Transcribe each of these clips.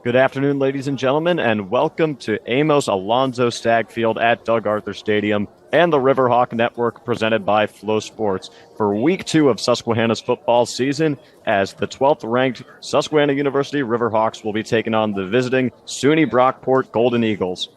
Good afternoon, ladies and gentlemen, and welcome to Amos Alonzo Stagfield at Doug Arthur Stadium and the Riverhawk Network presented by Flow Sports for Week 2 of Susquehanna's football season, as the 12th-ranked Susquehanna University Riverhawks will be taking on the visiting SUNY Brockport Golden Eagles.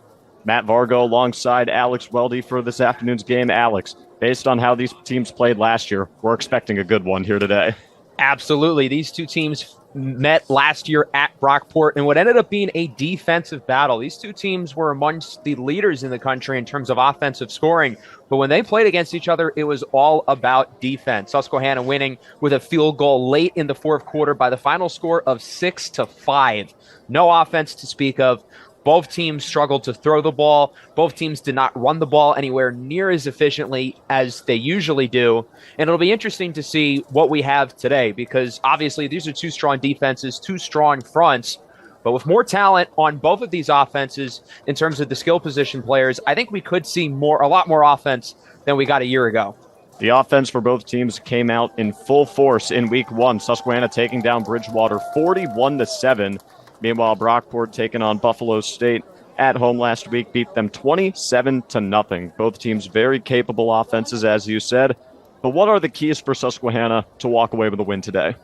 Matt Vargo alongside Alex Weldy for this afternoon's game. Alex, based on how these teams played last year, we're expecting a good one here today. Absolutely. These two teams met last year at Brockport in what ended up being a defensive battle. These two teams were amongst the leaders in the country in terms of offensive scoring, but when they played against each other, it was all about defense. Susquehanna winning with a field goal late in the fourth quarter by the final score of 6-5. No offense to speak of. Both teams struggled to throw the ball. Both teams did not run the ball anywhere near as efficiently as they usually do. And it'll be interesting to see what we have today, because obviously these are two strong defenses, two strong fronts. But with more talent on both of these offenses in terms of the skill position players, I think we could see a lot more offense than we got a year ago. The offense for both teams came out in full force in Week 1. Susquehanna taking down Bridgewater 41-7. Meanwhile, Brockport taking on Buffalo State at home last week beat them 27-0. Both teams very capable offenses, as you said. But what are the keys for Susquehanna to walk away with a win today?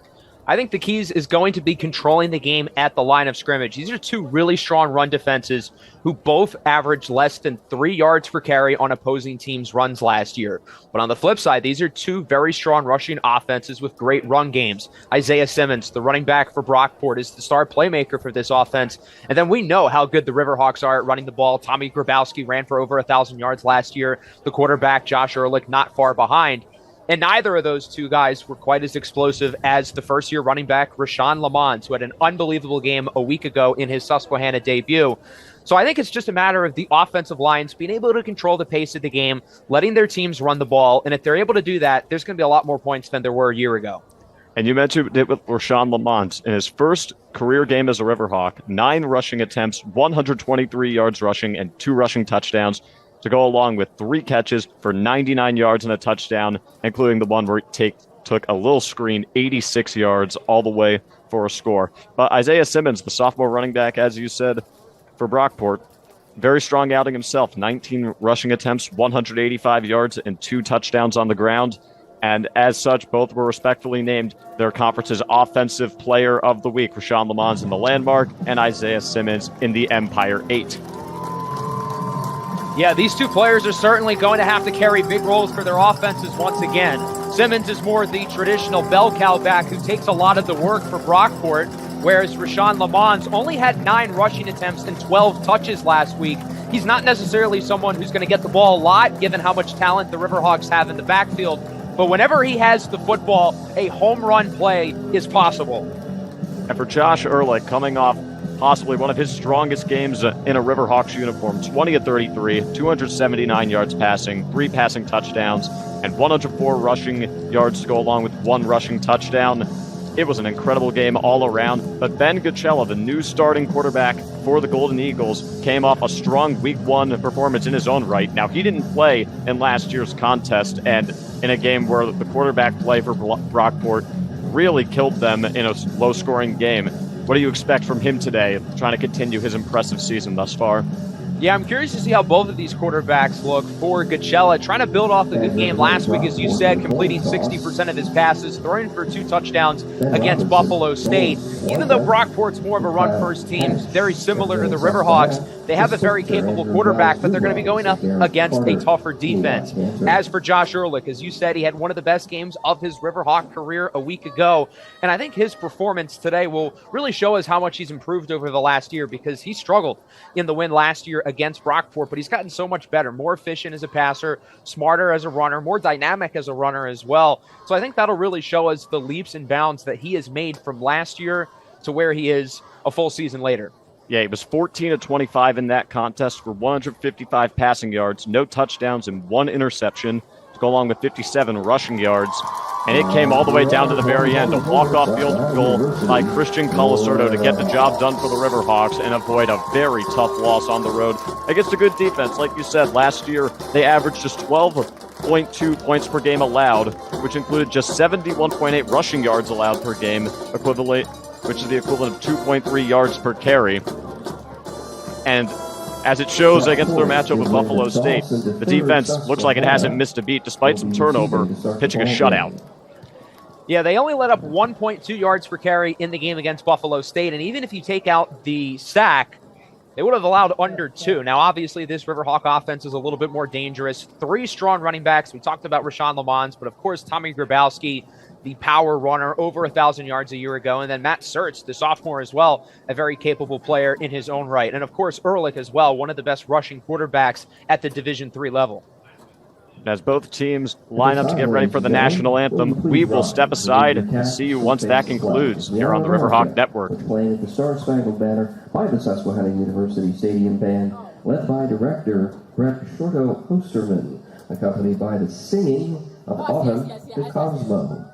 I think the keys is going to be controlling the game at the line of scrimmage. These are two really strong run defenses who both averaged less than 3 yards per carry on opposing teams' runs last year. But on the flip side, these are two very strong rushing offenses with great run games. Isaiah Simmons, the running back for Brockport, is the star playmaker for this offense. And then we know how good the Riverhawks are at running the ball. Tommy Grabowski ran for over 1,000 yards last year. The quarterback, Josh Ehrlich, not far behind. And neither of those two guys were quite as explosive as the first-year running back, Rashawn Lamont, who had an unbelievable game a week ago in his Susquehanna debut. So I think it's just a matter of the offensive lines being able to control the pace of the game, letting their teams run the ball. And if they're able to do that, there's going to be a lot more points than there were a year ago. And you mentioned it with Rashawn Lamont. In his first career game as a Riverhawk, 9 rushing attempts, 123 yards rushing, and 2 rushing touchdowns, to go along with 3 catches for 99 yards and a touchdown, including the one where he took a little screen, 86 yards all the way for a score. But Isaiah Simmons, the sophomore running back, as you said, for Brockport, very strong outing himself. 19 rushing attempts, 185 yards, and 2 touchdowns on the ground. And as such, both were respectfully named their conference's Offensive Player of the Week. Rashawn Lamont in the Landmark and Isaiah Simmons in the Empire 8. Yeah, these two players are certainly going to have to carry big roles for their offenses once again. Simmons is more the traditional bell cow back who takes a lot of the work for Brockport, whereas Rashawn Lamont only had 9 rushing attempts and 12 touches last week. He's not necessarily someone who's going to get the ball a lot, given how much talent the Riverhawks have in the backfield. But whenever he has the football, a home run play is possible. And for Josh Ehrlich, coming off possibly one of his strongest games in a Riverhawks uniform, 20-33, 279 yards passing, 3 passing touchdowns, and 104 rushing yards to go along with 1 rushing touchdown. It was an incredible game all around. But Ben Gucella, the new starting quarterback for the Golden Eagles, came off a strong Week 1 performance in his own right. Now, he didn't play in last year's contest, and in a game where the quarterback play for Brockport really killed them in a low-scoring game. What do you expect from him today, trying to continue his impressive season thus far? Yeah, I'm curious to see how both of these quarterbacks look. For Gucella, trying to build off the good game last week, as you said, completing 60% of his passes, throwing for 2 touchdowns against Buffalo State. Even though Brockport's more of a run-first team, very similar to the Riverhawks, they have a very capable quarterback, but they're going to be going up against a tougher defense. As for Josh Ehrlich, as you said, he had one of the best games of his Riverhawk career a week ago, and I think his performance today will really show us how much he's improved over the last year, because he struggled in the win last year against Brockport, but he's gotten so much better, more efficient as a passer, smarter as a runner, more dynamic as a runner as well. So I think that'll really show us the leaps and bounds that he has made from last year to where he is a full season later. Yeah, he was 14-25 in that contest for 155 passing yards, no touchdowns, and 1 interception, to go along with 57 rushing yards. And it came all the way down to the very end. A walk-off field goal by Christian Colasurdo to get the job done for the Riverhawks and avoid a very tough loss on the road against a good defense. Like you said, last year they averaged just 12.2 points per game allowed, which included just 71.8 rushing yards allowed per game, equivalent which is the equivalent of 2.3 yards per carry. And as it shows against their matchup with Buffalo State, the defense looks like it hasn't missed a beat despite some turnover, pitching a shutout. Yeah, they only let up 1.2 yards per carry in the game against Buffalo State, and even if you take out the sack, they would have allowed under 2. Now, obviously, this Riverhawk offense is a little bit more dangerous. 3 strong running backs. We talked about Rashawn Lamons, but of course, Tommy Grabowski, the power runner, over 1,000 yards a year ago. And then Matt Sertz, the sophomore as well, a very capable player in his own right. And of course, Ehrlich as well, one of the best rushing quarterbacks at the Division III level. As both teams line up to get ready for the national anthem, we will step aside and see you once that concludes here on the Riverhawk Network. Playing at the Star Spangled Banner by the Susquehanna University Stadium Band, led by director Brett Shorto Osterman, accompanied by the singing of Autumn to Cosmo.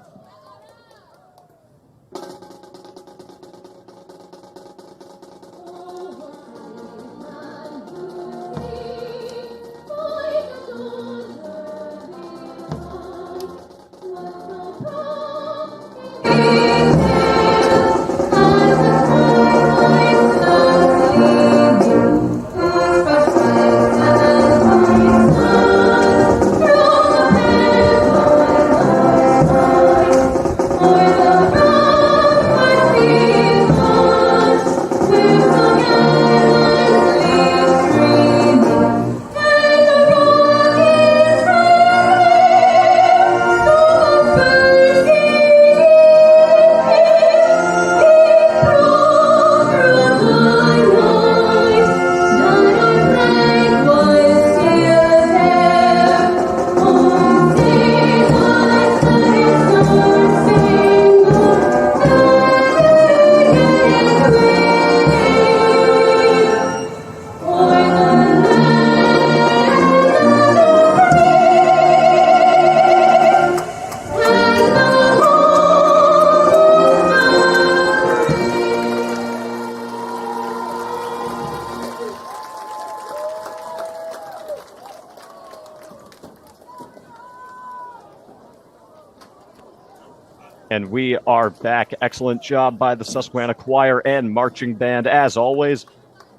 And we are back. Excellent job by the Susquehanna Choir and Marching Band, as always.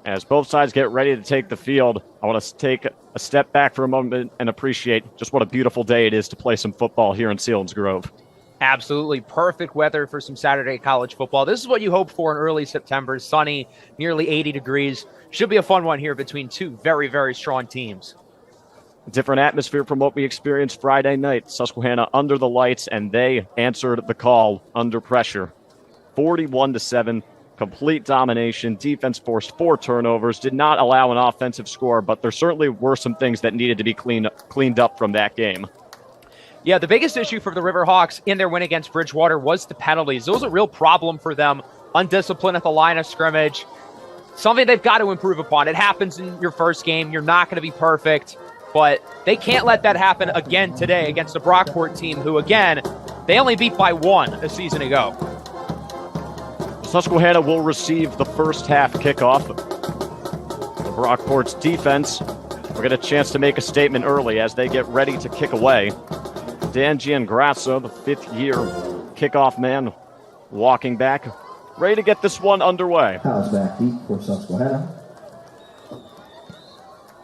As both sides get ready to take the field, I want to take a step back for a moment and appreciate just what a beautiful day it is to play some football here in Selinsgrove. Absolutely perfect weather for some Saturday college football. This is what you hope for in early September. Sunny, nearly 80 degrees. Should be a fun one here between two very, very strong teams. A different atmosphere from what we experienced Friday night. Susquehanna under the lights, and they answered the call under pressure. 41-7, complete domination. Defense forced 4 turnovers, did not allow an offensive score, but there certainly were some things that needed to be cleaned up from that game. Yeah, the biggest issue for the Riverhawks in their win against Bridgewater was the penalties. Those are a real problem for them. Undisciplined at the line of scrimmage. Something they've got to improve upon. It happens in your first game. You're not going to be perfect. But they can't let that happen again today against the Brockport team, who, again, they only beat by 1 a season ago. Susquehanna will receive the first half kickoff. The Brockport's defense will get a chance to make a statement early as they get ready to kick away. Dan Giangrasso, the 5th-year kickoff man, walking back, ready to get this one underway. House back deep for Susquehanna.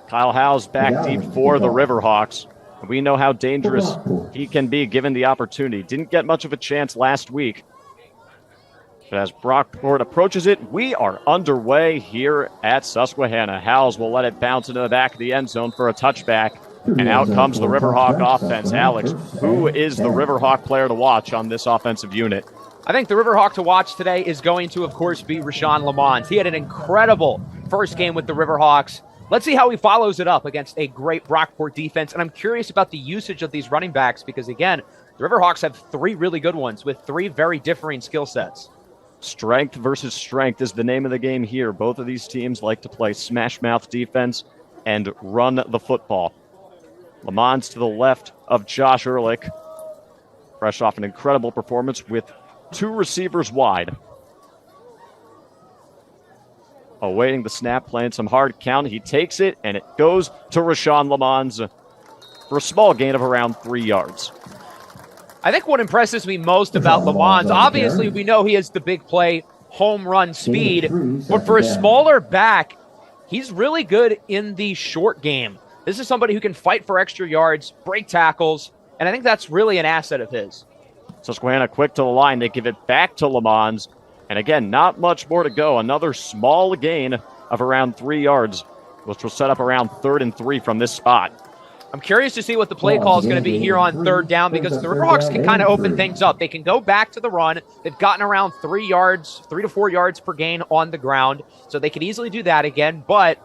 Kyle Howes back deep for the Riverhawks. We know how dangerous he can be given the opportunity. Didn't get much of a chance last week. But as Brockport approaches it, we are underway here at Susquehanna. Howes will let it bounce into the back of the end zone for a touchback. And out comes the Riverhawk offense. Alex, who is the Riverhawk player to watch on this offensive unit? I think the Riverhawk to watch today is going to, of course, be Rashawn Lamons. He had an incredible first game with the Riverhawks. Let's see how he follows it up against a great Brockport defense. And I'm curious about the usage of these running backs because, again, the Riverhawks have 3 really good ones with 3 very differing skill sets. Strength versus strength is the name of the game here. Both of these teams like to play smash-mouth defense and run the football. Lamons to the left of Josh Ehrlich, fresh off an incredible performance with 2 receivers wide. Awaiting the snap, playing some hard count. He takes it, and it goes to Rashawn Lamons for a small gain of around 3 yards. I think what impresses me most about Lamons, obviously we know he is the big play home run speed. But for a smaller back, he's really good in the short game. This is somebody who can fight for extra yards, break tackles, and I think that's really an asset of his. Susquehanna quick to the line. They give it back to Lamons. And again, not much more to go. Another small gain of around 3 yards, which will set up around 3rd and 3 from this spot. I'm curious to see what the play call is going to be here on 3rd down, because the Riverhawks can kind of open things up. They can go back to the run. They've gotten around 3 to 4 yards per gain on the ground, so they could easily do that again. But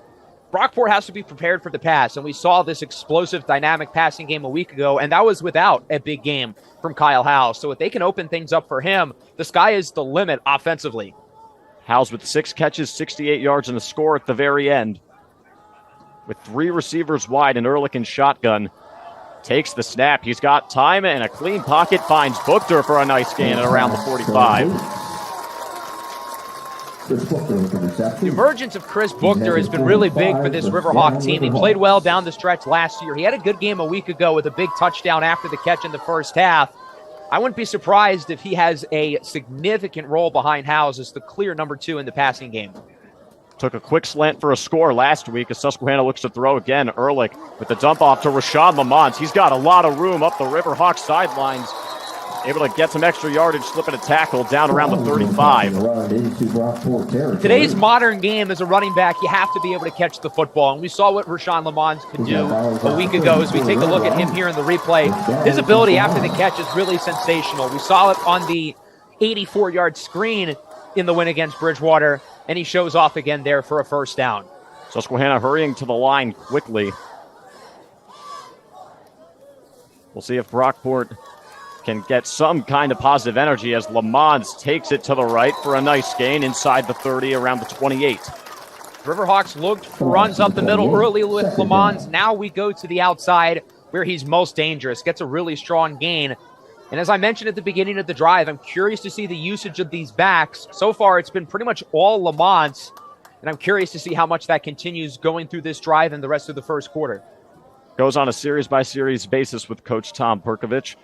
Brockport has to be prepared for the pass, and we saw this explosive, dynamic passing game a week ago, and that was without a big game from Kyle Howes. So if they can open things up for him, the sky is the limit offensively. Howes with 6 catches, 68 yards, and a score at the very end. With 3 receivers wide and Ehrlich in shotgun. Takes the snap. He's got time and a clean pocket. Finds Buchter for a nice gain at around the 45. The emergence of Chris Buchter has been really big for this Riverhawk team. He played well down the stretch last year. He had a good game a week ago with a big touchdown after the catch in the first half. I wouldn't be surprised if he has a significant role behind Howes as the clear number 2 in the passing game. Took a quick slant for a score last week as Susquehanna looks to throw again. Ehrlich with the dump off to Rashawn Lamont. He's got a lot of room up the Riverhawks sidelines. Able to get some extra yardage, slipping a tackle down around the 35. Today's modern game as a running back, you have to be able to catch the football. And we saw what Rashawn Lamont could do a week ago. As we take a look at him here in the replay, his ability after the catch is really sensational. We saw it on the 84-yard screen in the win against Bridgewater, and he shows off again there for a first down. Susquehanna hurrying to the line quickly. We'll see if Brockport can get some kind of positive energy as Lamons takes it to the right for a nice gain inside the 30, around the 28. Riverhawks looked for runs up the middle early with Lamons. Now we go to the outside where he's most dangerous. Gets a really strong gain. And as I mentioned at the beginning of the drive, I'm curious to see the usage of these backs. So far, it's been pretty much all Lamont, and I'm curious to see how much that continues going through this drive and the rest of the first quarter. Goes on a series-by-series basis with Coach Tom Perkovich.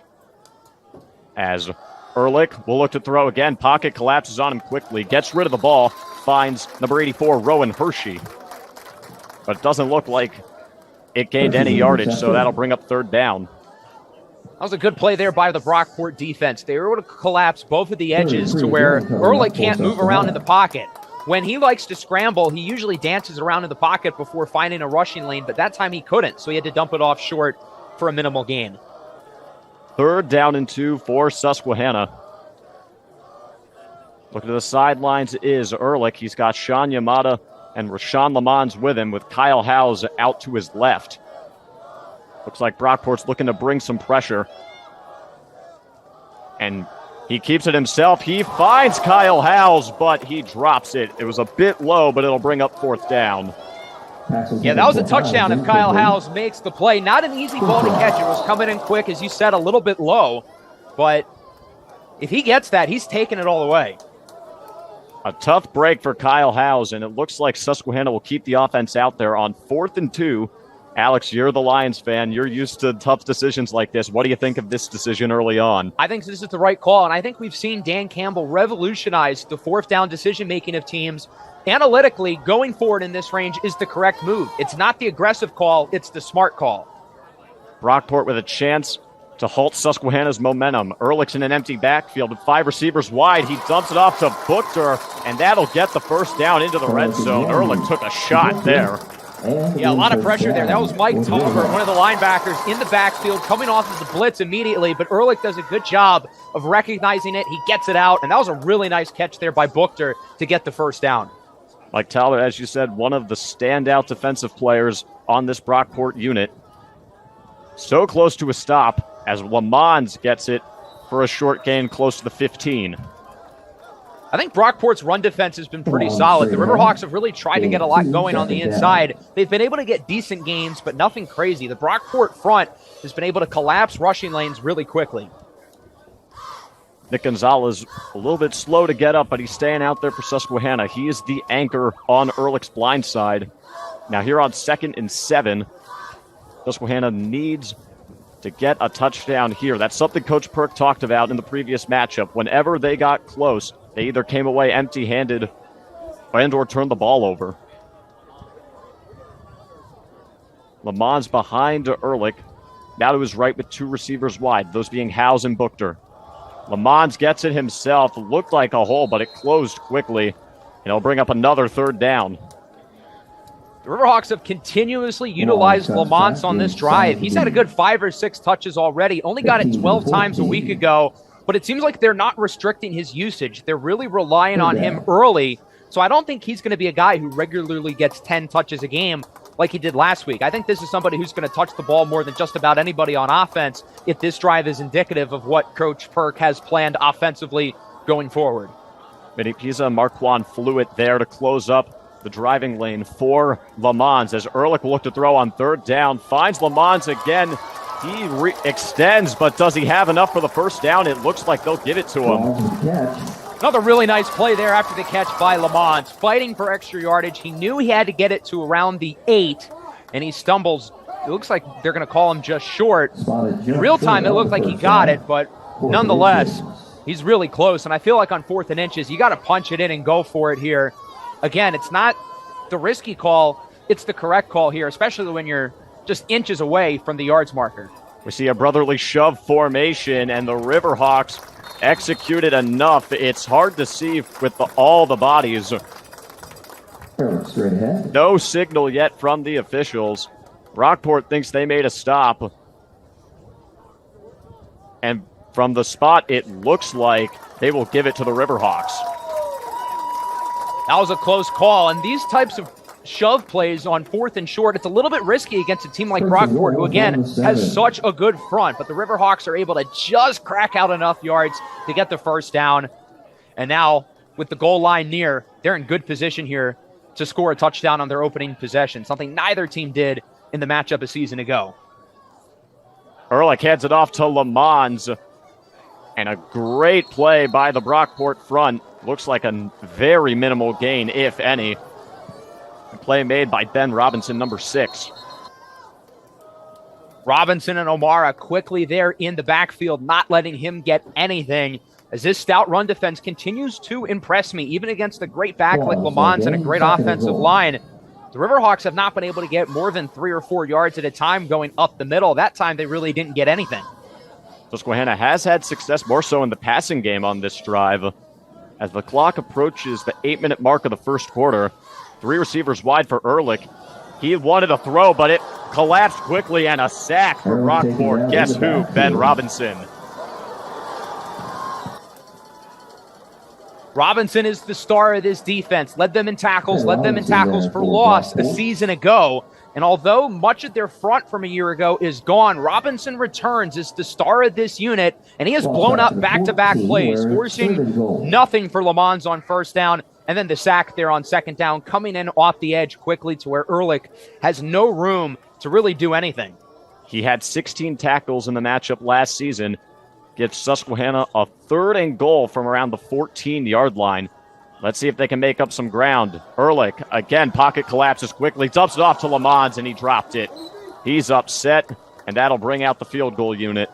As Ehrlich will look to throw again. Pocket collapses on him quickly. Gets rid of the ball. Finds number 84, Rowan Hershey. But it doesn't look like it gained any yardage, so that'll bring up 3rd down. That was a good play there by the Brockport defense. They were able to collapse both of the edges to where Ehrlich can't move around in the pocket. When he likes to scramble, he usually dances around in the pocket before finding a rushing lane, but that time he couldn't, so he had to dump it off short for a minimal gain. 3rd down and 2 for Susquehanna. Looking to the sidelines is Ehrlich. He's got Sean Yamada and Rashawn Lamons with him, with Kyle Howes out to his left. Looks like Brockport's looking to bring some pressure. And he keeps it himself. He finds Kyle Howes, but he drops it. It was a bit low, but it'll bring up 4th down. Yeah, that was a touchdown if Kyle Howes makes the play. Not an easy ball to catch. It was coming in quick, as you said, a little bit low. But if he gets that, he's taking it all the way. A tough break for Kyle Howes, and it looks like Susquehanna will keep the offense out there on 4th and 2. Alex, you're the Lions fan. You're used to tough decisions like this. What do you think of this decision early on? I think this is the right call, and I think we've seen Dan Campbell revolutionize the 4th down decision-making of teams. Analytically, going forward in this range is the correct move. It's not the aggressive call, it's the smart call. Brockport with a chance to halt Susquehanna's momentum. Ehrlich's in an empty backfield with 5 receivers wide. He dumps it off to Buchter, and that'll get the first down into the red zone. Ehrlich took a shot there. Yeah, a lot of pressure there. That was Mike Tolbert, one of the linebackers, in the backfield, coming off of the blitz immediately, but Ehrlich does a good job of recognizing it. He gets it out, and that was a really nice catch there by Buchter to get the first down. Like Tyler, as you said, one of the standout defensive players on this Brockport unit. So close to a stop as Lamons gets it for a short gain close to the 15. I think Brockport's run defense has been pretty solid. The Riverhawks have really tried to get a lot going on the inside. They've been able to get decent gains, but nothing crazy. The Brockport front has been able to collapse rushing lanes really quickly. Nick Gonzalez a little bit slow to get up, but he's staying out there for Susquehanna. He is the anchor on Ehrlich's blind side. Now here on 2nd and 7, Susquehanna needs to get a touchdown here. That's something Coach Perk talked about in the previous matchup. Whenever they got close They either came away empty-handed and/or turned the ball over. Lamons behind Ehrlich. Now to his right with two receivers wide, those being Howes and Buchter. Lamons gets it himself. Looked like a hole, but it closed quickly. And it'll bring up another third down. The Riverhawks have continuously utilized Lamons on this drive. He's had a good 5 or 6 touches already. Only got it 12 times a week ago. But it seems like they're not restricting his usage. They're really relying on him early. So I don't think he's going to be a guy who regularly gets 10 touches a game like he did last week. I think this is somebody who's going to touch the ball more than just about anybody on offense if this drive is indicative of what Coach Perk has planned offensively going forward. Vinny Pisa, Marquand Fluid there to close up the driving lane for Lamons as Ehrlich will look to throw on third down. Finds Lamons again. He extends, but does he have enough for the first down? It looks like they'll give it to him. Another really nice play there after the catch by Lamons. Fighting for extra yardage. He knew he had to get it to around the 8, and he stumbles. It looks like they're going to call him just short. In real time, it looked like he got it, but nonetheless, he's really close. And I feel like on 4th and inches, you got to punch it in and go for it here. Again, it's not the risky call. It's the correct call here, especially when you're just inches away from the yards marker. We see a brotherly shove formation, and the Riverhawks executed enough. It's hard to see with all the bodies. Straight ahead. No signal yet from the officials. Brockport thinks they made a stop. And from the spot, it looks like they will give it to the Riverhawks. That was a close call, and these types of shove plays on 4th and short, it's a little bit risky against a team like Brockport, who again has such a good front, but the Riverhawks are able to just crack out enough yards to get the first down. And now, with the goal line near, they're in good position here to score a touchdown on their opening possession, something neither team did in the matchup a season ago. Ehrlich hands it off to Lamons, and a great play by the Brockport front. Looks like a very minimal gain, if any. A play made by Ben Robinson, number 6. Robinson and O'Mara quickly there in the backfield, not letting him get anything, as this stout run defense continues to impress me, even against a great back like Lamons and a great offensive line. The Riverhawks have not been able to get more than 3 or 4 yards at a time going up the middle. That time they really didn't get anything. Susquehanna has had success more so in the passing game on this drive. As the clock approaches the 8-minute mark of the first quarter, 3 receivers wide for Ehrlich. He wanted a throw, but it collapsed quickly, and a sack for Brockport. Guess who? Ben Robinson. Robinson is the star of this defense. Led them in tackles for loss a season ago. And although much of their front from a year ago is gone, Robinson returns as the star of this unit, and he has blown up back-to-back plays, forcing nothing for Lamons on first down, and then the sack there on second down, coming in off the edge quickly to where Ehrlich has no room to really do anything. He had 16 tackles in the matchup last season. Gives Susquehanna a 3rd and goal from around the 14-yard line. Let's see if they can make up some ground. Ehrlich, again, pocket collapses quickly, dumps it off to Lamons, and he dropped it. He's upset, and that'll bring out the field goal unit.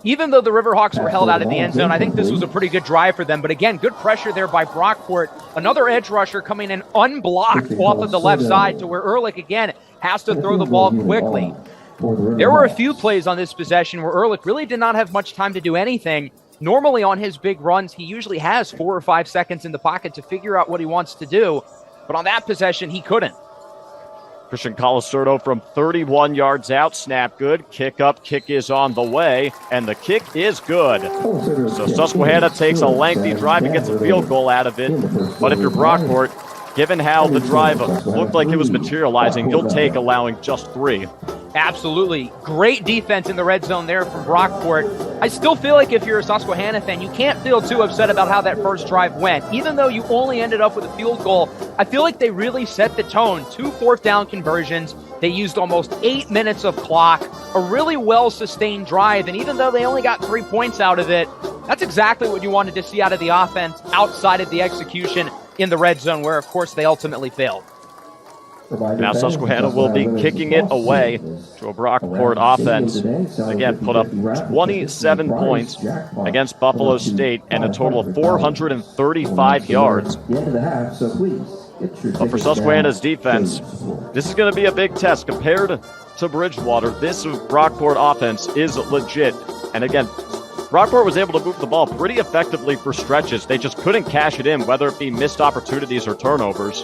Even though the Riverhawks were held out of the end zone, I think this was a pretty good drive for them. But again, good pressure there by Brockport. Another edge rusher coming in unblocked off of the left side to where Ehrlich, again, has to throw the ball quickly. There were a few plays on this possession where Ehrlich really did not have much time to do anything. Normally on his big runs, he usually has 4 or 5 seconds in the pocket to figure out what he wants to do. But on that possession, he couldn't. Christian Colasurdo from 31 yards out. Snap good. Kick up. Kick is on the way. And the kick is good. So Susquehanna takes a lengthy drive and gets a field goal out of it. But if you're Brockport, given how the drive looked like it was materializing, you'll take allowing just 3. Absolutely. Great defense in the red zone there from Brockport. I still feel like if you're a Susquehanna fan, you can't feel too upset about how that first drive went. Even though you only ended up with a field goal, I feel like they really set the tone. 2 fourth down conversions. They used almost 8 minutes of clock. A really well-sustained drive. And even though they only got 3 points out of it, that's exactly what you wanted to see out of the offense outside of the execution in the red zone, where, of course, they ultimately failed. Now Susquehanna will be kicking it away to a Brockport offense. Again, put up 27 points against Buffalo State and a total of 435 yards. But for Susquehanna's defense, this is going to be a big test. Compared to Bridgewater, this Brockport offense is legit. And again, Brockport was able to move the ball pretty effectively for stretches. They just couldn't cash it in, whether it be missed opportunities or turnovers.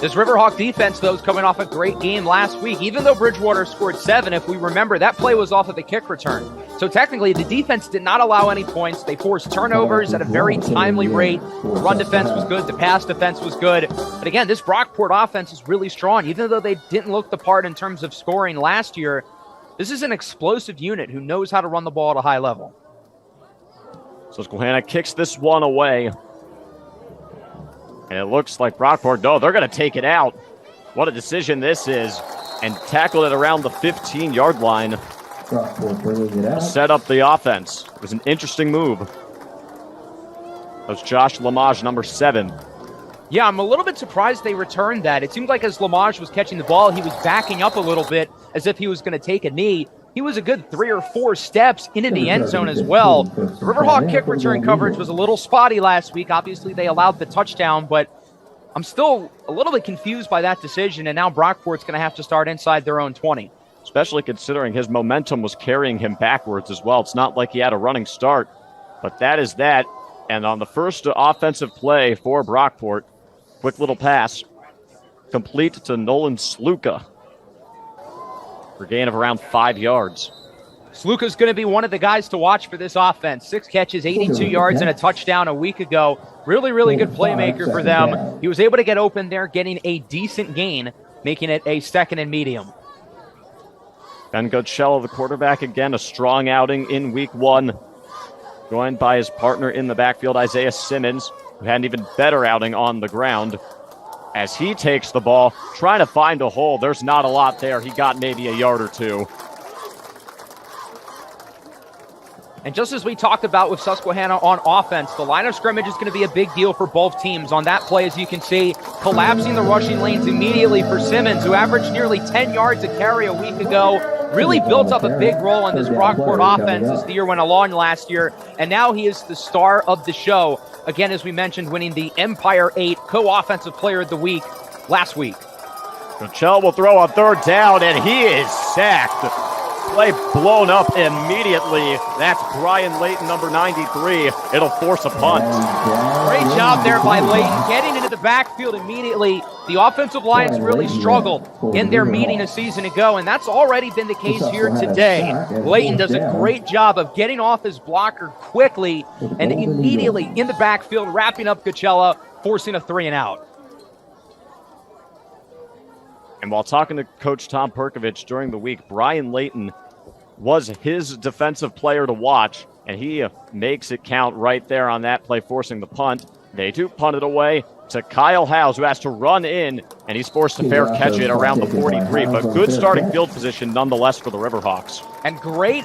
This Riverhawk defense, though, is coming off a great game last week. Even though Bridgewater scored 7, if we remember, that play was off of a kick return. So technically, the defense did not allow any points. They forced turnovers at a very timely rate. The run defense was good. The pass defense was good. But again, this Brockport offense is really strong. Even though they didn't look the part in terms of scoring last year, this is an explosive unit who knows how to run the ball at a high level. Susquehanna kicks this one away. And it looks like Brockport, no, they're going to take it out. What a decision this is. And tackle it around the 15-yard line. Set up the offense. It was an interesting move. That was Josh Lamage, number 7. Yeah, I'm a little bit surprised they returned that. It seemed like as Lamage was catching the ball, he was backing up a little bit as if he was going to take a knee. He was a good 3 or 4 steps into the end zone as well. The Riverhawk kick return coverage was a little spotty last week. Obviously, they allowed the touchdown, but I'm still a little bit confused by that decision, and now Brockport's going to have to start inside their own 20. Especially considering his momentum was carrying him backwards as well. It's not like he had a running start, but that is that. And on the first offensive play for Brockport, quick little pass, complete to Nolan Sluka for a gain of around 5 yards. Sluka's going to be one of the guys to watch for this offense. 6 catches, 82 yards, and a touchdown a week ago. Really, really good playmaker for them. He was able to get open there, getting a decent gain, making it a 2nd and medium. Ben Gocello, the quarterback, again, a strong outing in week 1. Joined by his partner in the backfield, Isaiah Simmons, who had an even better outing on the ground. As he takes the ball, trying to find a hole. There's not a lot there. He got maybe a yard or 2. And just as we talked about with Susquehanna on offense, the line of scrimmage is going to be a big deal for both teams. On that play, as you can see, collapsing the rushing lanes immediately for Simmons, who averaged nearly 10 yards a carry a week ago. Really built up a big role in this Brockport offense as the year went along last year. And now he is the star of the show. Again, as we mentioned, winning the Empire 8 Co-Offensive Player of the Week last week. Gocello will throw on 3rd down, and he is sacked. Play blown up immediately. That's Brian Layton, number 93. It'll force a punt. Great job there by Layton, getting into the backfield immediately. The offensive lines really struggled in their meeting a season ago, and that's already been the case here today. Layton does a great job of getting off his blocker quickly and immediately in the backfield, wrapping up Gocello, forcing a 3-and-out. And while talking to Coach Tom Perkovich during the week, Brian Layton was his defensive player to watch, and he makes it count right there on that play, forcing the punt. They do punt it away to Kyle Howes, who has to run in, and he's forced to fair catch it around the 43, but good starting field position nonetheless for the Riverhawks. And great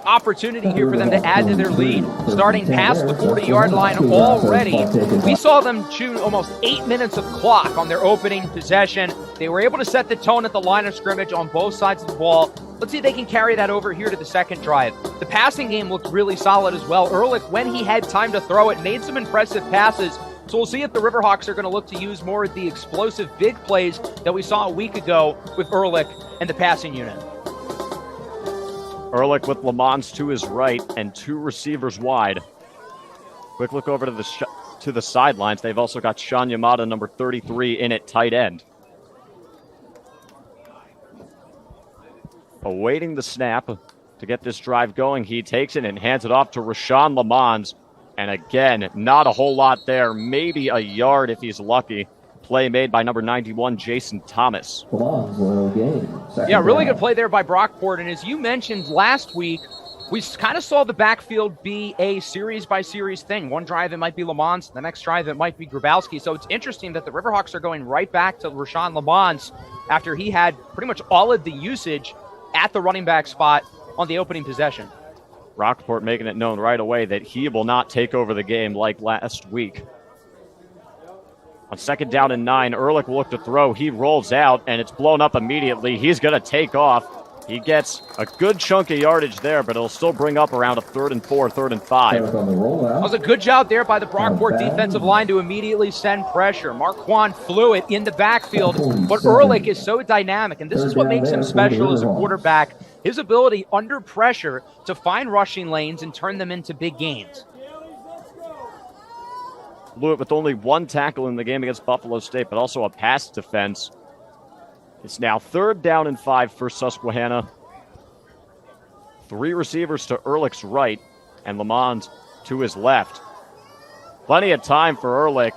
opportunity here for them to add to their lead, starting past the 40-yard line already. We saw them chew almost 8 minutes of clock on their opening possession. They were able to set the tone at the line of scrimmage on both sides of the ball. Let's see if they can carry that over here to the second drive. The passing game looked really solid as well. Ehrlich, when he had time to throw it, made some impressive passes. So we'll see if the Riverhawks are going to look to use more of the explosive big plays that we saw a week ago with Ehrlich and the passing unit. Ehrlich with Lamont to his right and 2 receivers wide. Quick look over to the sidelines. They've also got Sean Yamada, number 33, in at tight end. Awaiting the snap to get this drive going. He takes it and hands it off to Rashawn Lamont. And again, not a whole lot there. Maybe a yard if he's lucky. Play made by number 91, Jason Thomas. Yeah, really good play there by Brockport. And as you mentioned last week, we kind of saw the backfield be a series-by-series thing. One drive, it might be Lamont. The next drive, it might be Grabowski. So it's interesting that the Riverhawks are going right back to Rashawn Lamont after he had pretty much all of the usage at the running back spot on the opening possession. Brockport making it known right away that he will not take over the game like last week. On 2nd down and 9, Ehrlich will look to throw. He rolls out, and it's blown up immediately. He's going to take off. He gets a good chunk of yardage there, but it'll still bring up around a 3rd and 4, 3rd and 5. On the rollout. That was a good job there by the Brockport defensive line to immediately send pressure. Marquand flew it in the backfield, but Ehrlich is so dynamic, and this is what makes him special as a quarterback, his ability under pressure to find rushing lanes and turn them into big gains. Blew it with only 1 tackle in the game against Buffalo State, but also a pass defense. It's now 3rd down and 5 for Susquehanna. 3 receivers to Ehrlich's right and Lamont to his left. Plenty of time for Ehrlich.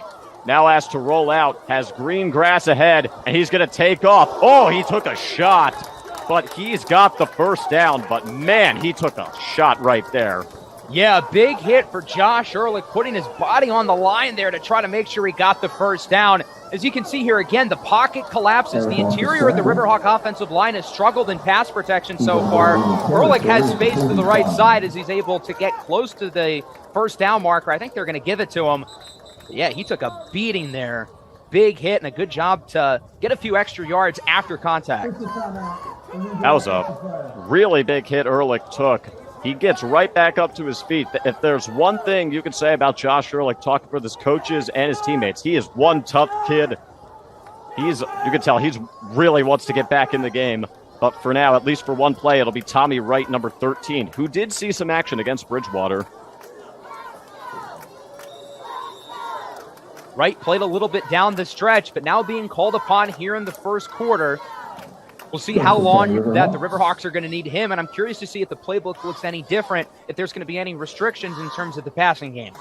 Now asked to roll out, has green grass ahead, and he's going to take off. Oh, he took a shot, but he's got the first down. But man, he took a shot right there. Yeah, big hit for Josh Ehrlich, putting his body on the line there to try to make sure he got the first down. As you can see here again, the pocket collapses. The interior of the Riverhawk offensive line has struggled in pass protection so far. Ehrlich has space to the right side as he's able to get close to the first down marker. I think they're going to give it to him. Yeah, he took a beating there. Big hit and a good job to get a few extra yards after contact. That was a really big hit Ehrlich took. He gets right back up to his feet. If there's one thing you can say about Josh Ehrlich, talking with his coaches and his teammates, he is one tough kid. You can tell he's really wants to get back in the game. But for now, at least for one play, it'll be Tommy Wright, number 13, who did see some action against Bridgewater. Wright played a little bit down the stretch, but now being called upon here in the first quarter. We'll see how long that the Riverhawks are going to need him, and I'm curious to see if the playbook looks any different, if there's going to be any restrictions in terms of the passing game.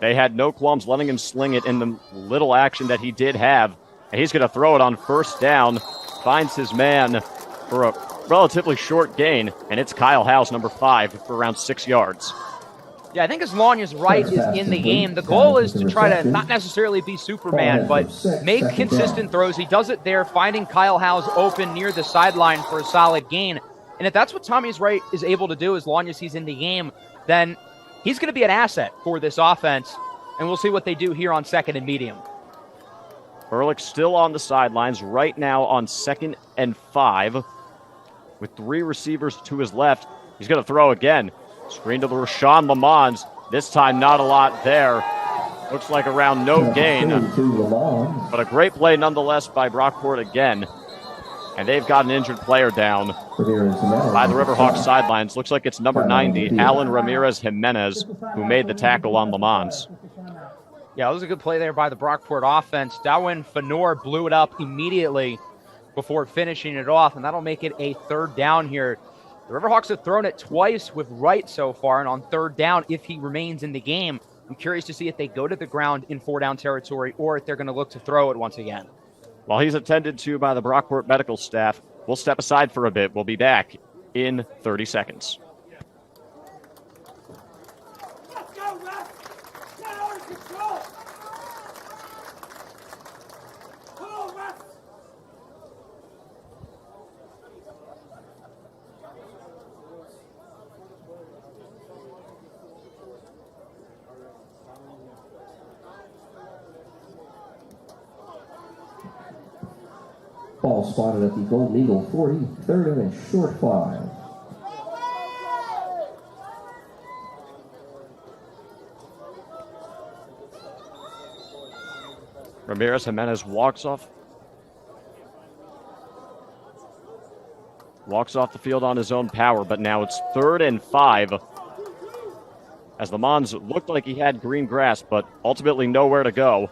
They had no qualms letting him sling it in the little action that he did have, and he's going to throw it on 1st down, finds his man for a relatively short gain, and it's Kyle House, number 5, for around 6 yards. Yeah, I think as long as Wright is in the game, the goal is to try to not necessarily be Superman, but make consistent throws. He does it there, finding Kyle House open near the sideline for a solid gain. And if that's what Tommy Wright is able to do as long as he's in the game, then he's going to be an asset for this offense, and we'll see what they do here on 2nd and medium. Ehrlich still on the sidelines right now on 2nd and 5 with 3 receivers to his left. He's going to throw again. Screen to the Rashawn Lamons. This time not a lot there. Looks like around no gain. But a great play nonetheless by Brockport again. And they've got an injured player down by the Riverhawks sidelines. Looks like it's number 90, Alan Ramirez Jimenez, who made the tackle on Lamons. Yeah, it was a good play there by the Brockport offense. Darwin Fenor blew it up immediately before finishing it off, and that'll make it a 3rd down here. The Riverhawks have thrown it twice with Wright so far, and on 3rd down, if he remains in the game, I'm curious to see if they go to the ground in 4-down territory or if they're going to look to throw it once again. While he's attended to by the Brockport medical staff, we'll step aside for a bit. We'll be back in 30 seconds. Let's go, Russ! Get under control! Come on, Russ! Ball spotted at the Golden Eagle 40, 3rd and a short 5. Ramirez Jimenez walks off the field on his own power, but now it's 3rd and 5. As the Mons looked like he had green grass, but ultimately nowhere to go.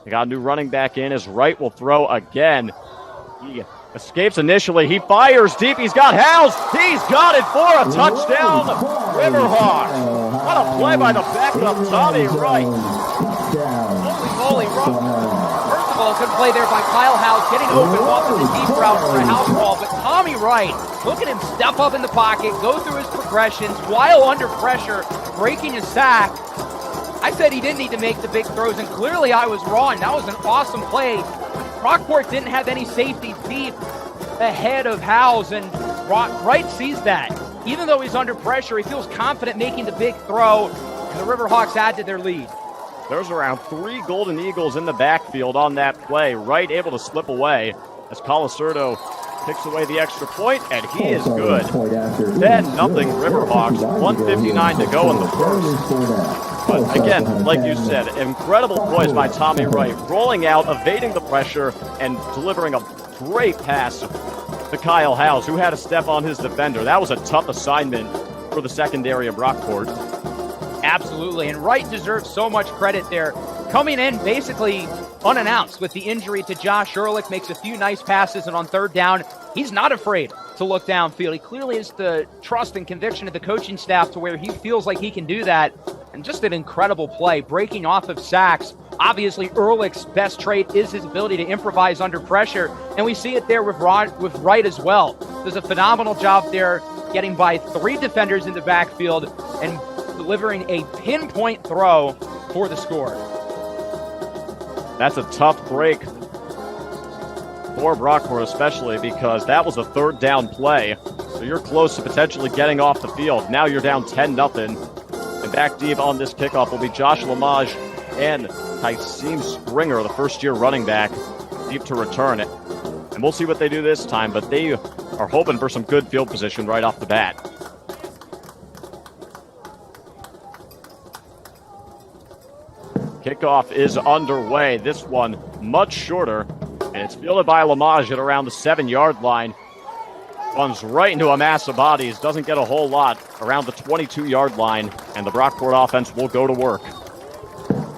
They got a new running back in as Wright will throw again. He escapes initially. He fires deep. He's got House. He's got it for a touchdown. Riverhawks. What a play by the backup, Tommy Wright. Holy moly. First of all, a good play there by Kyle House, getting open off of the deep route for a house ball. But Tommy Wright, look at him step up in the pocket, go through his progressions while under pressure, breaking his sack. I said he didn't need to make the big throws, and clearly I was wrong. That was an awesome play. Brockport didn't have any safety deep ahead of Howes, and Wright sees that. Even though he's under pressure, he feels confident making the big throw, and the Riverhawks add to their lead. There's around 3 Golden Eagles in the backfield on that play. Wright able to slip away as Colasurdo picks away the extra point, and he is good. 10-0 Riverhawks, 1:59 to go in the first. But again, like you said, incredible poise by Tommy Wright, rolling out, evading the pressure, and delivering a great pass to Kyle Howes, who had to step on his defender. That was a tough assignment for the secondary of Brockport. Absolutely, and Wright deserves so much credit there. Coming in basically unannounced with the injury to Josh Ehrlich, makes a few nice passes, and on third down, he's not afraid to look downfield. He clearly has the trust and conviction of the coaching staff to where he feels like he can do that, and just an incredible play, breaking off of sacks. Obviously, Ehrlich's best trait is his ability to improvise under pressure, and we see it there with Wright as well. Does a phenomenal job there, getting by 3 defenders in the backfield and delivering a pinpoint throw for the score. That's a tough break for Brockport, especially because that was a third down play. So you're close to potentially getting off the field. Now you're down 10-0. And back deep on this kickoff will be Josh Lamage and Tyseem Springer, the first-year running back, deep to return it. And we'll see what they do this time, but they are hoping for some good field position right off the bat. Kickoff is underway. This one much shorter, and it's fielded by Lamage at around the 7-yard line. Runs right into a mass of bodies, doesn't get a whole lot around the 22-yard line, and the Brockport offense will go to work.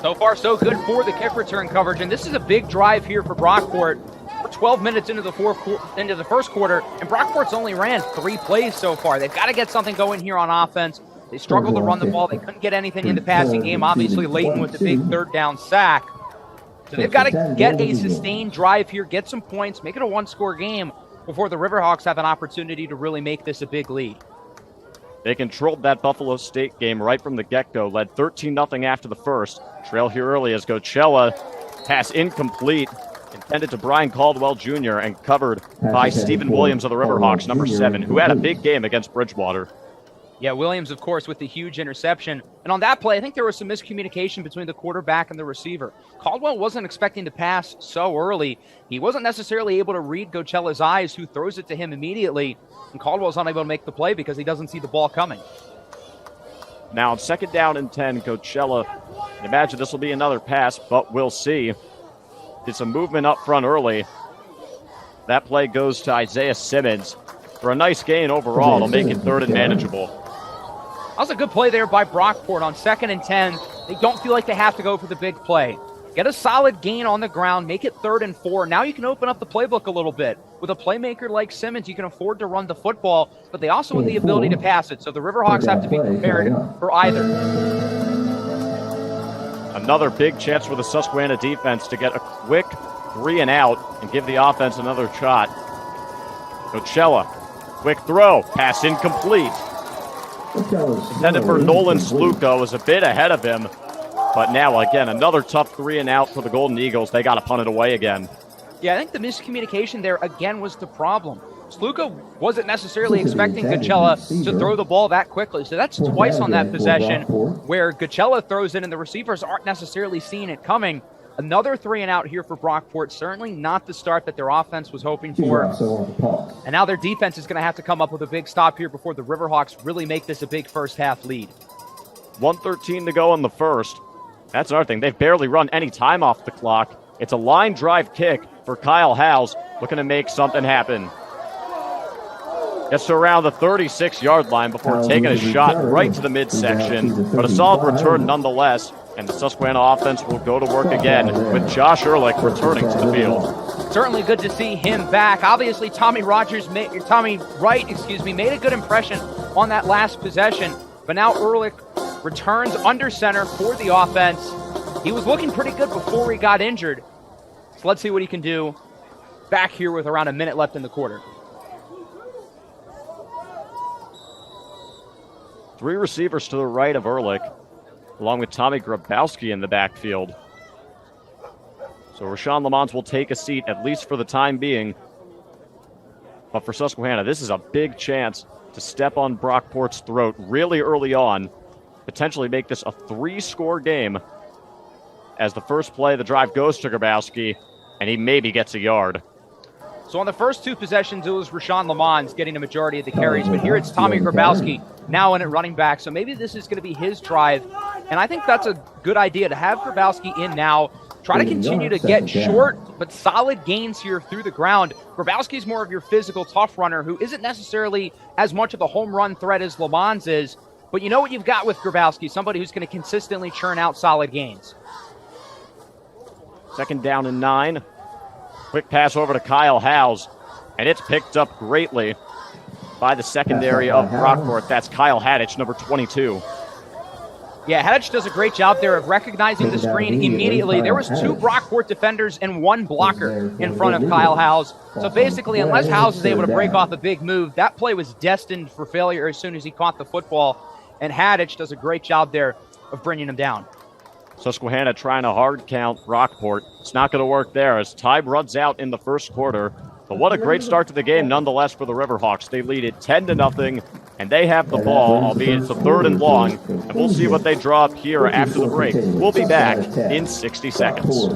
So far, so good for the kick return coverage, and this is a big drive here for Brockport. We're 12 minutes into the first quarter, and Brockport's only ran 3 plays so far. They've got to get something going here on offense. They struggled to run the ball. They couldn't get anything in the passing game. Obviously, Leighton with the big third down sack. So they've got to get a sustained drive here, get some points, make it a 1-score game before the Riverhawks have an opportunity to really make this a big lead. They controlled that Buffalo State game right from the get-go, led 13-0 after the first. Trail here early as Coachella, pass incomplete, intended to Brian Caldwell Jr. and covered by Stephen Williams of the Riverhawks, number 7, who had a big game against Bridgewater. Yeah, Williams, of course, with the huge interception. And on that play, I think there was some miscommunication between the quarterback and the receiver. Caldwell wasn't expecting to pass so early. He wasn't necessarily able to read Coachella's eyes, who throws it to him immediately. And Caldwell's unable to make the play because he doesn't see the ball coming. Now, on 2nd down and 10, Coachella, imagine this will be another pass, but we'll see. Did some movement up front early. That play goes to Isaiah Simmons for a nice gain overall. It'll make it 3rd and manageable. That was a good play there by Brockport on 2nd and 10. They don't feel like they have to go for the big play. Get a solid gain on the ground, make it 3rd and 4. Now you can open up the playbook a little bit. With a playmaker like Simmons, you can afford to run the football, but they also have the ability to pass it. So the Riverhawks have to be prepared for either. Another big chance for the Susquehanna defense to get a quick 3 and out and give the offense another shot. Coachella, quick throw, pass incomplete. Intended for Nolan Sluka, was a bit ahead of him. But now, again, another tough 3 and out for the Golden Eagles. They got to punt it away again. Yeah, I think the miscommunication there, again, was the problem. Sluka wasn't necessarily expecting Coachella to throw the ball that quickly. So that's twice on that possession where Coachella throws it and the receivers aren't necessarily seeing it coming. Another 3 and out here for Brockport. Certainly not the start that their offense was hoping for. And now their defense is going to have to come up with a big stop here before the Riverhawks really make this a big first half lead. 1:13 to go in the first. That's another thing. They've barely run any time off the clock. It's a line drive kick for Kyle Howes, looking to make something happen. Gets to around the 36-yard line before taking a shot right to the midsection. But a solid return nonetheless. And the Susquehanna offense will go to work again with Josh Ehrlich returning to the field. Certainly good to see him back. Obviously, Tommy Wright, made a good impression on that last possession. But now Ehrlich returns under center for the offense. He was looking pretty good before he got injured. So let's see what he can do back here with around a minute left in the quarter. 3 receivers to the right of Ehrlich, along with Tommy Grabowski in the backfield. So Rashawn Lamont will take a seat, at least for the time being. But for Susquehanna, this is a big chance to step on Brockport's throat really early on, potentially make this a 3-score game, as the first play, the drive goes to Grabowski, and he maybe gets a yard. So on the first two possessions, it was Rashawn Lamons getting a majority of the carries, but here it's Tommy Grabowski now in at running back. So maybe this is going to be his drive, and I think that's a good idea to have Grabowski in now. Try to continue to get short but solid gains here through the ground. Grabowski's more of your physical, tough runner who isn't necessarily as much of a home run threat as Lamons is, but you know what you've got with Grabowski, somebody who's going to consistently churn out solid gains. 2nd down and 9. Quick pass over to Kyle Howes, and it's picked up greatly by the secondary of Brockport. That's Kyle Hadich, number 22. Yeah, Hadich does a great job there of recognizing the screen immediately. There was 2 Brockport defenders and 1 blocker in front of Kyle Howes. So basically, unless Howes is able to break off a big move, that play was destined for failure as soon as he caught the football. And Hadich does a great job there of bringing him down. Susquehanna trying to hard count Brockport. It's not going to work there as time runs out in the first quarter. But what a great start to the game nonetheless for the Riverhawks. They lead it 10-0, and they have the ball, albeit it's a 3rd and long. And we'll see what they draw up here after the break. We'll be back in 60 seconds.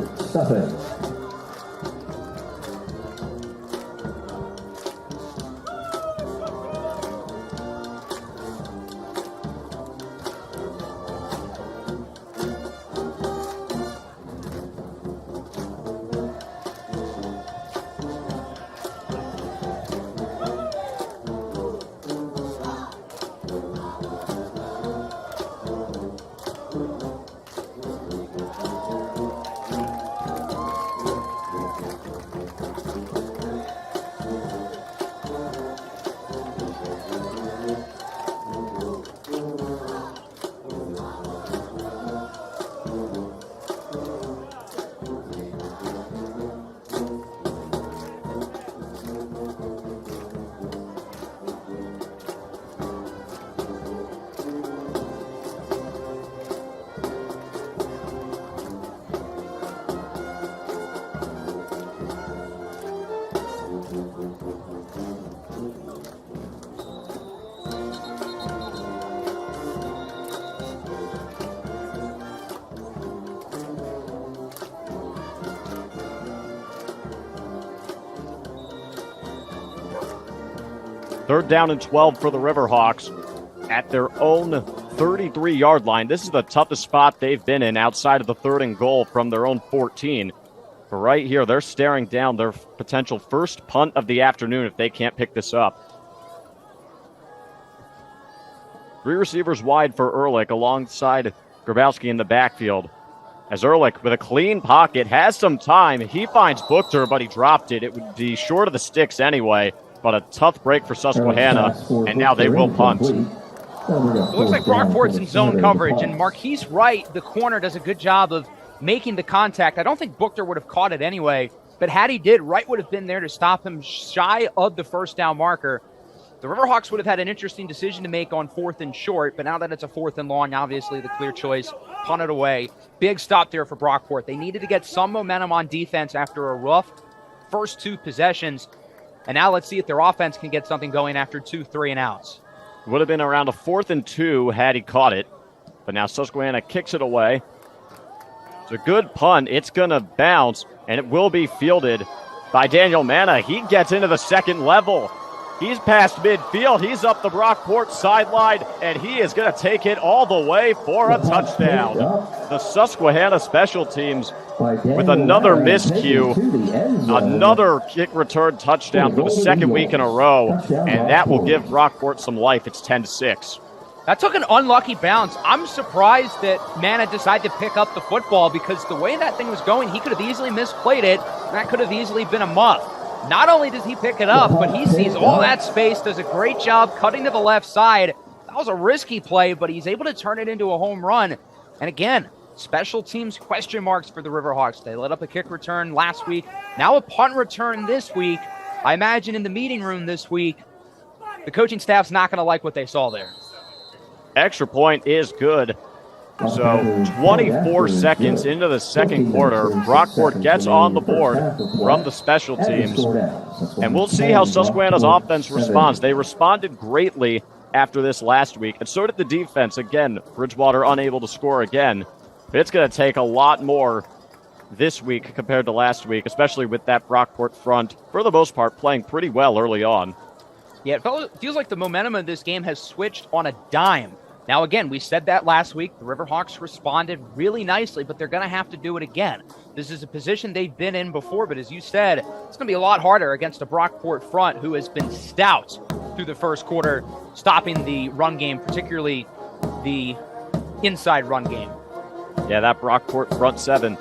Third down and 12 for the Riverhawks at their own 33-yard line. This is the toughest spot they've been in outside of the 3rd and goal from their own 14. But right here, they're staring down their potential first punt of the afternoon if they can't pick this up. 3 receivers wide for Ehrlich alongside Grabowski in the backfield. As Ehrlich, with a clean pocket, has some time. He finds Buchter, but he dropped it. It would be short of the sticks anyway. But a tough break for Susquehanna, and now they will punt. It looks like Brockport's in zone coverage, and Marquise Wright, the corner, does a good job of making the contact. I don't think Buchter would have caught it anyway, but had he did, Wright would have been there to stop him shy of the first down marker. The Riverhawks would have had an interesting decision to make on 4th and short, but now that it's a 4th and long, obviously the clear choice, punt it away. Big stop there for Brockport. They needed to get some momentum on defense after a rough first 2 possessions. And now let's see if their offense can get something going after 2 3-and-outs. Would have been around a 4th and 2 had he caught it. But now Susquehanna kicks it away. It's a good punt. It's going to bounce, and it will be fielded by Daniel Manna. He gets into the second level. He's past midfield. He's up the Brockport sideline, and he is going to take it all the way for a touchdown. The Susquehanna special teams with another miscue, another kick return touchdown for the 2nd week in a row, and that will give Brockport some life. It's 10-6. That took an unlucky bounce. I'm surprised that Manna decided to pick up the football because the way that thing was going, he could have easily misplayed it, and that could have easily been a muff. Not only does he pick it up, but he sees all that space, does a great job cutting to the left side. That was a risky play, but he's able to turn it into a home run. And again, special teams question marks for the Riverhawks. They let up a kick return last week. Now a punt return this week. I imagine in the meeting room this week, the coaching staff's not going to like what they saw there. Extra point is good. So 24 seconds into the second quarter, Brockport gets on the board from the special teams. And we'll see how Susquehanna's offense responds. They responded greatly after this last week, and so did the defense. Again, Bridgewater unable to score again. It's going to take a lot more this week compared to last week, especially with that Brockport front, for the most part, playing pretty well early on. Yeah, it feels like the momentum of this game has switched on a dime. Now, again, we said that last week. The Riverhawks responded really nicely, but they're going to have to do it again. This is a position they've been in before, but as you said, it's going to be a lot harder against a Brockport front who has been stout through the first quarter, stopping the run game, particularly the inside run game. Yeah, that Brockport front seven.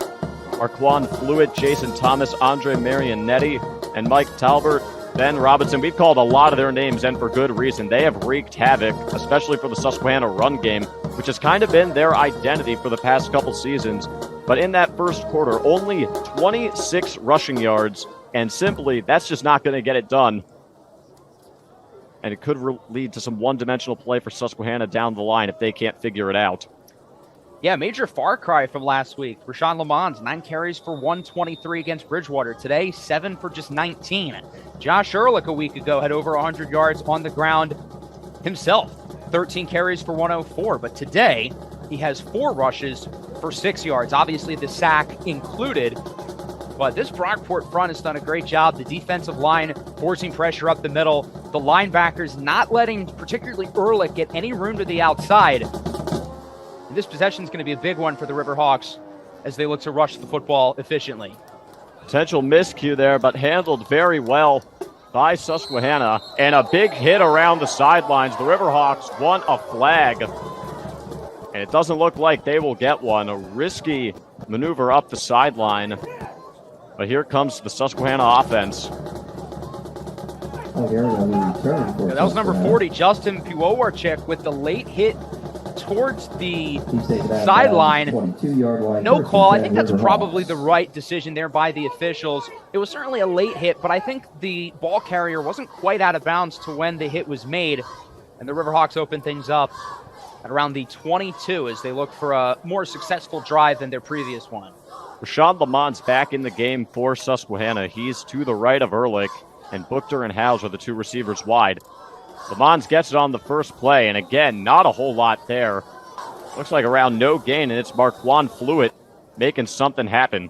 Marquand Fluid, Jason Thomas, Andre Marionetti, and Mike Talbert, Ben Robinson. We've called a lot of their names, and for good reason. They have wreaked havoc, especially for the Susquehanna run game, which has kind of been their identity for the past couple seasons. But in that first quarter, only 26 rushing yards, and simply, that's just not going to get it done. And it could lead to some one-dimensional play for Susquehanna down the line if they can't figure it out. Yeah, major far cry from last week. Rashawn Lamons, 9 carries for 123 against Bridgewater. Today, 7 for just 19. Josh Ehrlich a week ago had over 100 yards on the ground himself. 13 carries for 104. But today, he has 4 rushes for 6 yards. Obviously, the sack included. But this Brockport front has done a great job. The defensive line forcing pressure up the middle. The linebackers not letting, particularly Ehrlich, get any room to the outside. And this possession is going to be a big one for the Riverhawks as they look to rush the football efficiently. Potential miscue there, but handled very well by Susquehanna. And a big hit around the sidelines. The Riverhawks want a flag. And it doesn't look like they will get one. A risky maneuver up the sideline. But here comes the Susquehanna offense. That was number 40, Justin Piwowarczyk, with the late hit towards the sideline. No call. I think that's probably the right decision there by the officials. It was certainly a late hit, but I think the ball carrier wasn't quite out of bounds to when the hit was made. And the Riverhawks open things up at around the 22 as they look for a more successful drive than their previous one. Rashawn Lamons back in the game for Susquehanna. He's to the right of Ehrlich, and Buchter and Howes are the 2 receivers wide. Lamons gets it on the first play, and again, not a whole lot there. Looks like around no gain, and it's Marquand Fluid making something happen.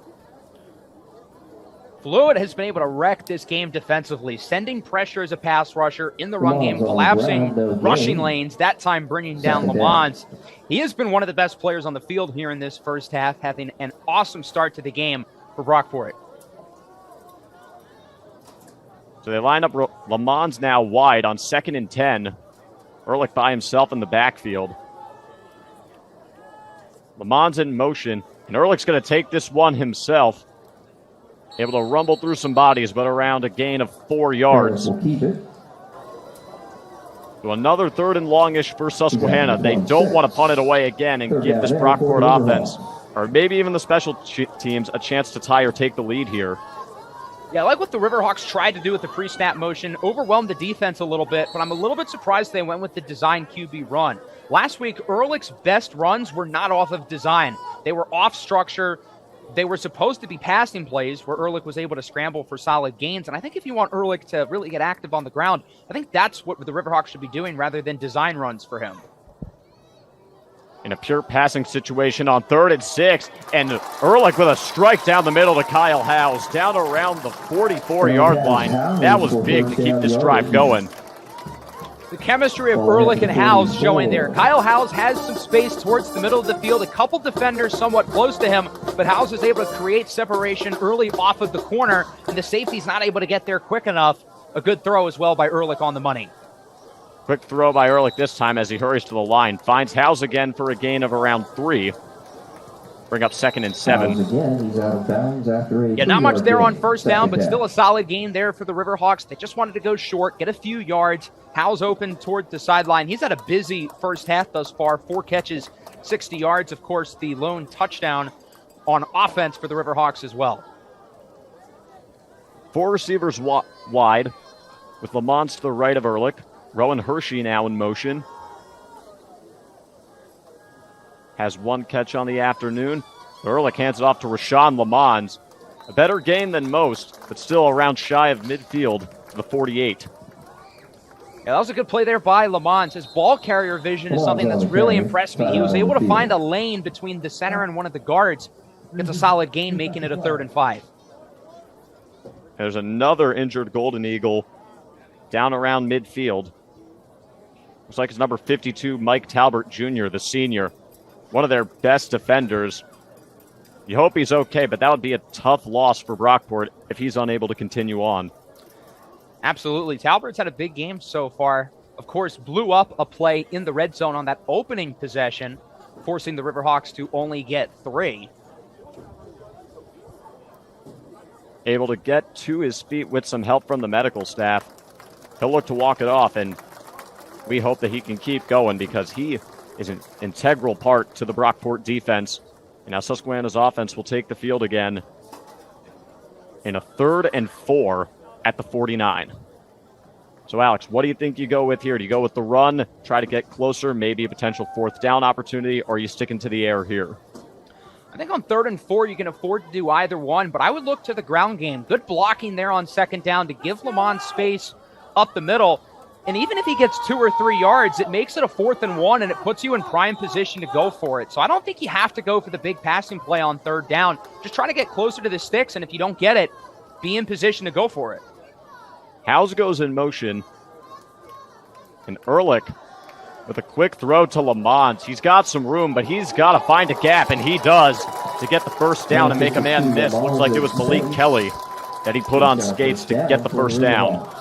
Fluid has been able to wreck this game defensively, sending pressure as a pass rusher in the run game, collapsing rushing lanes, that time bringing down Lamons. He has been one of the best players on the field here in this first half, having an awesome start to the game for Brockport. So they line up Lamons now wide on 2nd and 10. Ehrlich by himself in the backfield. Lamons in motion, and Ehrlich's going to take this one himself. Able to rumble through some bodies, but around a gain of 4 yards. We'll keep it. So another 3rd and longish for Susquehanna. They don't want to punt it away again and give this Brockport offense, or maybe even the special teams, a chance to tie or take the lead here. Yeah, I like what the Riverhawks tried to do with the pre-snap motion, overwhelmed the defense a little bit, but I'm a little bit surprised they went with the design QB run. Last week, Ehrlich's best runs were not off of design. They were off structure. They were supposed to be passing plays where Ehrlich was able to scramble for solid gains. And I think if you want Ehrlich to really get active on the ground, I think that's what the Riverhawks should be doing rather than design runs for him. In a pure passing situation on 3rd and 6, and Ehrlich with a strike down the middle to Kyle Howes, down around the 44-yard line. That was big to keep this drive going. The chemistry of Ehrlich and Howes showing there. Kyle Howes has some space towards the middle of the field. A couple defenders somewhat close to him, but Howes is able to create separation early off of the corner, and the safety's not able to get there quick enough. A good throw as well by Ehrlich on the money. Quick throw by Ehrlich this time as he hurries to the line. Finds Howes again for a gain of around 3. Bring up 2nd and 7. Again, he's out of bounds after a Yeah, not much there on gain. first down, but Second still a solid gain there for the Riverhawks. They just wanted to go short, get a few yards. Howes open toward the sideline. He's had a busy first half thus far. 4 catches, 60 yards. Of course, the lone touchdown on offense for the Riverhawks as well. 4 receivers wide, with Lamont to the right of Ehrlich. Rowan Hershey now in motion. Has 1 catch on the afternoon. Ehrlich hands it off to Rashawn Lamons. A better gain than most, but still around shy of midfield to the 48. Yeah, that was a good play there by Lamont. His ball carrier vision is something that's really impressed me. He was able to find a lane between the center and one of the guards. Gets a solid gain, making it a 3rd and 5. There's another injured Golden Eagle down around midfield. Looks like it's number 52, Mike Talbert Jr., the senior. One of their best defenders. You hope he's okay, but that would be a tough loss for Brockport if he's unable to continue on. Absolutely. Talbert's had a big game so far. Of course, blew up a play in the red zone on that opening possession, forcing the Riverhawks to only get 3. Able to get to his feet with some help from the medical staff. He'll look to walk it off, and we hope that he can keep going because he is an integral part to the Brockport defense. And now Susquehanna's offense will take the field again in a 3rd and 4 at the 49. So, Alex, what do you think you go with here? Do you go with the run, try to get closer, maybe a potential 4th down opportunity, or are you sticking to the air here? I think on 3rd and 4, you can afford to do either one, but I would look to the ground game. Good blocking there on 2nd down to give Lamont space up the middle. And even if he gets 2 or 3 yards, it makes it a 4th and 1, and it puts you in prime position to go for it. So I don't think you have to go for the big passing play on 3rd down. Just try to get closer to the sticks, and if you don't get it, be in position to go for it. Howes goes in motion, and Ehrlich with a quick throw to Lamont. He's got some room, but he's got to find a gap, and he does to get the 1st down and make a man miss. Looks like it was Malik Kelly that he put on skates to get the 1st down.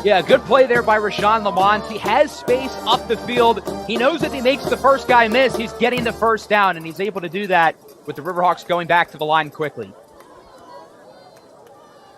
Yeah, good play there by Rashawn Lamont. He has space up the field. He knows if he makes the first guy miss, he's getting the 1st down, and he's able to do that with the Riverhawks going back to the line quickly.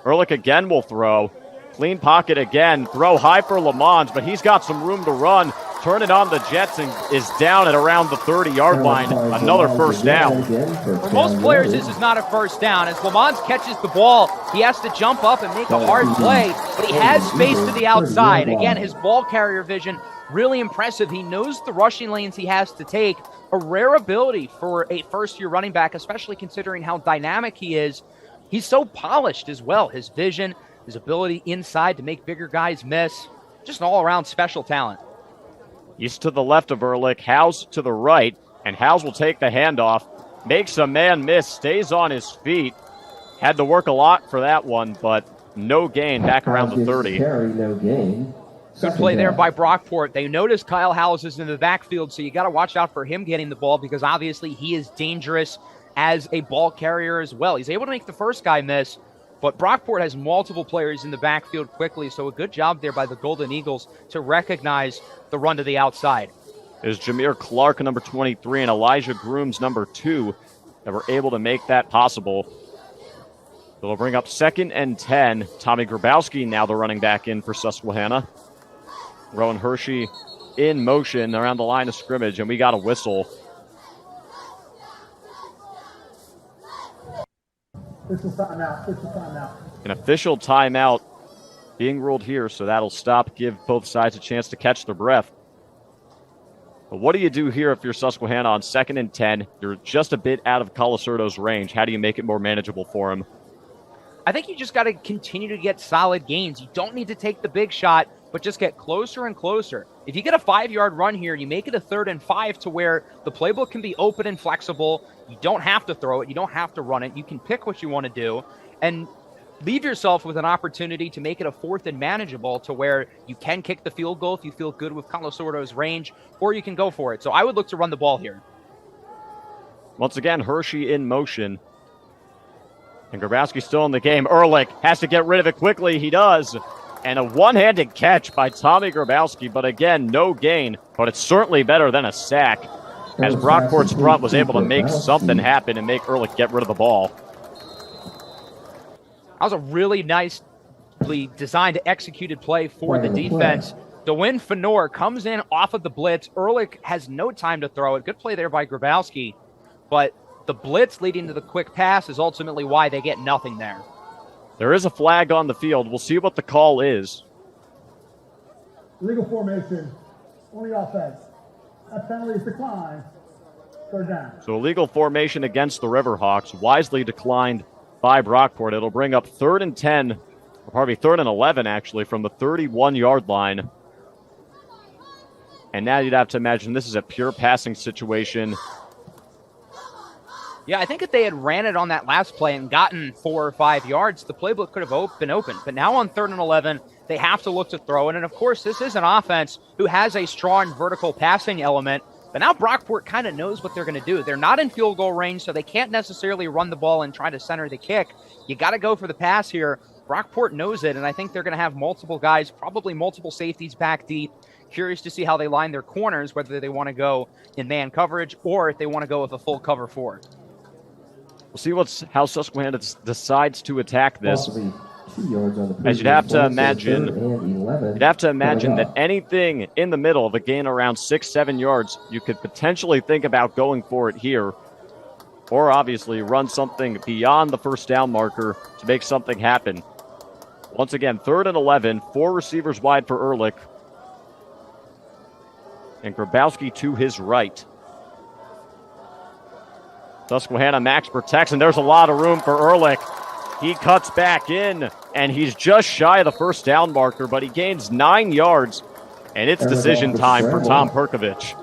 Ehrlich again will throw. Clean pocket again. Throw high for Lamont, but he's got some room to run. Turn it on the Jets and is down at around the 30-yard line. Another 1st down. For most players, this is not a 1st down. As Lamont catches the ball, he has to jump up and make a hard play, but he has space to the outside. Again, his ball carrier vision, really impressive. He knows the rushing lanes he has to take. A rare ability for a first-year running back, especially considering how dynamic he is. He's so polished as well. His vision, his ability inside to make bigger guys miss. Just an all-around special talent. He's to the left of Ehrlich, Howes to the right, and Howes will take the handoff. Makes a man miss, stays on his feet. Had to work a lot for that one, but no gain back around the 30. No gain. Good play there by Brockport. They notice Kyle Howes is in the backfield, so you got to watch out for him getting the ball because obviously he is dangerous as a ball carrier as well. He's able to make the first guy miss, but Brockport has multiple players in the backfield quickly, so a good job there by the Golden Eagles to recognize the run to the outside. Is Jameer Clark, number 23, and Elijah Grooms, number 2, that were able to make that possible. It'll bring up 2nd and 10. Tommy Grabowski now the running back in for Susquehanna. Rowan Hershey in motion around the line of scrimmage, and we got a whistle. An official timeout being ruled here, so that'll stop, give both sides a chance to catch their breath. But what do you do here if you're Susquehanna on 2nd and 10? You're just a bit out of Colasurdo's range. How do you make it more manageable for him? I think you just got to continue to get solid gains. You don't need to take the big shot, but just get closer and closer. If you get a 5-yard run here, you make it a 3rd and 5 to where the playbook can be open and flexible. You don't have to throw it. You don't have to run it. You can pick what you want to do and leave yourself with an opportunity to make it a 4th and manageable to where you can kick the field goal if you feel good with Colasurdo's range, or you can go for it. So I would look to run the ball here. Once again, Hershey in motion. And Grabowski still in the game. Ehrlich has to get rid of it quickly. He does. And a one-handed catch by Tommy Grabowski, but again, no gain. But it's certainly better than a sack, as Brockport's front was able to make something happen and make Ehrlich get rid of the ball. That was a really nicely designed, executed play for the defense. DeWin Fenor comes in off of the blitz. Ehrlich has no time to throw it. Good play there by Grabowski. But the blitz leading to the quick pass is ultimately why they get nothing there. There is a flag on the field. We'll see what the call is. Legal formation on the offense. That penalty is declined. 3rd down. So illegal formation against the Riverhawks, wisely declined by Brockport. It'll bring up 3rd and 10 Or probably 3rd and 11, actually, from the 31-yard line. And now you'd have to imagine this is a pure passing situation. Yeah, I think if they had ran it on that last play and gotten 4 or 5 yards, the playbook could have been open. But now on 3rd and 11, they have to look to throw it. And, of course, this is an offense who has a strong vertical passing element. But now Brockport kind of knows what they're going to do. They're not in field goal range, so they can't necessarily run the ball and try to center the kick. You got to go for the pass here. Brockport knows it, and I think they're going to have multiple guys, probably multiple safeties back deep. Curious to see how they line their corners, whether they want to go in man coverage or if they want to go with a full cover 4. We'll see how Susquehanna decides to attack this. 2 yards on the As you'd have to imagine, 3rd and 11. that anything in the middle of a gain around 6-7 yards, you could potentially think about going for it here. Or obviously run something beyond the first down marker to make something happen. Once again, 3rd and 11, 4 receivers wide for Ehrlich. And Grabowski to his right. Susquehanna max protects, and there's a lot of room for Ehrlich. He cuts back in, and he's just shy of the first down marker, but he gains 9 yards, and it's decision time for Tom Perkovich.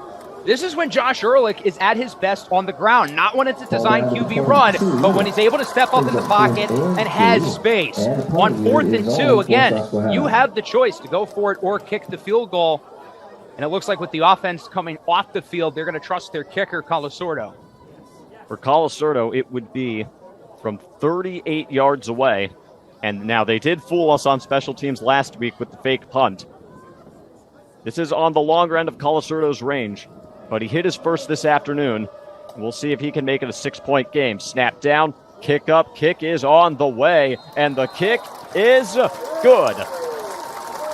This is when Josh Ehrlich is at his best on the ground, not when it's a designed QB run, but when he's able to step up in the pocket and has space. On 4th and 2, again, you have the choice to go for it or kick the field goal. And it looks like with the offense coming off the field, they're going to trust their kicker, Colasordo. For Colasordo, it would be from 38 yards away. And now they did fool us on special teams last week with the fake punt. This is on the longer end of Colasordo's range, but he hit his first this afternoon. We'll see if he can make it a 6-point game. Snap down, kick up, kick is on the way, and the kick is good.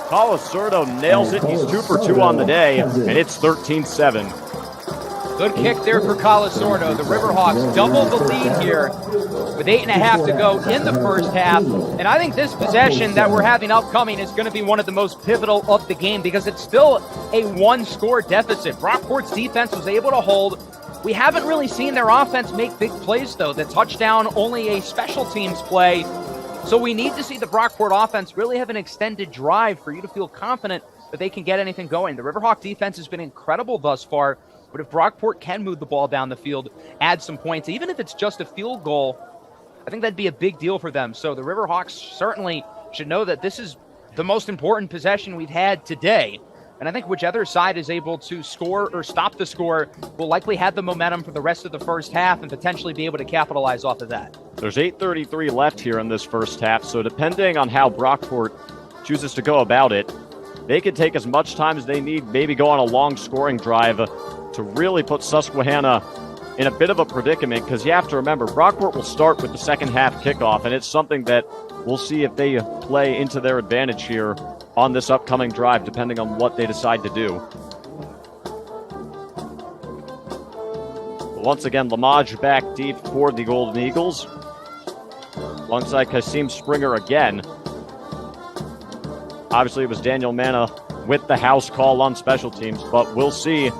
Colasordo nails it. He's 2 for 2 on the day, and it's 13-7. Good kick there for Colasordo. The Riverhawks double the lead here with 8.5 to go in the first half. And I think this possession that we're having upcoming is going to be one of the most pivotal of the game because it's still a 1-score deficit. Brockport's defense was able to hold. We haven't really seen their offense make big plays, though. The touchdown, only a special teams play. So we need to see the Brockport offense really have an extended drive for you to feel confident that they can get anything going. The Riverhawk defense has been incredible thus far. But if Brockport can move the ball down the field, add some points, even if it's just a field goal, I think that'd be a big deal for them. So the Riverhawks certainly should know that this is the most important possession we've had today. And I think whichever side is able to score or stop the score will likely have the momentum for the rest of the first half and potentially be able to capitalize off of that. There's 8:33 left here in this first half, so depending on how Brockport chooses to go about it, they could take as much time as they need, maybe go on a long scoring drive to really put Susquehanna in a bit of a predicament, because you have to remember, Brockport will start with the second half kickoff, and it's something that we'll see if they play into their advantage here on this upcoming drive, depending on what they decide to do. But once again, Lamage back deep for the Golden Eagles, alongside Kasim Springer again. Obviously, it was Daniel Manna with the house call on special teams, but we'll see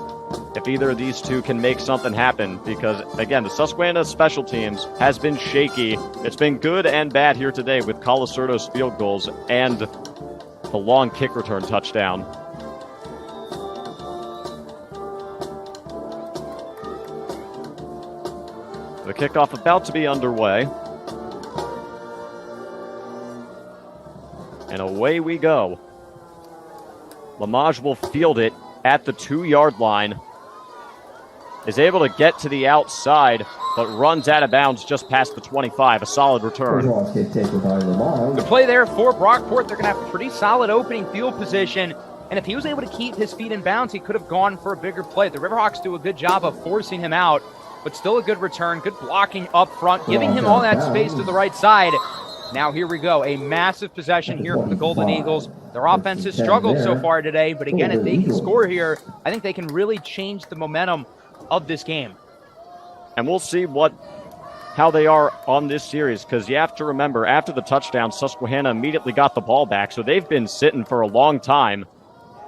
if either of these two can make something happen, because, again, the Susquehanna special teams has been shaky. It's been good and bad here today with Colasordo's field goals and the long kick return touchdown. The kickoff about to be underway. And away we go. Lamage will field it at the 2-yard line. Is able to get to the outside, but runs out of bounds just past the 25. A solid return. Good play there for Brockport. They're going to have a pretty solid opening field position. And if he was able to keep his feet in bounds, he could have gone for a bigger play. The Riverhawks do a good job of forcing him out, but still a good return. Good blocking up front, giving him all that space to the right side. Now here we go. A massive possession here for the Golden Eagles. Their offense has struggled so far today, but again, if they can score here, I think they can really change the momentum of this game. And we'll see how they are on this series, because you have to remember, after the touchdown, Susquehanna immediately got the ball back, so they've been sitting for a long time.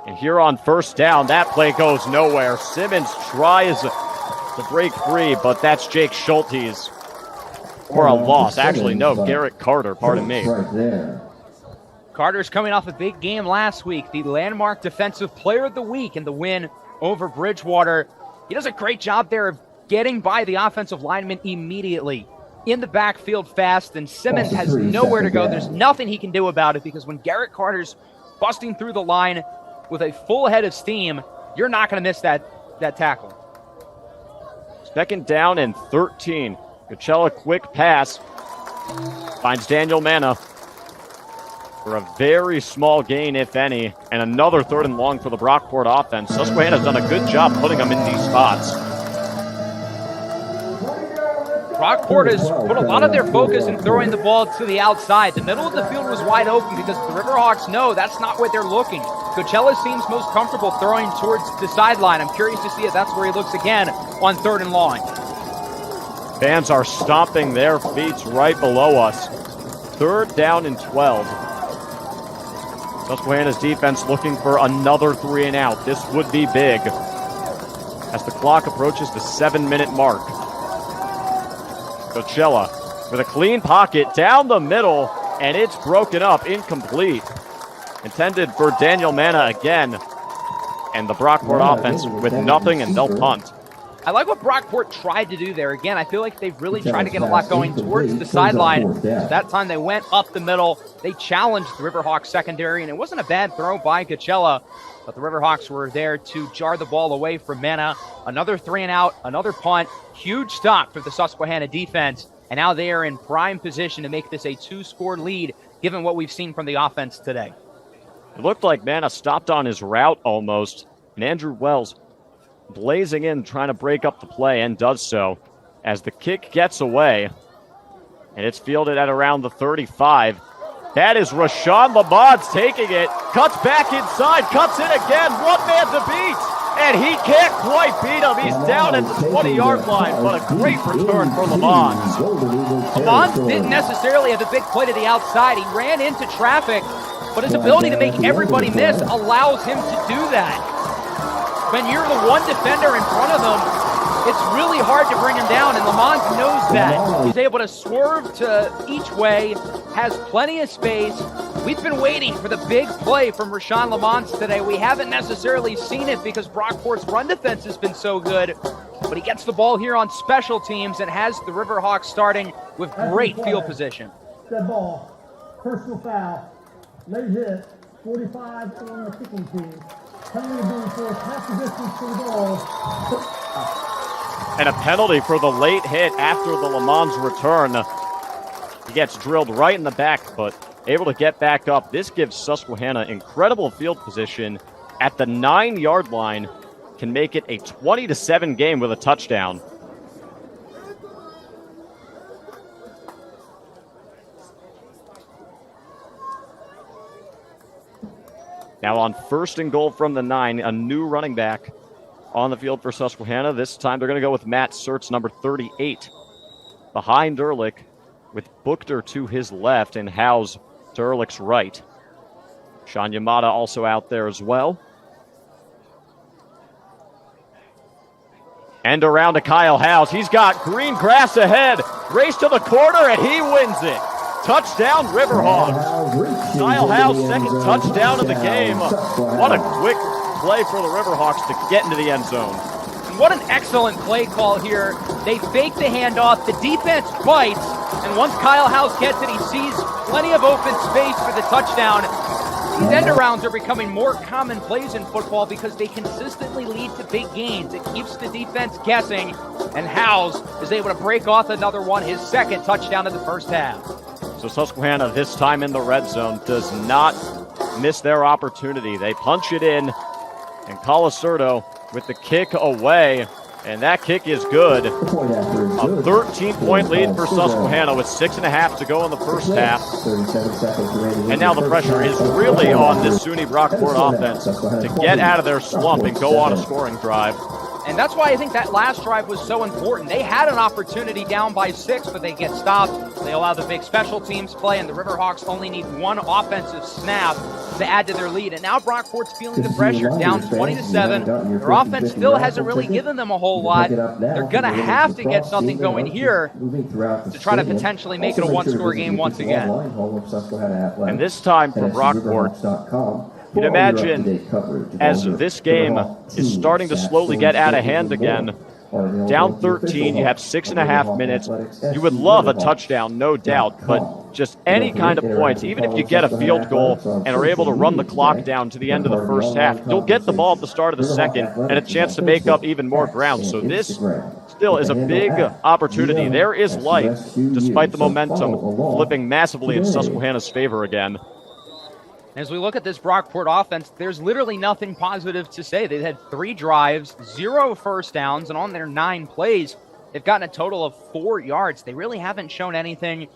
And here on first down, that play goes nowhere. Simmons tries to break free, but that's Jake Schultes for a loss. Actually, no, Garrett Carter, pardon me. Right there. Carter's coming off a big game last week, the landmark defensive player of the week in the win over Bridgewater. He does a great job there of getting by the offensive lineman immediately in the backfield fast, and Simmons has nowhere to go. There's nothing he can do about it, because when Garrett Carter's busting through the line with a full head of steam, you're not going to miss that tackle. Second down and 13. Coachella quick pass. Finds Daniel Manna for a very small gain, if any, and another 3rd and long for the Brockport offense. Susquehanna's done a good job putting them in these spots. Brockport has put a lot of their focus in throwing the ball to the outside. The middle of the field was wide open because the Riverhawks know that's not where they're looking. Coachella seems most comfortable throwing towards the sideline. I'm curious to see if that's where he looks again on 3rd and long. Fans are stomping their feet right below us. 3rd down and 12. Susquehanna's defense looking for another 3 and out. This would be big as the clock approaches the 7-minute mark. Coachella with a clean pocket down the middle, and it's broken up, incomplete. Intended for Daniel Manna again, and the Brockport offense with nothing, and they'll punt. I like what Brockport tried to do there. Again, I feel like they've really tried to get a lot going towards the sideline. So that time they went up the middle. They challenged the Riverhawks secondary, and it wasn't a bad throw by Coachella, but the Riverhawks were there to jar the ball away from Manna. Another 3 and out, another punt. Huge stop for the Susquehanna defense, and now they are in prime position to make this a 2-score lead, given what we've seen from the offense today. It looked like Manna stopped on his route almost, and Andrew Wells blazing in, trying to break up the play, and does so as the kick gets away, and it's fielded at around the 35. That is Rashawn Lamont taking it, cuts back inside, cuts it again, one man to beat, and he can't quite beat him. He's down at the 20-yard line, but a great return for Lamont. Lamont didn't necessarily have a big play to the outside. He ran into traffic, but his ability to make everybody miss allows him to do that. When you're the one defender in front of them, it's really hard to bring him down, and Lamont knows that. He's able to swerve to each way, has plenty of space. We've been waiting for the big play from Rashawn Lamont today. We haven't necessarily seen it because Brockport's run defense has been so good, but he gets the ball here on special teams and has the Riverhawks starting with great field position. Dead ball, personal foul, late hit, 45 on the kicking team. Penalty being forced half the distance to the goal. And a penalty for the late hit after the Lamond's return. He gets drilled right in the back, but able to get back up. This gives Susquehanna incredible field position at the 9-yard line. Can make it a 20-7 game with a touchdown. Now on 1st and goal from the 9, a new running back on the field for Susquehanna. This time they're going to go with Matt Sertz, number 38, behind Ehrlich, with Buchter to his left and Howes to Ehrlich's right. Sean Yamada also out there as well. And around to Kyle Howes. He's got green grass ahead. Race to the corner, and he wins it. Touchdown, Riverhawks. Kyle Howes, 2nd touchdown of the game. What a quick play for the Riverhawks to get into the end zone. What an excellent play call here. They fake the handoff, the defense bites, and once Kyle Howes gets it, he sees plenty of open space for the touchdown. These end arounds are becoming more commonplace in football because they consistently lead to big gains. It keeps the defense guessing, and Howes is able to break off another one, his 2nd touchdown of the first half. So Susquehanna, this time in the red zone, does not miss their opportunity. They punch it in, and Colasurdo with the kick away, and that kick is good. A 13-point lead for Susquehanna with 6.5 to go in the first half. And now the pressure is really on this SUNY Brockport offense to get out of their slump and go on a scoring drive. And that's why I think that last drive was so important. They had an opportunity down by 6, but they get stopped. They allow the big special teams play, and the Riverhawks only need one offensive snap to add to their lead. And now Brockport's feeling the pressure, down 20-7. Their offense still hasn't really given them a whole lot. They're going to have to get something going here to try to potentially make it a one-score game once again. And this time for Brockport, you'd imagine as this game is starting to slowly get out of hand again, down 13, you have 6.5 minutes. You would love a touchdown, no doubt, but just any kind of points, even if you get a field goal and are able to run the clock down to the end of the first half, you'll get the ball at the start of the second and a chance to make up even more ground. So this still is a big opportunity. There is life, despite the momentum flipping massively in Susquehanna's favor again. As we look at this Brockport offense, there's literally nothing positive to say. They've had 3 drives, 0 first downs, and on their 9 plays, they've gotten a total of 4 yards. They really haven't shown anything.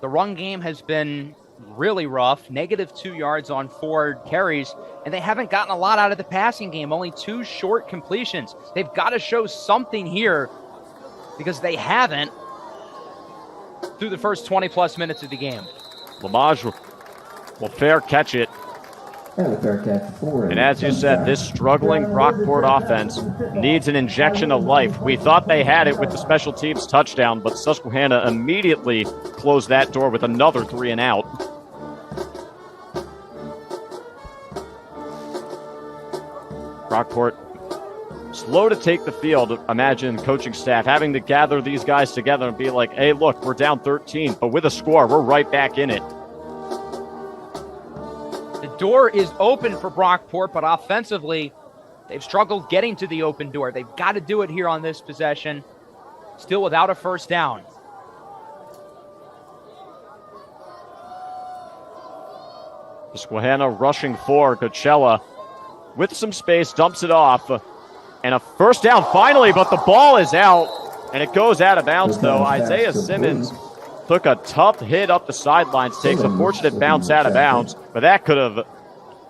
The run game has been really rough, -2 yards on 4 carries, and they haven't gotten a lot out of the passing game, only 2 short completions. They've got to show something here because they haven't through the first 20-plus minutes of the game. Lamage will fair catch it. And as you said, this struggling Brockport offense needs an injection of life. We thought they had it with the special teams touchdown, but Susquehanna immediately closed that door with another 3 and out. Brockport slow to take the field. Imagine coaching staff having to gather these guys together and be like, hey, look, we're down 13, but with a score, we're right back in it. The door is open for Brockport, but offensively, they've struggled getting to the open door. They've got to do it here on this possession, still without a first down. Susquehanna rushing for Coachella with some space, dumps it off, and a first down finally, but the ball is out, and it goes out of bounds, though. Isaiah Simmons took a tough hit up the sidelines, takes a fortunate bounce out of bounds, but that could have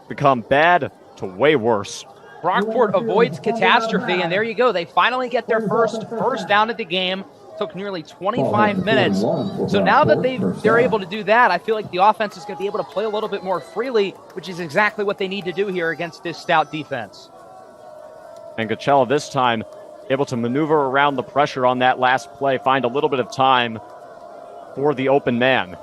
become bad to way worse. Brockport avoids catastrophe, and there you go. They finally get their first down of the game. Took nearly 25 minutes. So now that they're able to do that, I feel like the offense is going to be able to play a little bit more freely, which is exactly what they need to do here against this stout defense. And Coachella this time able to maneuver around the pressure on that last play, find a little bit of time for the open man.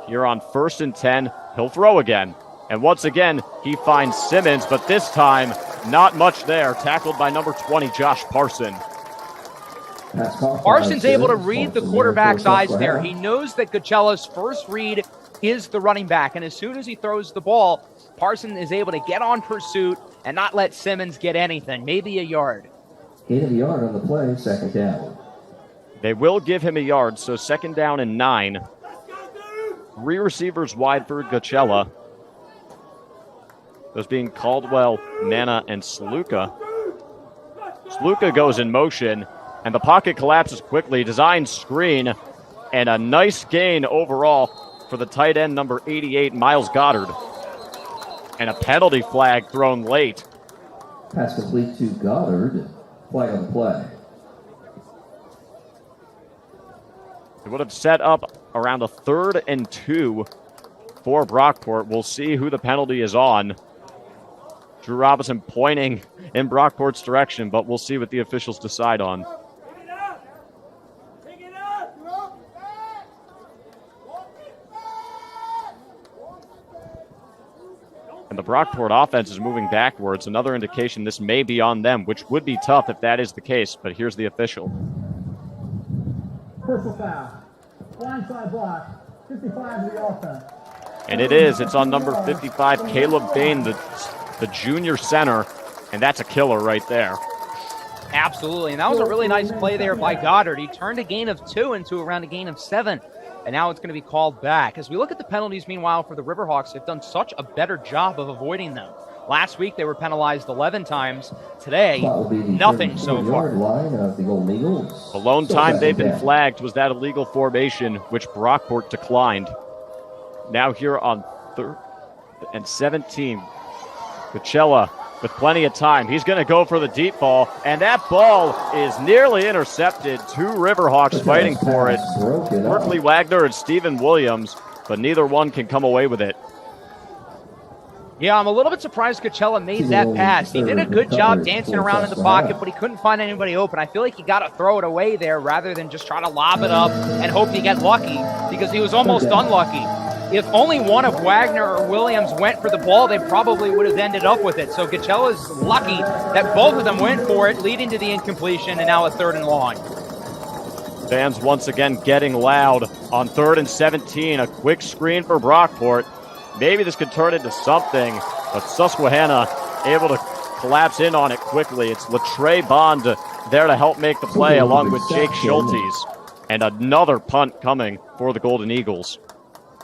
Here on 1st and 10, he'll throw again. And once again, he finds Simmons, but this time, not much there. Tackled by number 20, Josh Parson. Parson's able to read the quarterback's eyes there. He knows that Coachella's first read is the running back, and as soon as he throws the ball, Parson is able to get on pursuit and not let Simmons get anything, maybe a yard. Gain of a yard on the play, 2nd down. They will give him a yard, so 2nd down and 9. 3 receivers wide for Coachella. Those being Caldwell, Nana, and Sluka. Sluka goes in motion, and the pocket collapses quickly. Design screen, and a nice gain overall for the tight end, number 88, Miles Goddard. And a penalty flag thrown late. Pass complete to Goddard. Flag on the play. It would have set up around a 3rd and 2 for Brockport. We'll see who the penalty is on. Drew Robinson pointing in Brockport's direction, but we'll see what the officials decide on. And the Brockport offense is moving backwards. Another indication this may be on them, which would be tough if that is the case, but here's the official. Personal foul. Blindside block. 55 of the offense. And it is. It's on number 55, Caleb Bain, the junior center, and that's a killer right there. Absolutely, and that was a really nice play there by Goddard. He turned a gain of 2 into around a gain of 7, and now it's going to be called back. As we look at the penalties, meanwhile, for the Riverhawks, they've done such a better job of avoiding them. Last week, they were penalized 11 times. Today, nothing so far. The lone time they've been flagged was that illegal formation, which Brockport declined. Now here on 3rd and 17, Coachella with plenty of time. He's going to go for the deep ball, and that ball is nearly intercepted. Two Riverhawks fighting for it. Berkeley Wagner and Stephen Williams, but neither one can come away with it. Yeah, I'm a little bit surprised Coachella made that pass. He did a good job dancing around in the pocket, but he couldn't find anybody open. I feel like he got to throw it away there rather than just try to lob it up and hope he get lucky, because he was almost unlucky. If only one of Wagner or Williams went for the ball, they probably would have ended up with it. So Coachella's lucky that both of them went for it, leading to the incompletion, and now a 3rd and long. Fans once again getting loud on 3rd and 17. A quick screen for Brockport. Maybe this could turn into something, but Susquehanna able to collapse in on it quickly. It's Latrey Bond there to help make the play along with Jake Schultes. And another punt coming for the Golden Eagles.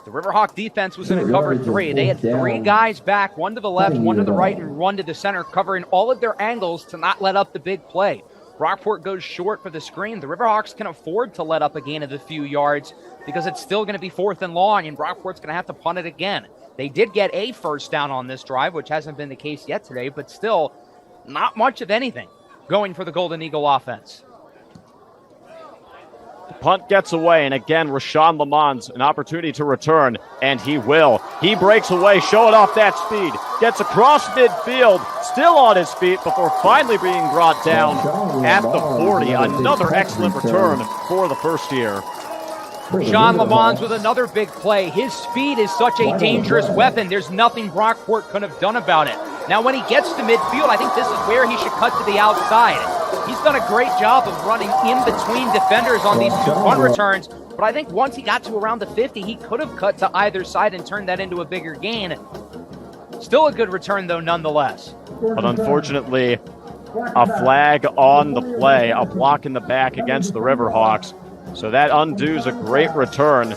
The Riverhawk defense was in a cover 3. They had 3 guys back, one to the left, one to the right, and one to the center, covering all of their angles to not let up the big play. Brockport goes short for the screen. The Riverhawks can afford to let up a gain of a few yards because it's still going to be 4th and long, and Brockport's going to have to punt it again. They did get a first down on this drive, which hasn't been the case yet today, but still not much of anything going for the Golden Eagle offense. The punt gets away, and again, Rashawn Lamont, an opportunity to return, and he will. He breaks away, showing off that speed, gets across midfield, still on his feet before finally being brought down at the 40. Another excellent return for the first year. Sean Lamont with another big play. His speed is such a dangerous weapon. There's nothing Brockport could have done about it. Now, when he gets to midfield, I think this is where he should cut to the outside. He's done a great job of running in between defenders on these 2 punt returns, but I think once he got to around the 50, he could have cut to either side and turned that into a bigger gain. Still a good return, though, nonetheless. But unfortunately, a flag on the play, a block in the back against the Riverhawks. So that undoes a great return.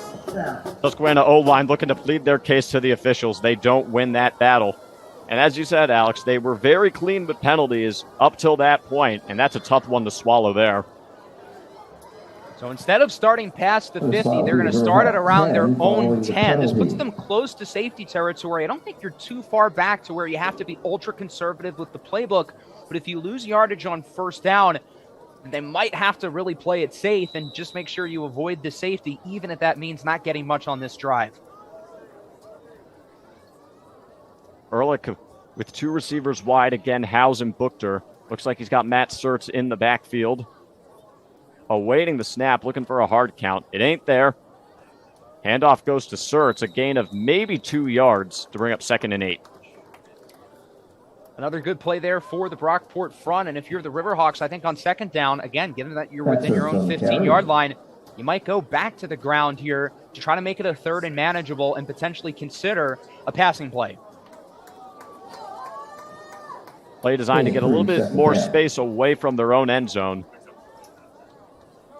Susquehanna O-line looking to plead their case to the officials. They don't win that battle. And as you said, Alex, they were very clean with penalties up till that point, and that's a tough one to swallow there. So instead of starting past the 50, they're going to start at around their own 10. This puts them close to safety territory. I don't think you're too far back to where you have to be ultra conservative with the playbook, but if you lose yardage on first down, they might have to really play it safe and just make sure you avoid the safety, even if that means not getting much on this drive. Ehrlich with 2 receivers wide. Again, Howes and Buchter. Looks like he's got Matt Surtz in the backfield. Awaiting the snap, looking for a hard count. It ain't there. Handoff goes to Surtz, a gain of maybe 2 yards to bring up 2nd and 8. Another good play there for the Brockport front. And if you're the Riverhawks, I think on 2nd down, again, given that you're within your own 15-yard line, you might go back to the ground here to try to make it a 3rd and manageable and potentially consider a passing play. Play designed to get a little bit more space away from their own end zone.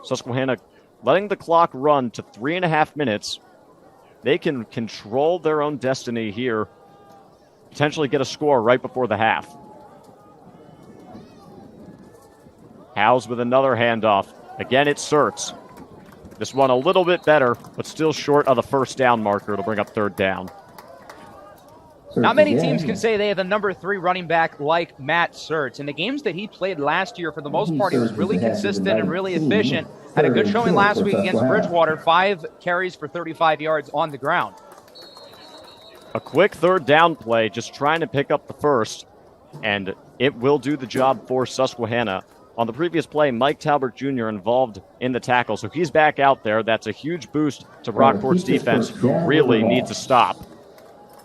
Susquehanna letting the clock run to 3.5 minutes. They can control their own destiny here. Potentially get a score right before the half. Howes with another handoff. Again, it's Surtz. This one a little bit better, but still short of the first down marker. It'll bring up 3rd down. Not many teams can say they have a number 3 running back like Matt Surtz. In the games that he played last year, for the most part, he was really consistent and really efficient. Had a good showing last week against Bridgewater, 5 carries for 35 yards on the ground. A quick 3rd down play, just trying to pick up the first, and it will do the job for Susquehanna. On the previous play, Mike Talbert Jr. involved in the tackle, so he's back out there. That's a huge boost to Brockport's defense, who really needs a stop.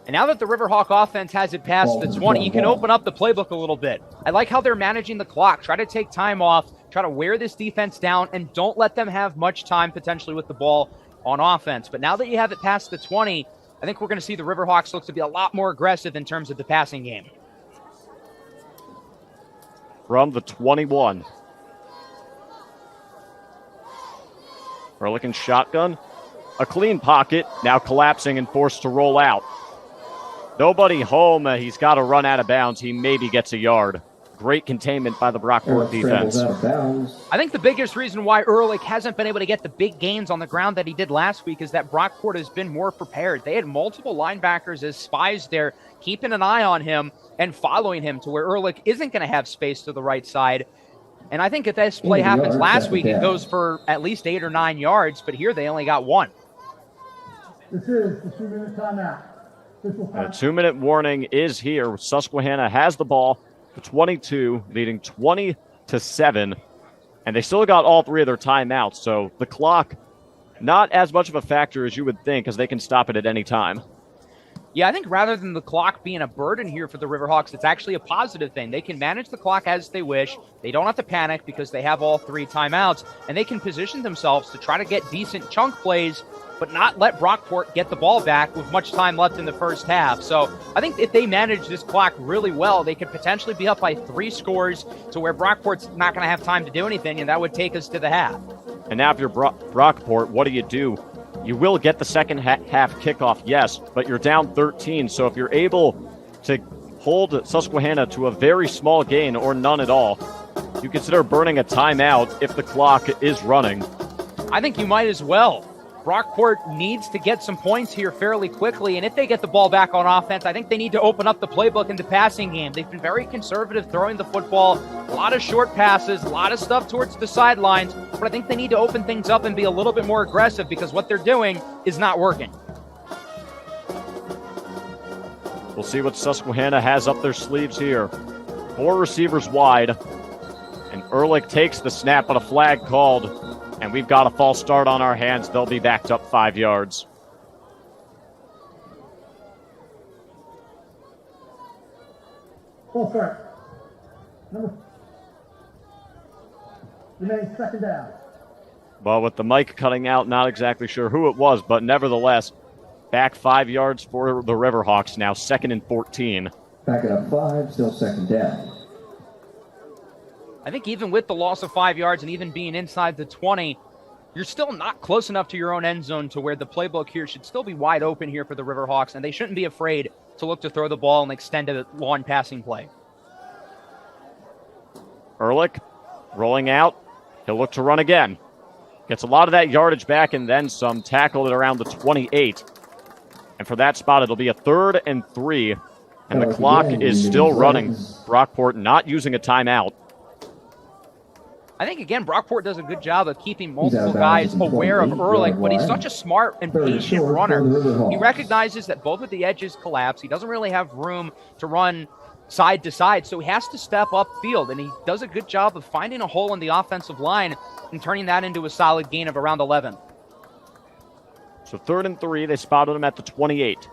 And now that the Riverhawk offense has it past the 20, you can open up the playbook a little bit. I like how they're managing the clock. Try to take time off, try to wear this defense down, and don't let them have much time potentially with the ball on offense. But now that you have it past the 20, I think we're going to see the Riverhawks look to be a lot more aggressive in terms of the passing game. From the 21. Ehrlich in shotgun. A clean pocket, now collapsing and forced to roll out. Nobody home. He's got to run out of bounds. He maybe gets a yard. great containment by the Brockport Ehrlich defense. scrambles out of bounds. I think the biggest reason why Ehrlich hasn't been able to get the big gains on the ground that he did last week is that Brockport has been more prepared. They had multiple linebackers as spies there, keeping an eye on him and following him to where Ehrlich isn't going to have space to the right side. And I think if this play happens last week, it goes for at least 8 or 9 yards, but here they only got 1. This is the 2-minute timeout. A 2-minute warning is here. Susquehanna has the ball for 22, leading 20-7, and they still got all 3 of their timeouts, so the clock not as much of a factor as you would think, because they can stop it at any time. Yeah, I think rather than the clock being a burden here for the Riverhawks, it's actually a positive thing. They can manage the clock as they wish. They don't have to panic because they have all 3 timeouts, and they can position themselves to try to get decent chunk plays, but not let Brockport get the ball back with much time left in the first half. So I think if they manage this clock really well, they could potentially be up by 3 scores to where Brockport's not going to have time to do anything, and that would take us to the half. And now if you're Brockport, what do? You will get the second half kickoff, yes, but you're down 13. So if you're able to hold Susquehanna to a very small gain or none at all, you consider burning a timeout if the clock is running. I think you might as well. Brockport needs to get some points here fairly quickly, and if they get the ball back on offense, I think they need to open up the playbook in the passing game. They've been very conservative throwing the football, a lot of short passes, a lot of stuff towards the sidelines, but I think they need to open things up and be a little bit more aggressive because what they're doing is not working. We'll see what Susquehanna has up their sleeves here. 4 receivers wide, and Ehrlich takes the snap, but a flag called. And we've got a false start on our hands. They'll be backed up 5 yards. Full start. Remains second down. Well, with the mic cutting out, not exactly sure who it was, but nevertheless, back 5 yards for the Riverhawks now, 2nd and 14. Back it up 5, still second down. I think even with the loss of 5 yards and even being inside the 20, you're still not close enough to your own end zone to where the playbook here should still be wide open here for the Riverhawks, and they shouldn't be afraid to look to throw the ball and extend a long passing play. Ehrlich rolling out. He'll look to run again. Gets a lot of that yardage back and then some. Tackled at around the 28. And for that spot, it'll be a 3rd and 3. And the clock is still running. Brockport not using a timeout. I think, again, Brockport does a good job of keeping multiple guys aware of Ehrlich, but he's such a smart and patient runner. He recognizes that both of the edges collapse. He doesn't really have room to run side to side, so he has to step upfield, and he does a good job of finding a hole in the offensive line and turning that into a solid gain of around 11. So 3rd and 3, they spotted him at the 28.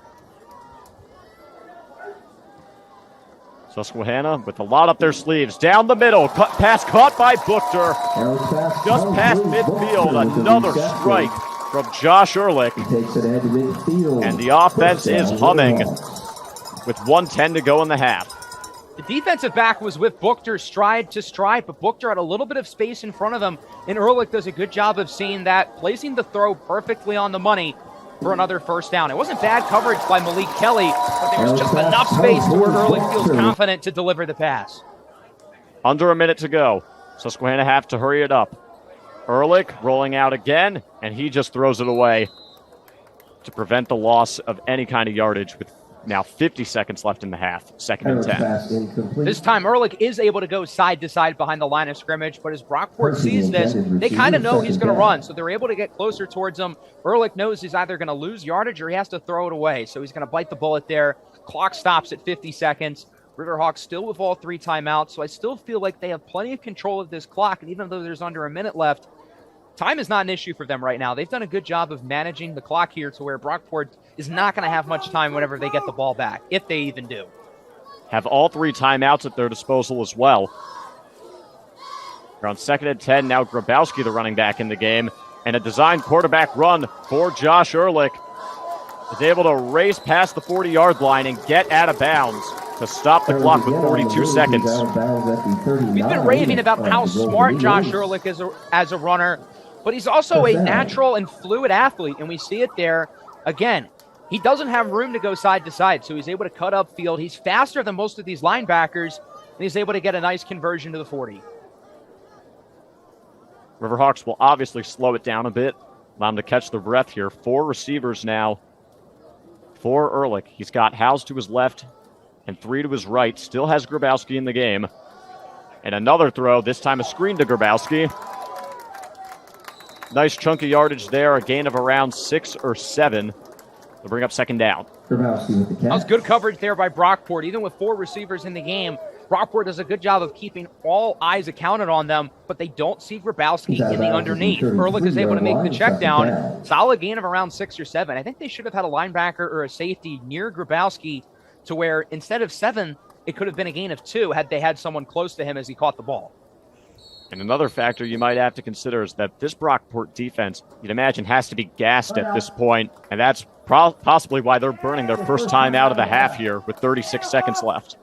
Susquehanna with a lot up their sleeves. Down the middle. Pass caught by Buchter. Just past midfield. Another strike from Josh Ehrlich. Takes it into midfield. And the offense is humming with 1:10 to go in the half. The defensive back was with Buchter stride to stride, but Buchter had a little bit of space in front of him, and Ehrlich does a good job of seeing that, placing the throw perfectly on the money for another first down. It wasn't bad coverage by Malik Kelly, but there was just enough space to where Ehrlich feels confident to deliver the pass. Under a minute to go. Susquehanna have to hurry it up. Ehrlich rolling out again, and he just throws it away to prevent the loss of any kind of yardage with now 50 seconds left in the half. 2nd and 10. This time, Ehrlich is able to go side to side behind the line of scrimmage, but as Brockport sees this, they kind of know he's going to run, so they're able to get closer towards him. Ehrlich knows he's either going to lose yardage or he has to throw it away, so he's going to bite the bullet there. Clock stops at 50 seconds. Riverhawks still with all 3 timeouts, so I still feel like they have plenty of control of this clock, and even though there's under a minute left, time is not an issue for them right now. They've done a good job of managing the clock here to where Brockport is not going to have much time whenever they get the ball back, if they even do. Have all 3 timeouts at their disposal as well. Around 2nd and 10, now Grabowski, the running back in the game, and a designed quarterback run for Josh Ehrlich. Is able to race past the 40-yard line and get out of bounds to stop the clock with 42 seconds. We've been raving about how smart Josh Ehrlich is as a runner, but he's also a natural and fluid athlete, and we see it there. Again, he doesn't have room to go side to side, so he's able to cut upfield. He's faster than most of these linebackers, and he's able to get a nice conversion to the 40. Riverhawks will obviously slow it down a bit, allow him to catch the breath here. 4 receivers now for Ehrlich. He's got Howes to his left and 3 to his right. Still has Grabowski in the game. And another throw, this time a screen to Grabowski. Nice chunk of yardage there, a gain of around 6 or 7 to bring up second down. Grabowski with the catch. That was good coverage there by Brockport. Even with 4 receivers in the game, Brockport does a good job of keeping all eyes accounted on them, but they don't see Grabowski in the underneath. Ehrlich is able to make the check down. Solid gain of around 6 or 7. I think they should have had a linebacker or a safety near Grabowski to where instead of 7, it could have been a gain of 2 had they had someone close to him as he caught the ball. And another factor you might have to consider is that this Brockport defense, you'd imagine, has to be gassed at this point, and that's possibly why they're burning their first time out of the half here with 36 seconds left.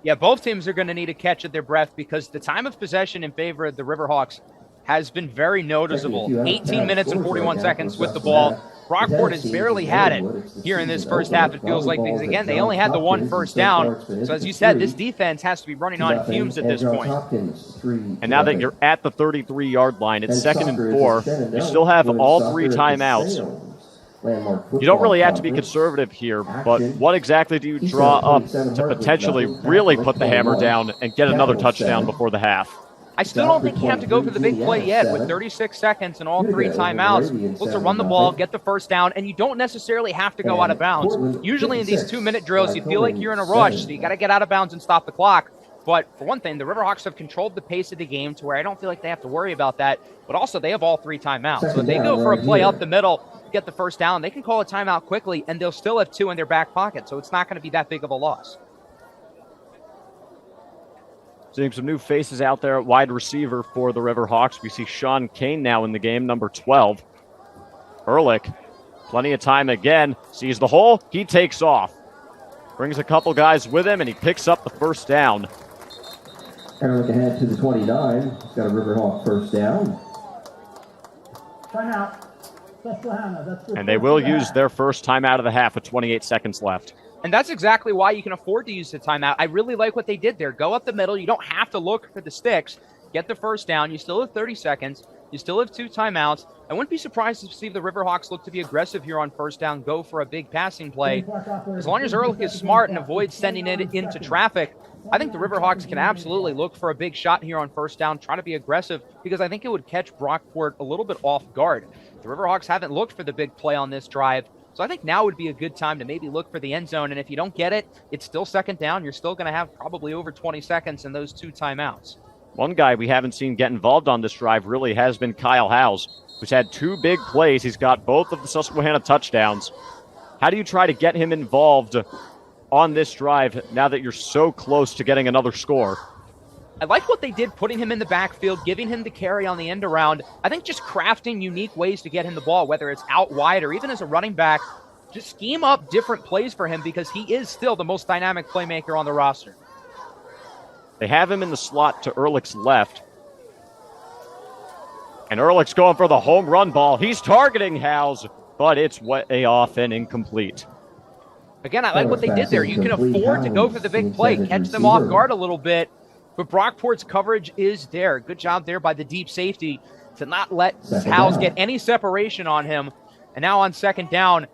Yeah, both teams are going to need to catch at their breath because the time of possession in favor of the Riverhawks has been very noticeable. 18 minutes and 41 seconds with the ball. Brockport has barely had it here in this first half, it feels like, because, again, they only had the 1 first down. So, as you said, this defense has to be running on fumes at this point. And now that you're at the 33-yard line, it's 2nd and 4. You still have all 3 timeouts. You don't really have to be conservative here, but what exactly do you draw up to potentially really put the hammer down and get another touchdown before the half? I still don't think you have to go for the big play yet. With 36 seconds and all 3 timeouts, look to run the ball, get the first down, and you don't necessarily have to go out of bounds. Usually in these 2-minute drills, you feel like you're in a rush, so you got to get out of bounds and stop the clock. But for one thing, the Riverhawks have controlled the pace of the game to where I don't feel like they have to worry about that. But also, they have all 3 timeouts. So if they go for a play up the middle, get the first down, they can call a timeout quickly, and they'll still have 2 in their back pocket. So it's not going to be that big of a loss. Seeing some new faces out there at wide receiver for the Riverhawks. We see Sean Kane now in the game, number 12. Ehrlich, plenty of time again, sees the hole, he takes off. Brings a couple guys with him, and he picks up the first down. Ehrlich ahead to the 29. He's got a Riverhawk first down. Timeout. Susquehanna. And they will use their first timeout of the half with 28 seconds left. And that's exactly why you can afford to use the timeout. I really like what they did there. Go up the middle. You don't have to look for the sticks. Get the first down. You still have 30 seconds. You still have 2 timeouts. I wouldn't be surprised to see the Riverhawks look to be aggressive here on first down, go for a big passing play. As long as Ehrlich is smart and avoids sending it into traffic, I think the Riverhawks can absolutely look for a big shot here on first down, try to be aggressive, because I think it would catch Brockport a little bit off guard. The Riverhawks haven't looked for the big play on this drive, so I think now would be a good time to maybe look for the end zone, and if you don't get it, it's still second down. You're still going to have probably over 20 seconds in those 2 timeouts. One guy we haven't seen get involved on this drive really has been Kyle Howes, who's had 2 big plays. He's got both of the Susquehanna touchdowns. How do you try to get him involved on this drive now that you're so close to getting another score? I like what they did, putting him in the backfield, giving him the carry on the end around. I think just crafting unique ways to get him the ball, whether it's out wide or even as a running back, just scheme up different plays for him because he is still the most dynamic playmaker on the roster. They have him in the slot to Ehrlich's left. And Ehrlich's going for the home run ball. He's targeting Howes, but it's way off and incomplete. Again, I like what they did there. You can afford to go for the big play, catch them off guard a little bit, but Brockport's coverage is there. Good job there by the deep safety to not let Howes get any separation on him. And now on second down,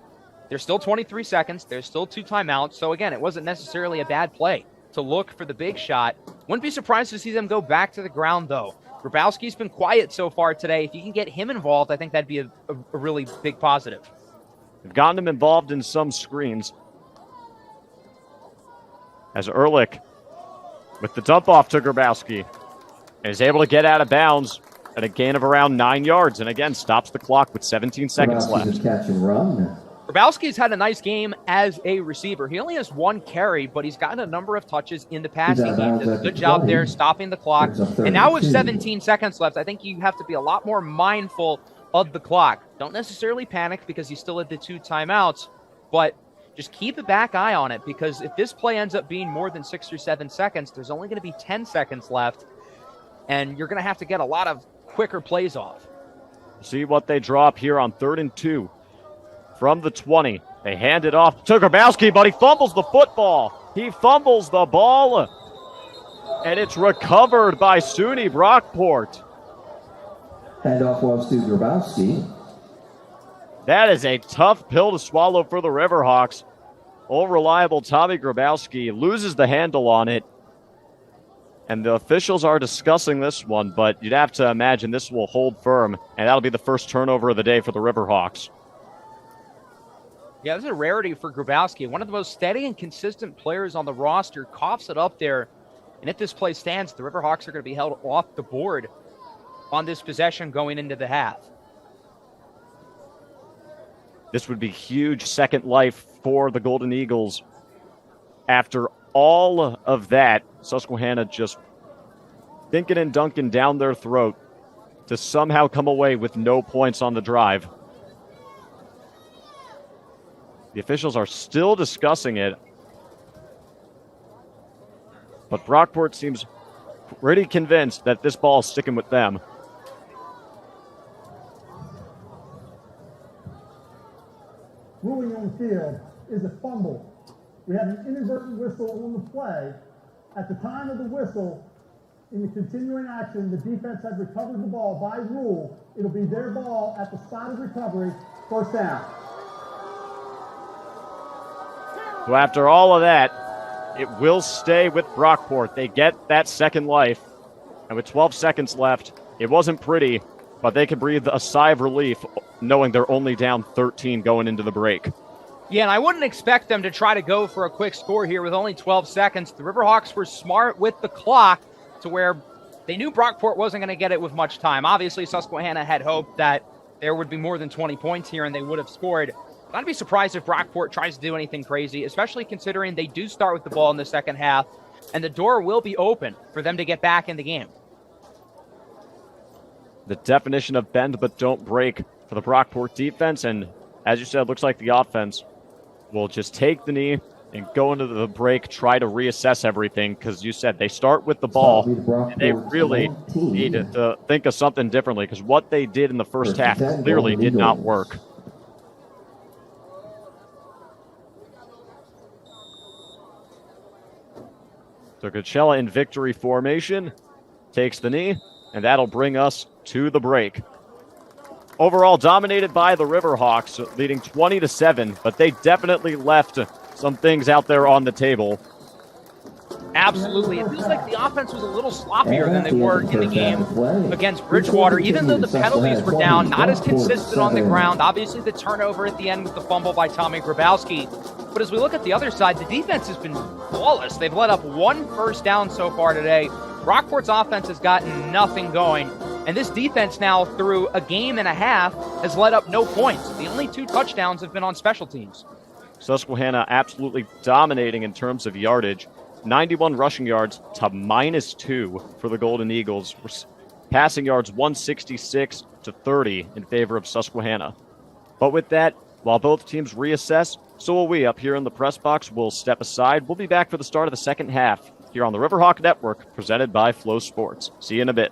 there's still 23 seconds. There's still 2 timeouts. So again, it wasn't necessarily a bad play to look for the big shot. Wouldn't be surprised to see them go back to the ground, though. Grabowski's been quiet so far today. If you can get him involved, I think that'd be a really big positive. They've gotten him involved in some screens. As Ehrlich, with the dump off to Grabowski, is able to get out of bounds at a gain of around 9 yards, and again stops the clock with 17 seconds left. Catch and run. Grabowski's had a nice game as a receiver. He only has 1 carry, but he's gotten a number of touches in the passing game. Does a good job there stopping the clock. And now with 17 seconds left, I think you have to be a lot more mindful of the clock. Don't necessarily panic because you still have the 2 timeouts, but just keep a back eye on it, because if this play ends up being more than 6 or 7 seconds, there's only going to be 10 seconds left, and you're going to have to get a lot of quicker plays off. See what they draw up here on 3rd and 2. From the 20, they hand it off to Grabowski, but he fumbles the football. He fumbles the ball, and it's recovered by SUNY Brockport. Handoff was to Grabowski. That is a tough pill to swallow for the Riverhawks. Old reliable Tommy Grabowski loses the handle on it. And the officials are discussing this one, but you'd have to imagine this will hold firm, and that'll be the first turnover of the day for the Riverhawks. Yeah, this is a rarity for Grabowski. One of the most steady and consistent players on the roster coughs it up there. And if this play stands, the Riverhawks are going to be held off the board on this possession going into the half. This would be huge second life for the Golden Eagles. After all of that, Susquehanna just dinking and dunking down their throat to somehow come away with no points on the drive. The officials are still discussing it, but Brockport seems pretty convinced that this ball is sticking with them. Ruling on the field is a fumble. We have an inadvertent whistle on the play. At the time of the whistle, in the continuing action, the defense had recovered the ball. By rule, it'll be their ball at the spot of recovery, first down. So after all of that, it will stay with Brockport. They get that second life. And with 12 seconds left, it wasn't pretty, but they can breathe a sigh of relief knowing they're only down 13 going into the break. Yeah, and I wouldn't expect them to try to go for a quick score here with only 12 seconds. The Riverhawks were smart with the clock to where they knew Brockport wasn't going to get it with much time. Obviously, Susquehanna had hoped that there would be more than 20 points here and they would have scored. I'd be surprised if Brockport tries to do anything crazy, especially considering they do start with the ball in the second half, and the door will be open for them to get back in the game. The definition of bend but don't break for the Brockport defense, and as you said, looks like the offense will just take the knee and go into the break, try to reassess everything, because you said they start with the ball, and they really need to think of something differently, because what they did in the first half clearly did not work. So Coachella in victory formation takes the knee, and that'll bring us to the break. Overall, dominated by the Riverhawks, leading 20-7, but they definitely left some things out there on the table. Absolutely. It feels like the offense was a little sloppier than they were in the game against Bridgewater, even though the penalties were down, not as consistent on the ground. Obviously, the turnover at the end with the fumble by Tommy Grabowski. But as we look at the other side, the defense has been flawless. They've let up one first down so far today. Brockport's offense has gotten nothing going. And this defense now, through a game and a half, has let up no points. The only 2 touchdowns have been on special teams. Susquehanna absolutely dominating in terms of yardage. 91 rushing yards to -2 for the Golden Eagles. Passing yards 166 to 30 in favor of Susquehanna. But with that, while both teams reassess, so will we up here in the press box. We'll step aside. We'll be back for the start of the second half here on the Riverhawk Network, presented by Flow Sports. See you in a bit.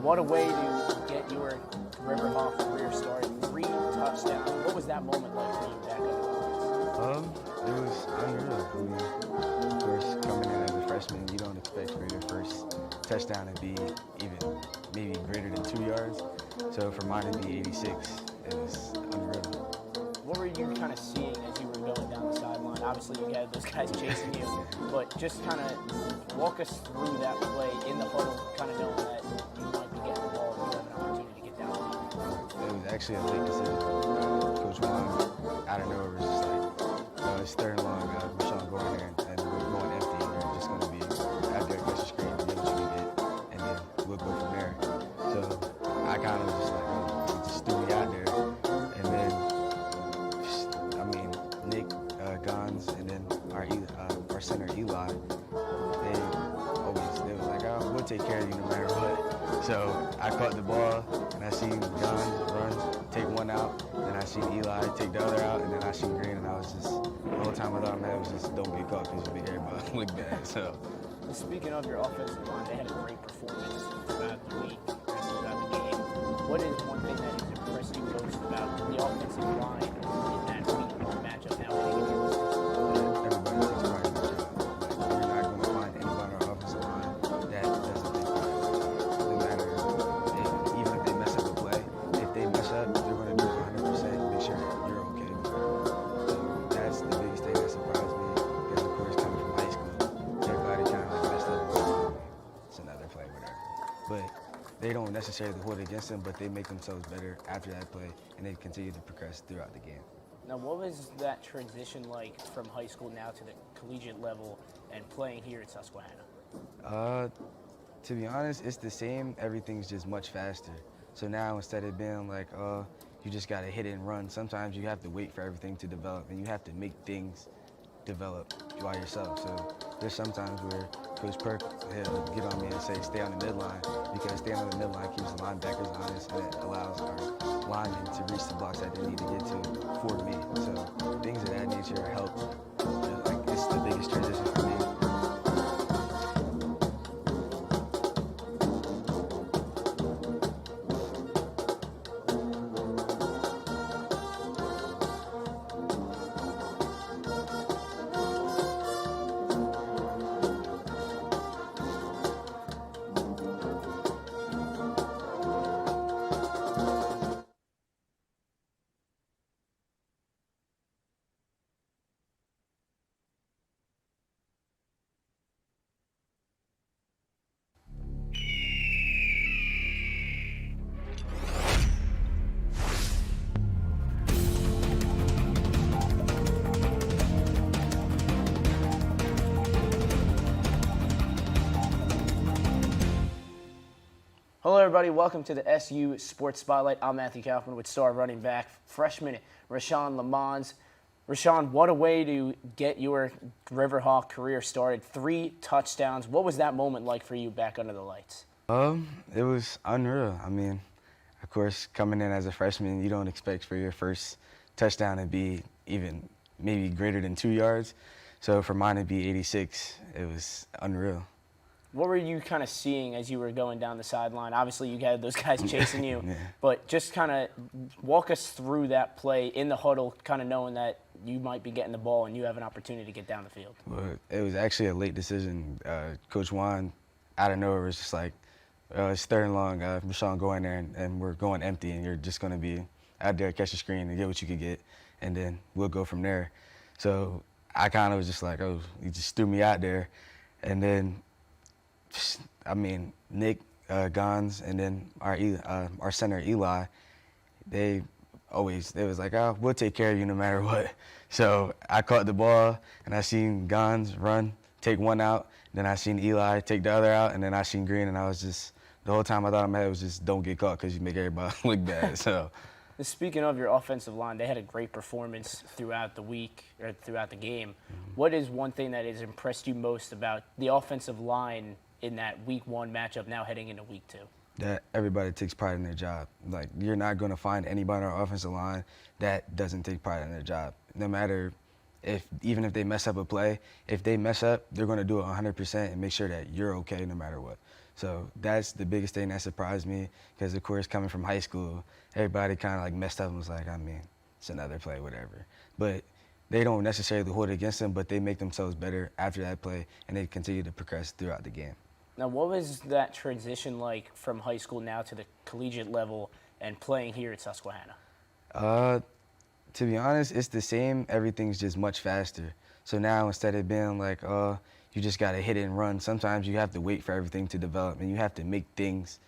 what a way to get your Riverhawk career started. 3 touchdowns. What was that moment like for you back in the It was unreal. I mean, of course, coming in as a freshman, you don't expect for your first touchdown to be even maybe greater than 2 yards. So for mine to be 86, it was unreal. What were you kind of seeing as you were going down the sideline? Obviously, you had those guys chasing you, but just kind of walk us through that play in the huddle, kind of knowing that you might be getting the ball and you have an opportunity to get down. It was actually a late decision. Coach Juan, out of nowhere, was just like, it's 3rd and long, Rashawn, go in there, and we're going empty, and you're just going to be out there against the screen and get what you can get, and then we'll go from there. So I kind of was just like, he just threw me out there, and then, Nick, Gons, and then our center, Eli, they were like, oh, we'll take care of you no matter what. So I caught the ball, and I seen Gons run, take one out, and I seen Eli take the other out, and then I seen Green, and I was just, the whole time I thought, man, it was just don't get caught because you make everybody look bad. So. Speaking of your offensive line, they had a great performance throughout the week and throughout the game. What is one thing that has impressed you most about the offensive line in that week one matchup now? Everybody takes pride in their job. Like, you're not going to find anybody on our offensive line that doesn't take pride in their job. No matter even if they mess up a play, if they mess up, they're going to do 100% and make sure that you're okay with it. So that's the biggest thing that surprised me. Because of course, coming from high school, everybody kind of like messed up. It's another play, whatever. But they don't necessarily hold it against them, but they make themselves better after that play, and they continue to progress throughout the game. Now, what was that transition like from high school now to the collegiate level and playing here at Susquehanna? To be honest, it's the same. Everything's just much faster. So now instead of being like, you just got to hit it and run, sometimes you have to wait for everything to develop, and you have to make things develop by yourself. So there's sometimes where Coach Perk, he'll get on me and say, stay on the midline, because staying on the midline keeps the linebackers honest, and it allows our linemen to reach the blocks that they need to get to for me. So things of that nature help. Like, it's the biggest transition for me. Hello, everybody. Welcome to the SU Sports Spotlight. I'm Matthew Kaufman with star running back, freshman Rashawn Lamons. Rashawn, what a way to get your Riverhawk career started. 3 touchdowns. What was that moment like for you back under the lights? It was unreal. I mean, of course, coming in as a freshman, you don't expect for your first touchdown to be even maybe greater than 2 yards. So for mine to be 86, it was unreal. What were you kind of seeing as you were going down the sideline? Obviously, you had those guys chasing you, Yeah. but just kind of walk us through that play in the huddle, kind of knowing that you might be getting the ball and you have an opportunity to get down the field. Well, it was actually a late decision. Coach Juan, out of nowhere, was just like, it's 3rd and long, Rashawn, go in there, and we're going empty, and you're just going to be out there, catch the screen, and get what you can get, and then we'll go from there. So I kind of was just like, oh, he just threw me out there, and then Nick, Gons, and then our center, Eli, they was like, oh, we'll take care of you no matter what. So I caught the ball, and I seen Gons run, take one out, then I seen Eli take the other out, and then I seen Green, and I was just, the whole time I thought in my head was just don't get caught because you make everybody look bad. So. Speaking of your offensive line, they had a great performance throughout the week, or throughout the game. Mm-hmm. What is one thing that has impressed you most about the offensive line in that week 1 matchup now heading into week 2? That everybody takes pride in their job. Like, you're not going to find anybody on our offensive line that doesn't take pride in their job. No matter even if they mess up a play, if they mess up, they're going to do it 100% and make sure that you're okay no matter what. So that's the biggest thing that surprised me because, of course, coming from high school, everybody kind of like messed up and was like, I mean, it's another play, whatever. But they don't necessarily hold it against them, but they make themselves better after that play, and they continue to progress throughout the game. Now, what was that transition like from high school now to the collegiate level and playing here at Susquehanna? To be honest, it's the same. Everything's just much faster. So now instead of being like, you just got to hit it and run, sometimes you have to wait for everything to develop, and you have to make things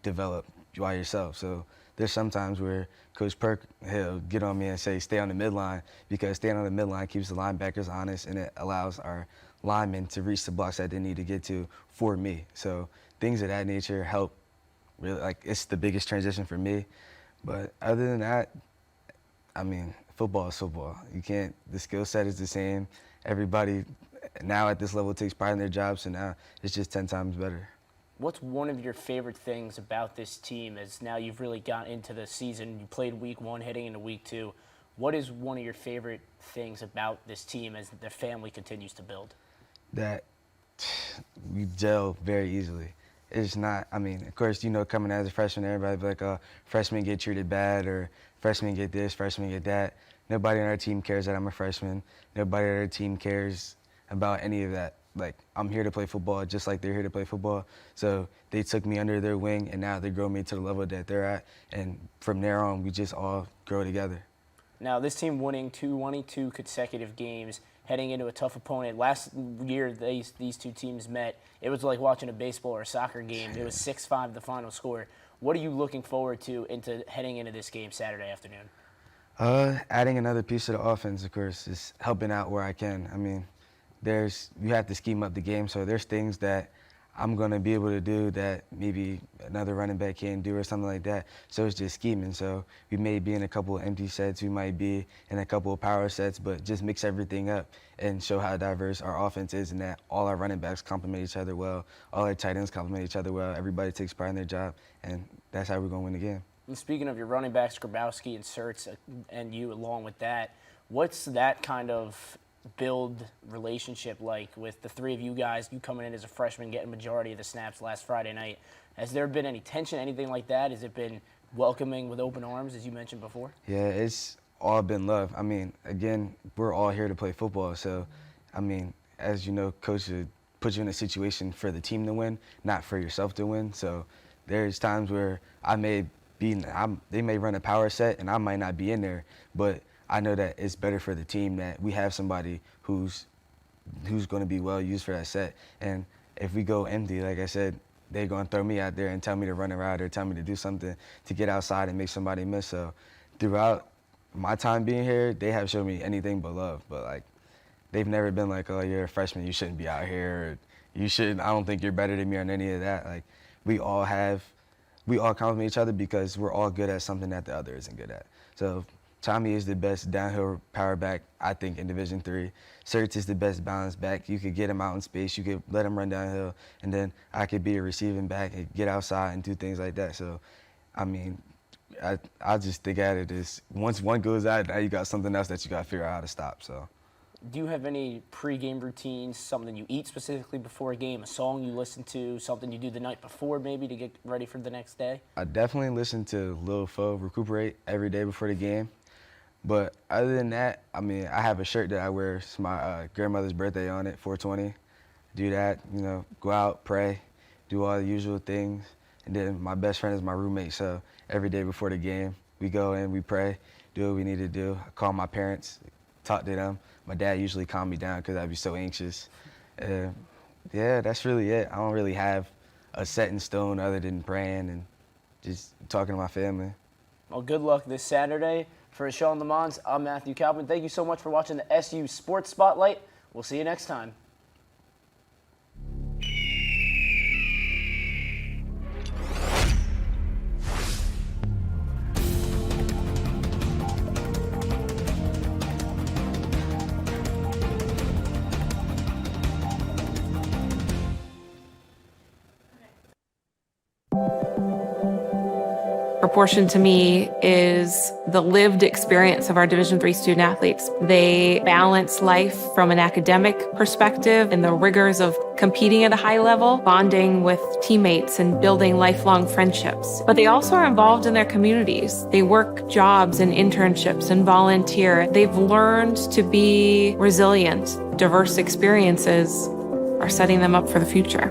develop by yourself. So there's sometimes where Coach Perk, he'll get on me and say, stay on the midline, because staying on the midline keeps the linebackers honest, and it allows our linemen to reach the blocks that they need to get to for me. So things of that nature help. Really, like, it's the biggest transition for me. But other than that, I mean, football is football. The skill set is the same. Everybody now at this level takes pride in their jobs, so now it's just 10 times better. What's one of your favorite things about this team as now you've really got into the season? You played week 1, heading into week 2. What is one of your favorite things about this team as the family continues to build? That we gel very easily. It's not, I mean, of course, coming as a freshman, everybody be like, freshmen get treated bad, or freshmen get this, freshmen get that. Nobody on our team cares that I'm a freshman. Nobody on our team cares about any of that. Like, I'm here to play football just like they're here to play football. So they took me under their wing, and now they grow me to the level that they're at. And from there on, we just all grow together. Now, this team winning 22 consecutive games, heading into a tough opponent. Last year, these two teams met. It was like watching a baseball or a soccer game. It was 6-5 the final score. What are you looking forward to heading into this game Saturday afternoon? Adding another piece to the offense, of course, is helping out where I can. I mean, you have to scheme up the game, so there's things that I'm going to be able to do that maybe another running back can't do or something like that. So it's just scheming. So we may be in a couple of empty sets, we might be in a couple of power sets, but just mix everything up and show how diverse our offense is, and that all our running backs complement each other well, all our tight ends complement each other well, everybody takes pride in their job, and that's how we're going to win the game. And speaking of your running backs, Grabowski and Sertz, and you along with that, what's that kind of build relationship like with the three of you guys, you coming in as a freshman, getting majority of the snaps last Friday night? Has there been any tension, anything like that? Has it been welcoming with open arms, as you mentioned before? Yeah, it's all been love. I mean, again, we're all here to play football. So, I mean, as you know, Coach would put you in a situation for the team to win, not for yourself to win. So there's times where they may run a power set and I might not be in there, but I know that it's better for the team that we have somebody who's going to be well used for that set. And if we go empty, like I said, they're going to throw me out there and tell me to run a route or tell me to do something to get outside and make somebody miss. So throughout my time being here, they have shown me anything but love. But, like, they've never been like, oh, you're a freshman, you shouldn't be out here. Or I don't think you're better than me or any of that. Like, we all compliment each other because we're all good at something that the other isn't good at. So Tommy is the best downhill power back, I think, in Division III. Sertz is the best balance back. You could get him out in space. You could let him run downhill. And then I could be a receiving back and get outside and do things like that. So, I mean, I just think at it as once one goes out, now you got something else that you got to figure out how to stop. So, do you have any pregame routines, something you eat specifically before a game, a song you listen to, something you do the night before maybe to get ready for the next day? I definitely listen to Lil Fo, Recuperate, every day before the game. But other than that, I mean, I have a shirt that I wear. It's my grandmother's birthday on it, 420. Do that, go out, pray, do all the usual things. And then my best friend is my roommate, so every day before the game, we go in, we pray, do what we need to do. I call my parents, talk to them. My dad usually calmed me down because I'd be so anxious. Yeah, that's really it. I don't really have a set in stone other than praying and just talking to my family. Well, good luck this Saturday. For Sean Lamons, I'm Matthew Calvin. Thank you so much for watching the SU Sports Spotlight. We'll see you next time. Proportion to me is the lived experience of our Division III student athletes. They balance life from an academic perspective and the rigors of competing at a high level, bonding with teammates and building lifelong friendships. But they also are involved in their communities. They work jobs and internships and volunteer. They've learned to be resilient. Diverse experiences are setting them up for the future.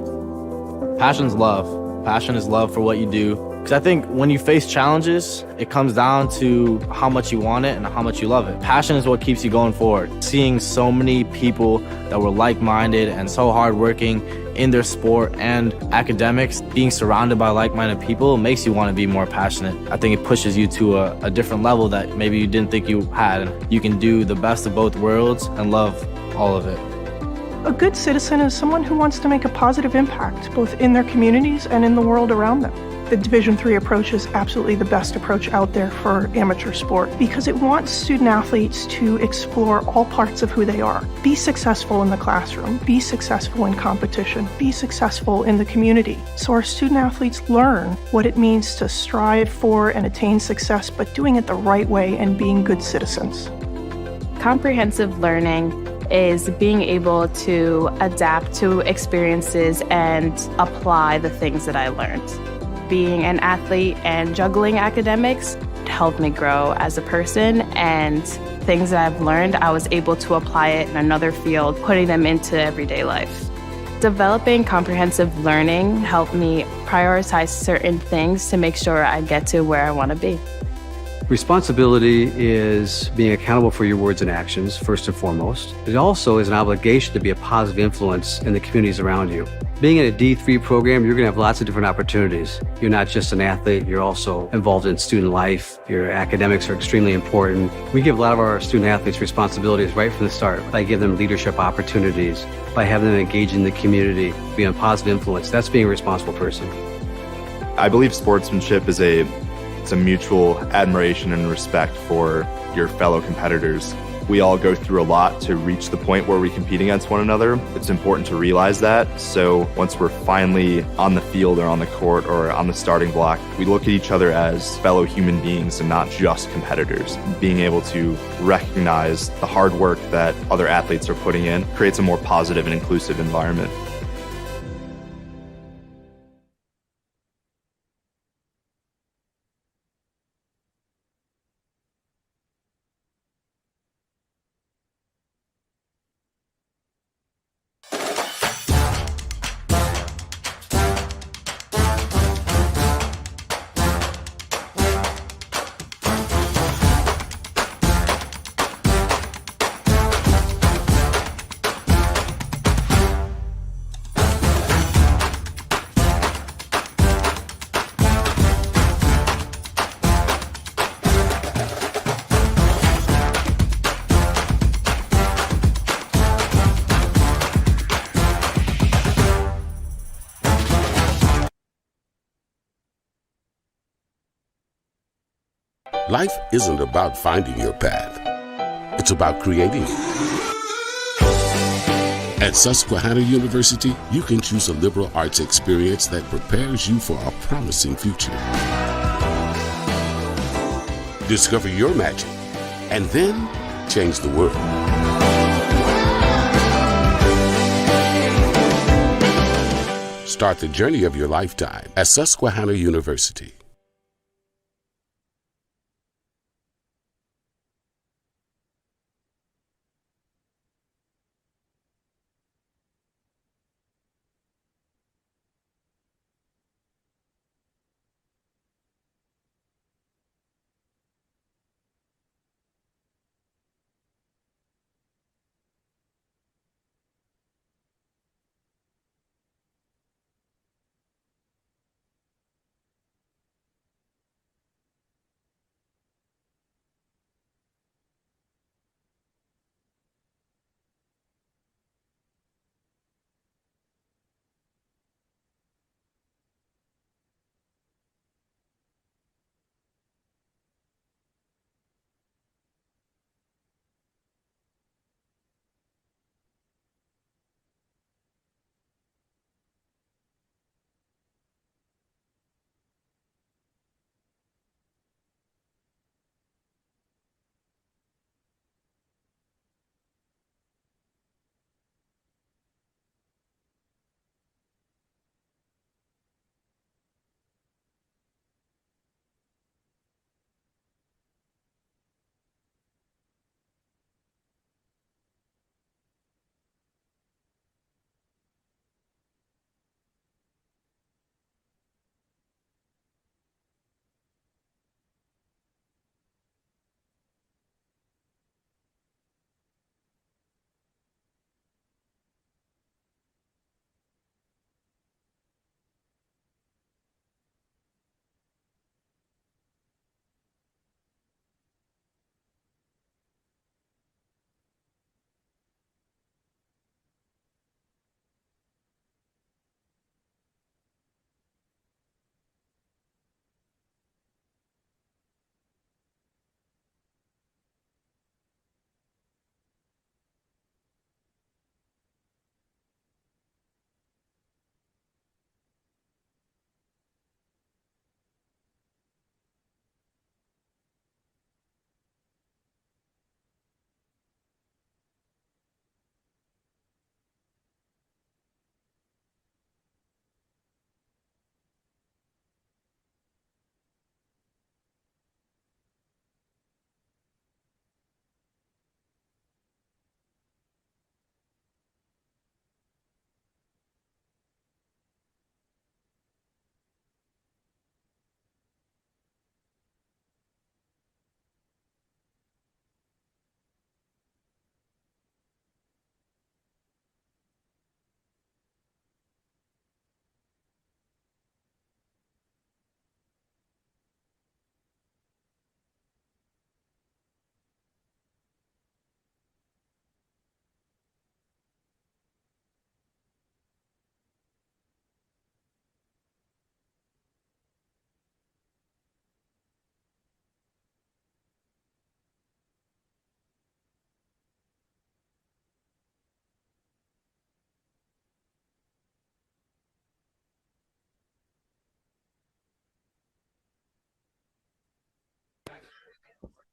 Passion's love. Passion is love for what you do. Because I think when you face challenges, it comes down to how much you want it and how much you love it. Passion is what keeps you going forward. Seeing so many people that were like-minded and so hardworking in their sport and academics, being surrounded by like-minded people makes you want to be more passionate. I think it pushes you to a different level that maybe you didn't think you had. You can do the best of both worlds and love all of it. A good citizen is someone who wants to make a positive impact, both in their communities and in the world around them. The Division III approach is absolutely the best approach out there for amateur sport because it wants student athletes to explore all parts of who they are. Be successful in the classroom, be successful in competition, be successful in the community. So our student athletes learn what it means to strive for and attain success, but doing it the right way and being good citizens. Comprehensive learning is being able to adapt to experiences and apply the things that I learned. Being an athlete and juggling academics helped me grow as a person, and things that I've learned, I was able to apply it in another field, putting them into everyday life. Developing comprehensive learning helped me prioritize certain things to make sure I get to where I want to be. Responsibility is being accountable for your words and actions, first and foremost. It also is an obligation to be a positive influence in the communities around you. Being in a D3 program, you're going to have lots of different opportunities. You're not just an athlete, you're also involved in student life. Your academics are extremely important. We give a lot of our student athletes responsibilities right from the start by giving them leadership opportunities, by having them engage in the community, being a positive influence. That's being a responsible person. I believe sportsmanship is it's a mutual admiration and respect for your fellow competitors. We all go through a lot to reach the point where we compete against one another. It's important to realize that. So once we're finally on the field or on the court or on the starting block, we look at each other as fellow human beings and not just competitors. Being able to recognize the hard work that other athletes are putting in creates a more positive and inclusive environment. Life isn't about finding your path. It's about creating it. At Susquehanna University, you can choose a liberal arts experience that prepares you for a promising future. Discover your magic and then change the world. Start the journey of your lifetime at Susquehanna University.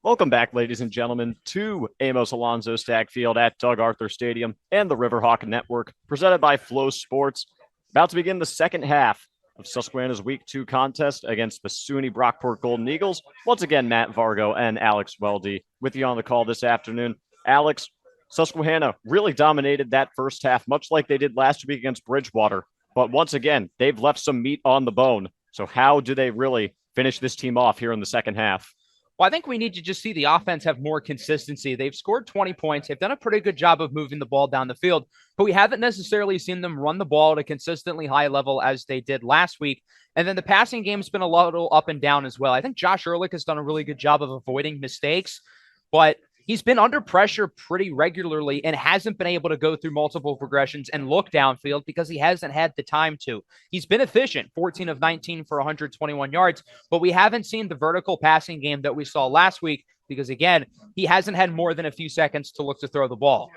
Welcome back, ladies and gentlemen, to Amos Alonzo Stagg Field at Doug Arthur Stadium and the Riverhawk Network, presented by Flow Sports. About to begin the second half of Susquehanna's Week 2 contest against the SUNY Brockport Golden Eagles. Once again, Matt Vargo and Alex Weldy with you on the call this afternoon. Alex, Susquehanna really dominated that first half, much like they did last week against Bridgewater. But once again, they've left some meat on the bone. So how do they really finish this team off here in the second half? Well, I think we need to just see the offense have more consistency. They've scored 20 points. They've done a pretty good job of moving the ball down the field, but we haven't necessarily seen them run the ball at a consistently high level as they did last week. And then the passing game's been a little up and down as well. I think Josh Ehrlich has done a really good job of avoiding mistakes, but he's been under pressure pretty regularly and hasn't been able to go through multiple progressions and look downfield because he hasn't had the time to. He's been efficient, 14 of 19 for 121 yards, but we haven't seen the vertical passing game that we saw last week because, again, he hasn't had more than a few seconds to look to throw the ball.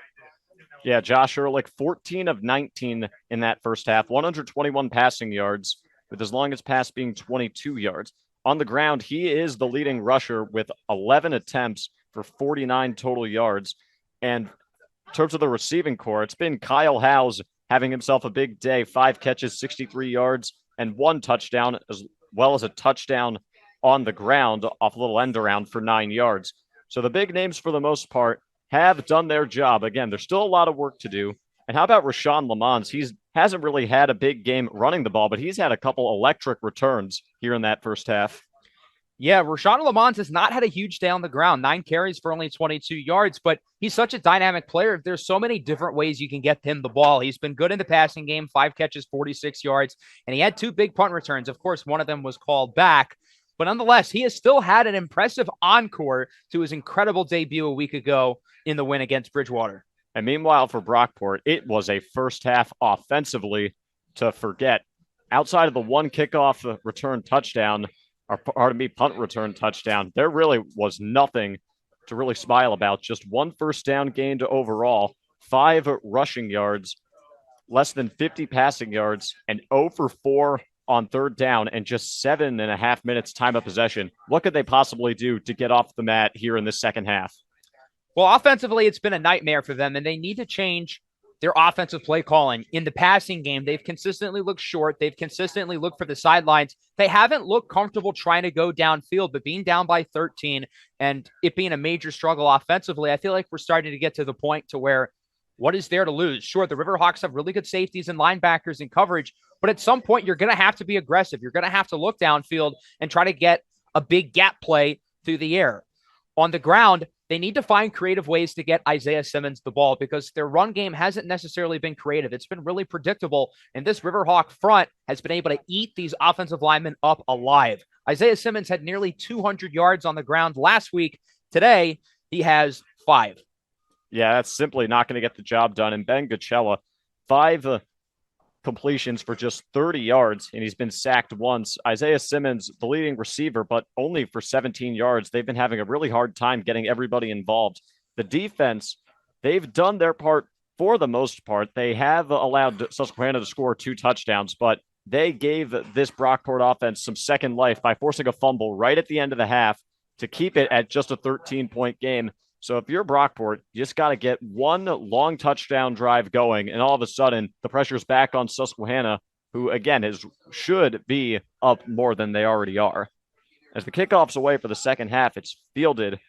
Yeah, Josh Ehrlich, 14 of 19 in that first half, 121 passing yards, with his longest pass being 22 yards. On the ground, he is the leading rusher with 11 attempts for 49 total yards. And in terms of the receiving core, it's been Kyle Howes having himself a big day, 5 catches, 63 yards, and 1 touchdown, as well as a touchdown on the ground off a little end around for 9 yards. So the big names, for the most part, have done their job. Again, there's still a lot of work to do. And how about Rashawn Lamons? He hasn't really had a big game running the ball, but he's had a couple electric returns here in that first half. Yeah, Rashawn Lamont has not had a huge day on the ground, 9 carries for only 22 yards, but he's such a dynamic player. There's so many different ways you can get him the ball. He's been good in the passing game, 5 catches, 46 yards, and he had 2 big punt returns. Of course, one of them was called back, but nonetheless, he has still had an impressive encore to his incredible debut a week ago in the win against Bridgewater. And meanwhile, for Brockport, it was a first half offensively to forget. Outside of the 1 kickoff return touchdown, punt return touchdown, there really was nothing to really smile about. Just 1 first down gained overall, 5 rushing yards, less than 50 passing yards, and 0 for 4 on third down, and just 7.5 minutes time of possession. What could they possibly do to get off the mat here in the second half? Well, offensively, it's been a nightmare for them, and they need to change their offensive play calling. In the passing game, they've consistently looked short. They've consistently looked for the sidelines. They haven't looked comfortable trying to go downfield, but being down by 13 and it being a major struggle offensively, I feel like we're starting to get to the point to where what is there to lose? Sure, the Riverhawks have really good safeties and linebackers in coverage, but at some point you're going to have to be aggressive. You're going to have to look downfield and try to get a big gap play through the air. On the ground, they need to find creative ways to get Isaiah Simmons the ball because their run game hasn't necessarily been creative. It's been really predictable, and this Riverhawk front has been able to eat these offensive linemen up alive. Isaiah Simmons had nearly 200 yards on the ground last week. Today, he has 5. Yeah, that's simply not going to get the job done. And Ben Gachella, 5 completions for just 30 yards, and he's been sacked once. Isaiah Simmons, the leading receiver, but only for 17 yards. They've been having a really hard time getting everybody involved. The defense, they've done their part for the most part. They have allowed Susquehanna to score 2 touchdowns, but they gave this Brockport offense some second life by forcing a fumble right at the end of the half to keep it at just a 13-point game. So if you're Brockport, you just got to get 1 long touchdown drive going, and all of a sudden the pressure's back on Susquehanna, who, again, should be up more than they already are. As the kickoff's away for the second half, it's fielded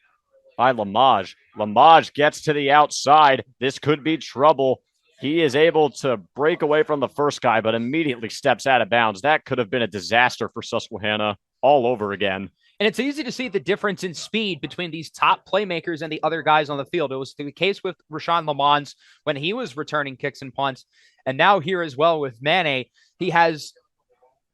by Lamage. Lamage gets to the outside. This could be trouble. He is able to break away from the first guy, but immediately steps out of bounds. That could have been a disaster for Susquehanna all over again. And it's easy to see the difference in speed between these top playmakers and the other guys on the field. It was the case with Rashawn Lamons when he was returning kicks and punts. And now here as well with Mane, he has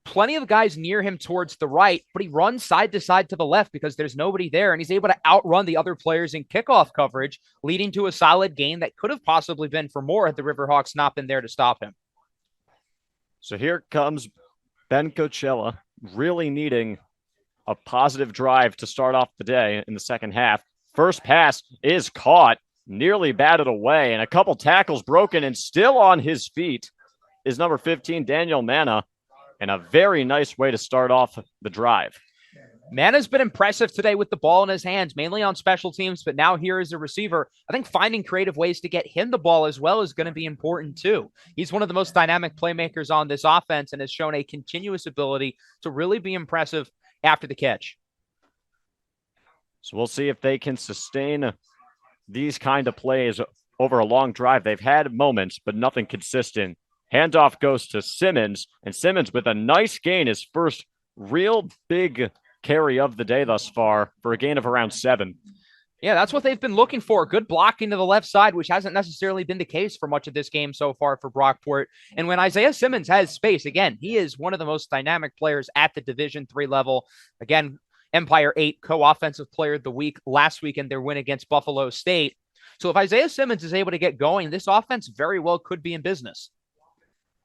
plenty of guys near him towards the right, but he runs side to side to the left because there's nobody there. And he's able to outrun the other players in kickoff coverage, leading to a solid gain that could have possibly been for more had the Riverhawks not been there to stop him. So here comes Ben Coachella, really needing a positive drive to start off the day in the second half. First pass is caught, nearly batted away, and a couple tackles broken, and still on his feet is number 15, Daniel Manna, and a very nice way to start off the drive. Mana's been impressive today with the ball in his hands, mainly on special teams, but now here as a receiver, I think finding creative ways to get him the ball as well is going to be important too. He's one of the most dynamic playmakers on this offense and has shown a continuous ability to really be impressive after the catch. So we'll see if they can sustain these kind of plays over a long drive. They've had moments, but nothing consistent. Handoff goes to Simmons, and Simmons with a nice gain, his first real big carry of the day thus far for a gain of around 7. Yeah, that's what they've been looking for. Good blocking to the left side, which hasn't necessarily been the case for much of this game so far for Brockport. And when Isaiah Simmons has space, again, he is one of the most dynamic players at the Division III level. Again, Empire 8 co-offensive player of the week last week in their win against Buffalo State. So if Isaiah Simmons is able to get going, this offense very well could be in business.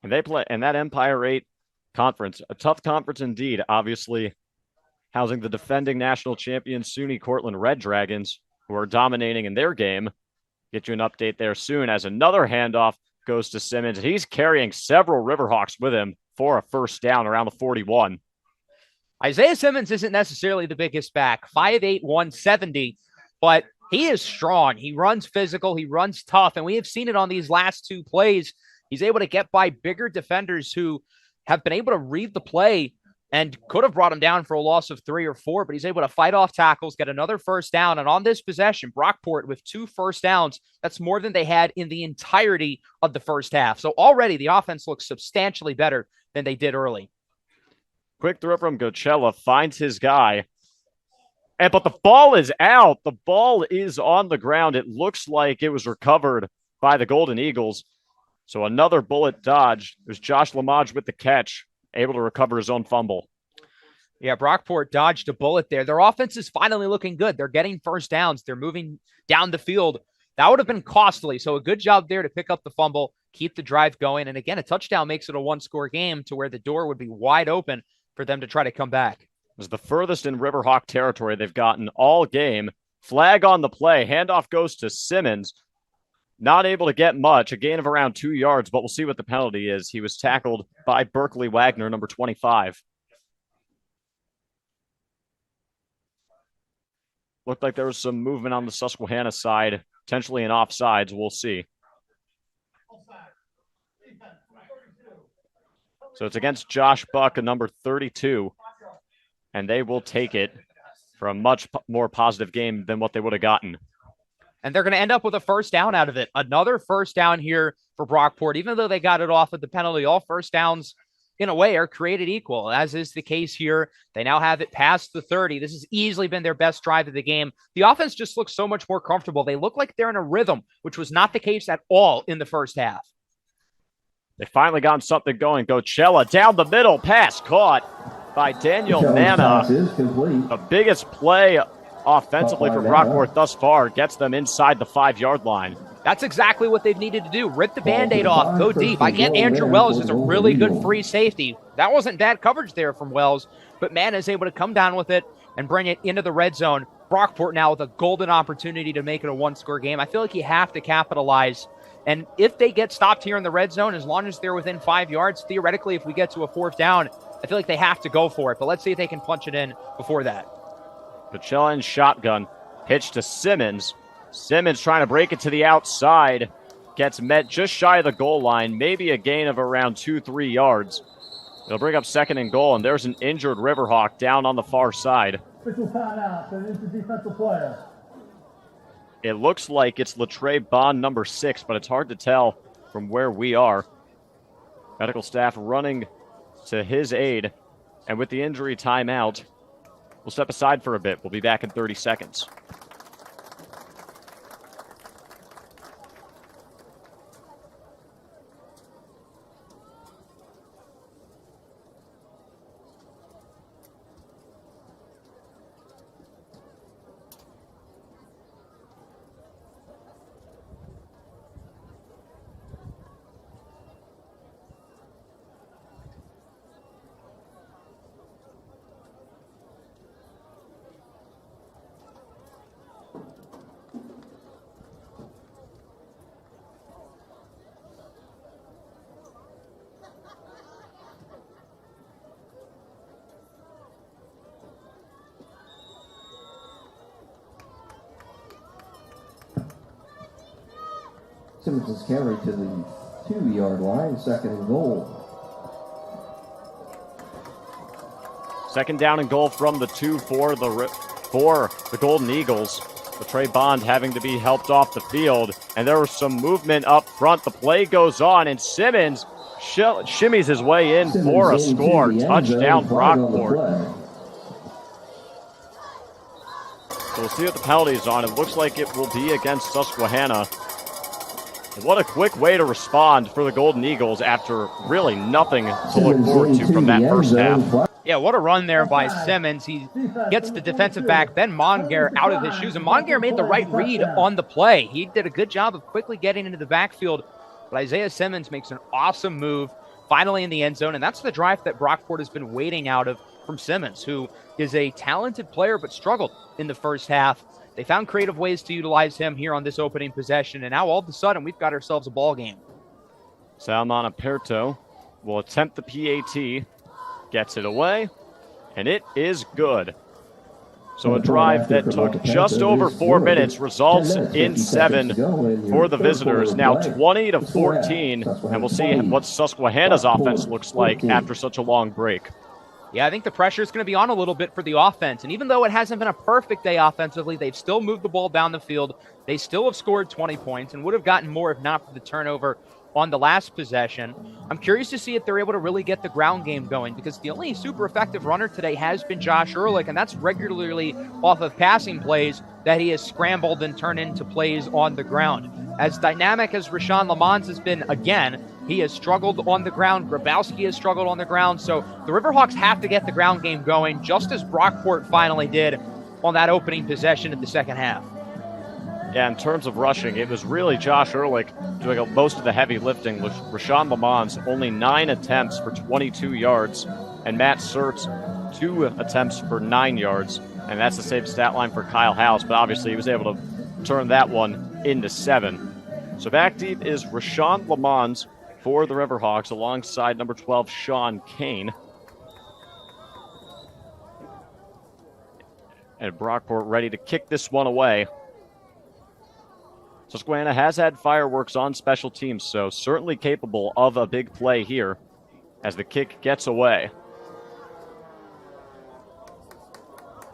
And they play in that Empire 8 conference, a tough conference indeed, obviously housing the defending national champion SUNY Cortland Red Dragons, who are dominating in their game. Get you an update there soon as another handoff goes to Simmons. He's carrying several Riverhawks with him for a first down around the 41. Isaiah Simmons isn't necessarily the biggest back, 5'8", 170, but he is strong. He runs physical. He runs tough, and we have seen it on these last 2 plays. He's able to get by bigger defenders who have been able to read the play and could have brought him down for a loss of 3 or 4, but he's able to fight off tackles, get another first down. And on this possession, Brockport with 2 first downs, that's more than they had in the entirety of the first half. So already the offense looks substantially better than they did early. Quick throw from Gochella, finds his guy. But the ball is out. The ball is on the ground. It looks like it was recovered by the Golden Eagles. So another bullet dodge. There's Josh Lamage with the catch, able to recover his own fumble. Yeah, Brockport dodged a bullet there. Their offense is finally looking good. They're getting first downs. They're moving down the field. That would have been costly. So a good job there to pick up the fumble, keep the drive going. And again, a touchdown makes it a 1-score game to where the door would be wide open for them to try to come back. It was the furthest in Riverhawk territory they've gotten all game. Flag on the play. Handoff goes to Simmons. Not able to get much, a gain of around 2 yards, but we'll see what the penalty is. He was tackled by Berkeley Wagner, number 25. Looked like there was some movement on the Susquehanna side, potentially an offsides. We'll see. So it's against Josh Buck, a number 32, and they will take it for a much more positive game than what they would have gotten. And they're going to end up with a first down out of it. Another first down here for Brockport. Even though they got it off with the penalty, all first downs, in a way, are created equal, as is the case here. They now have it past the 30. This has easily been their best drive of the game. The offense just looks so much more comfortable. They look like they're in a rhythm, which was not the case at all in the first half. They finally got something going. Gochella down the middle, pass caught by Daniel Mana. The biggest play offensively for Brockport thus far, gets them inside the 5-yard line. That's exactly what they've needed to do. Rip the Band-Aid off, go deep. I get Andrew Wells is a really good free safety. That wasn't bad coverage there from Wells, but Mana is able to come down with it and bring it into the red zone. Brockport now with a golden opportunity to make it a 1-score game. I feel like you have to capitalize. And if they get stopped here in the red zone, as long as they're within 5 yards, theoretically, if we get to a 4th down, I feel like they have to go for it. But let's see if they can punch it in before that. Gochella in shotgun, pitch to Simmons. Simmons trying to break it to the outside. Gets met just shy of the goal line. Maybe a gain of around 2-3 yards. It'll bring up 2nd and goal, and there's an injured Riverhawk down on the far side. Official timeout, so it's the defensive player. It looks like it's Latrey Bond, number 6, but it's hard to tell from where we are. Medical staff running to his aid, and with the injury timeout, we'll step aside for a bit. We'll be back in 30 seconds. Simmons is carried to the 2-yard line, 2nd and goal. 2nd down and goal from the 2 for the Golden Eagles. The Trey Bond having to be helped off the field, and there was some movement up front. The play goes on, and Simmons shimmies his way in for a score. Touchdown, Brockport. So we'll see what the penalty's on. It looks like it will be against Susquehanna. And what a quick way to respond for the Golden Eagles after really nothing to look forward to from that first half. Yeah, what a run there by Simmons. He gets the defensive back, Ben Mongear, out of his shoes. And Mongear made the right read on the play. He did a good job of quickly getting into the backfield. But Isaiah Simmons makes an awesome move, finally in the end zone. And that's the drive that Brockport has been waiting out of from Simmons, who is a talented player but struggled in the first half. They found creative ways to utilize him here on this opening possession. And now all of a sudden, we've got ourselves a ball game. Salman Aperto will attempt the PAT. Gets it away, and it is good. So a drive that took just over 4 minutes results in 7 for the visitors. Now 20-14, and we'll see what Susquehanna's offense looks like after such a long break. Yeah, I think the pressure is going to be on a little bit for the offense. And even though it hasn't been a perfect day offensively, they've still moved the ball down the field. They still have scored 20 points and would have gotten more if not for the turnover on the last possession. I'm curious to see if they're able to really get the ground game going, because the only super effective runner today has been Josh Ehrlich, and that's regularly off of passing plays that he has scrambled and turned into plays on the ground. As dynamic as Rashawn Lamont has been, again, he has struggled on the ground. Grabowski has struggled on the ground. So the Riverhawks have to get the ground game going, just as Brockport finally did on that opening possession in the second half. Yeah, in terms of rushing, it was really Josh Ehrlich doing most of the heavy lifting, with Rashawn Lamont's only 9 attempts for 22 yards, and Matt Surt's 2 attempts for 9 yards. And that's the same stat line for Kyle House, but obviously he was able to turn that one into 7. So back deep is Rashawn Lamont for the Riverhawks alongside number 12, Sean Kane. And Brockport ready to kick this one away. Susquehanna has had fireworks on special teams, so certainly capable of a big play here as the kick gets away.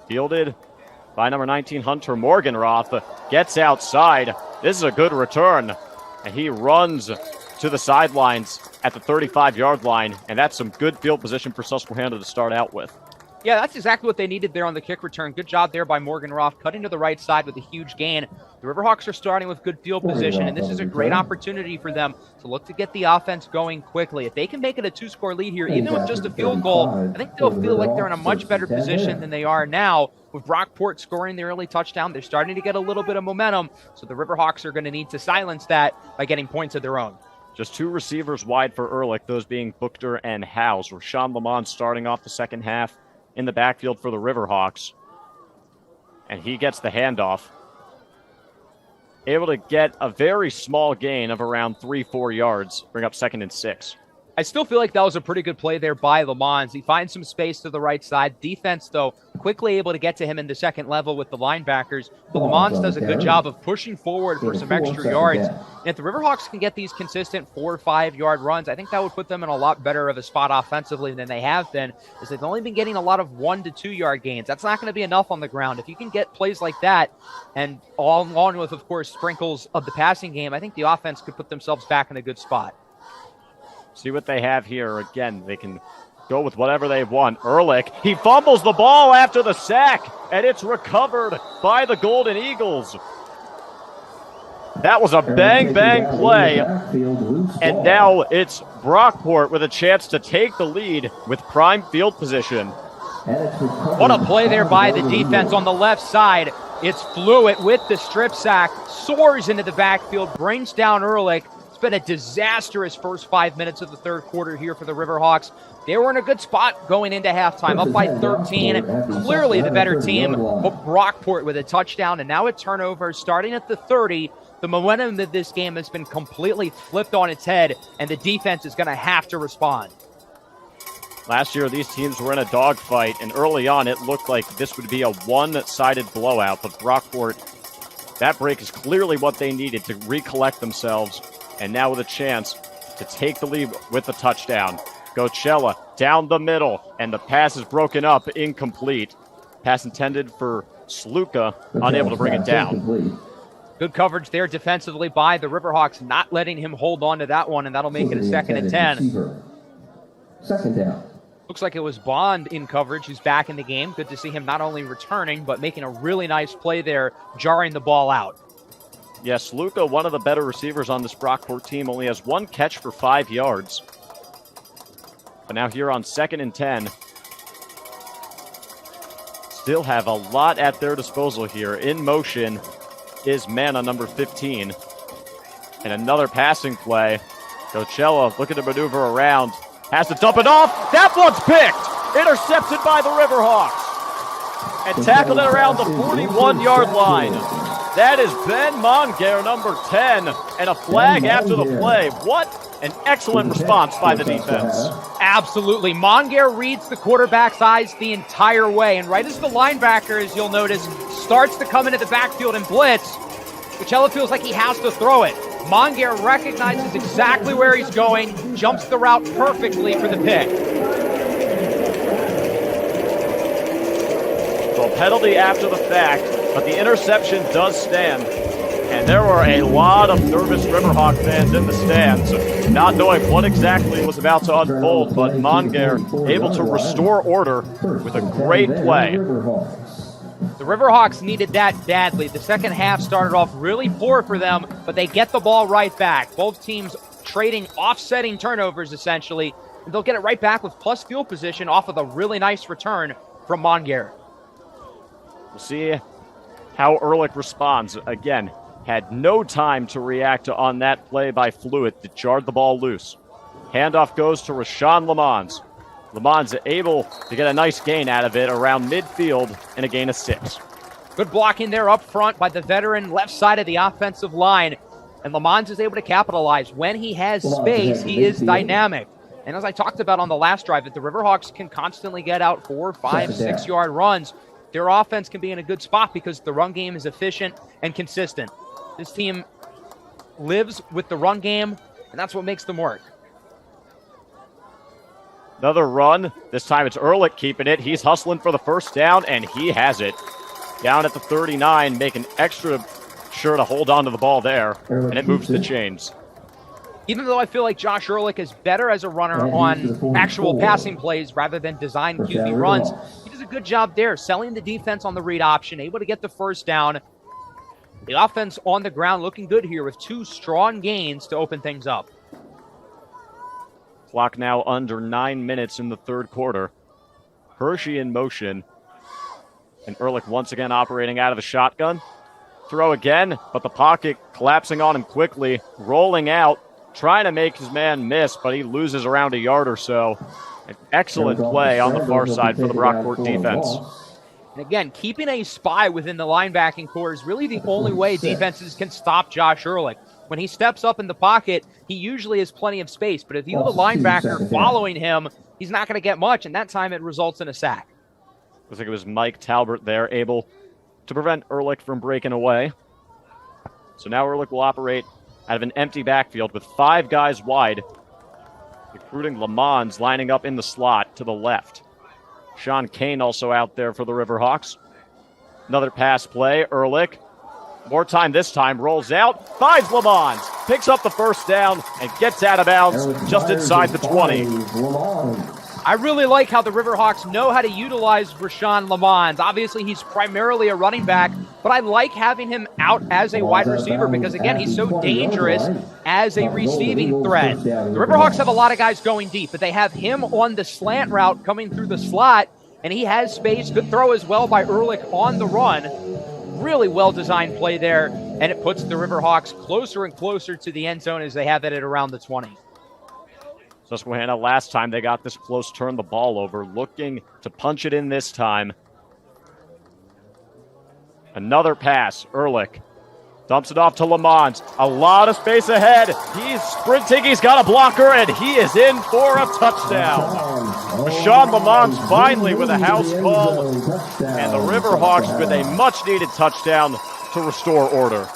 Fielded by number 19, Hunter Morganroth, gets outside. This is a good return, and he runs to the sidelines at the 35-yard line, and that's some good field position for Susquehanna to start out with. Yeah, that's exactly what they needed there on the kick return. Good job there by Morganroth, cutting to the right side with a huge gain. The Riverhawks are starting with good field position, and this is a great opportunity for them to look to get the offense going quickly. If they can make it a 2-score lead here, even with just a field goal, I think they'll feel like they're in a much better position than they are now. With Brockport scoring the early touchdown, they're starting to get a little bit of momentum, so the Riverhawks are going to need to silence that by getting points of their own. Just 2 receivers wide for Ehrlich, those being Buchter and House. Rashawn Lamont starting off the second half in the backfield for the Riverhawks. And he gets the handoff. Able to get a very small gain of around 3-4 yards. Bring up 2nd and 6. I still feel like that was a pretty good play there by Lamont. He finds some space to the right side. Defense, though, quickly able to get to him in the second level with the linebackers. But Lamont does a good job of pushing forward for some extra yards. And if the Riverhawks can get these consistent 4 or 5 yard runs, I think that would put them in a lot better of a spot offensively than they have been, as they've only been getting a lot of 1 to 2 yard gains. That's not going to be enough on the ground. If you can get plays like that, and all along with, of course, sprinkles of the passing game, I think the offense could put themselves back in a good spot. See what they have here. Again, they can go with whatever they want. Ehrlich, he fumbles the ball after the sack, and it's recovered by the Golden Eagles. That was a bang-bang play, and now it's Brockport with a chance to take the lead with prime field position. What a play there by the defense on the left side. It's Fluid with the strip sack, soars into the backfield, brings down Ehrlich. Been a disastrous first 5 minutes of the third quarter here for the Riverhawks. They were in a good spot going into halftime, up by 13. Clearly the better team, but Brockport with a touchdown, and now a turnover starting at the 30. The momentum of this game has been completely flipped on its head, and the defense is going to have to respond. Last year, these teams were in a dogfight, and early on, it looked like this would be a one-sided blowout, but Brockport That break is clearly what they needed to recollect themselves, and now with a chance to take the lead with the touchdown. Coachella down the middle, and the pass is broken up, incomplete. Pass intended for Sluka, unable to bring it down. Good coverage there defensively by the Riverhawks, not letting him hold on to that one, and that'll make it a 2nd and 10. Second down. Looks like it was Bond in coverage who's back in the game. Good to see him not only returning, but making a really nice play there, jarring the ball out. Yes, Luca, one of the better receivers on this Brockport team, only has 1 catch for 5 yards. But now here on 2nd and 10, still have a lot at their disposal here. In motion is Mana, number 15. And another passing play. Coachella looking to maneuver around. Has to dump it off. That one's picked. Intercepted by the Riverhawks. And tackled it around the 41-yard line. That is Ben Monger, number 10. And a flag after the play. What an excellent response by the defense. Absolutely. Monger reads the quarterback's eyes the entire way. And right as the linebacker, as you'll notice, starts to come into the backfield and blitz, Coachella feels like he has to throw it. Monger recognizes exactly where he's going, jumps the route perfectly for the pick. So penalty after the fact, but the interception does stand. And there were a lot of nervous Riverhawk fans in the stands, not knowing what exactly was about to unfold, but Monger able to restore order with a great play. The Riverhawks needed that badly. The second half started off really poor for them, but they get the ball right back. Both teams trading offsetting turnovers, essentially, and they'll get it right back with plus field position off of a really nice return from Monger. We'll see how Ehrlich responds. Again, had no time to react on that play by Fluid that jarred the ball loose. Handoff goes to Rashawn Lamons. Lamons able to get a nice gain out of it around midfield and a gain of 6. Good blocking there up front by the veteran left side of the offensive line. And Lamons is able to capitalize. When he has space, he is dynamic. And as I talked about on the last drive, that the Riverhawks can constantly get out 4, 5, 6-yard runs. Their offense can be in a good spot because the run game is efficient and consistent. This team lives with the run game, and that's what makes them work. Another run. This time it's Ehrlich keeping it. He's hustling for the first down, and he has it. Down at the 39, making extra sure to hold on to the ball there, and it moves the chains. Even though I feel like Josh Ehrlich is better as a runner on actual passing plays rather than design QB runs, he does a good job there, selling the defense on the read option, able to get the first down. The offense on the ground looking good here with 2 strong gains to open things up. Clock now under 9 minutes in the third quarter. Hershey in motion. And Ehrlich once again operating out of the shotgun. Throw again, but the pocket collapsing on him quickly. Rolling out, trying to make his man miss, but he loses around a yard or so. An excellent play on the far side for the Brockport defense. And again, keeping a spy within the linebacking core is really the only way defenses can stop Josh Ehrlich. When he steps up in the pocket, he usually has plenty of space. But if you have a linebacker following him, he's not going to get much, and that time it results in a sack. Looks like it was Mike Talbert there, able to prevent Ehrlich from breaking away. So now Ehrlich will operate out of an empty backfield with 5 guys wide, including Lamons lining up in the slot to the left. Sean Kane also out there for the Riverhawks. Another pass play, Ehrlich. More time this time, rolls out, finds Lamons, picks up the first down, and gets out of bounds just inside the 20. I really like how the Riverhawks know how to utilize Rashawn Lamons. Obviously, he's primarily a running back, but I like having him out as a wide receiver because, again, he's so dangerous as a receiving threat. The Riverhawks have a lot of guys going deep, but they have him on the slant route coming through the slot, and he has space. Good throw as well by Ehrlich on the run. Really well-designed play there, and it puts the Riverhawks closer and closer to the end zone as they have it at around the 20. Susquehanna, last time they got this close, turned the ball over, looking to punch it in this time. Another pass, Ehrlich dumps it off to Lamons. A lot of space ahead. He's sprinting, he's got a blocker, and he is in for a touchdown. Rashawn Lamons finally with a house call, and the Riverhawks with a much-needed touchdown to restore order.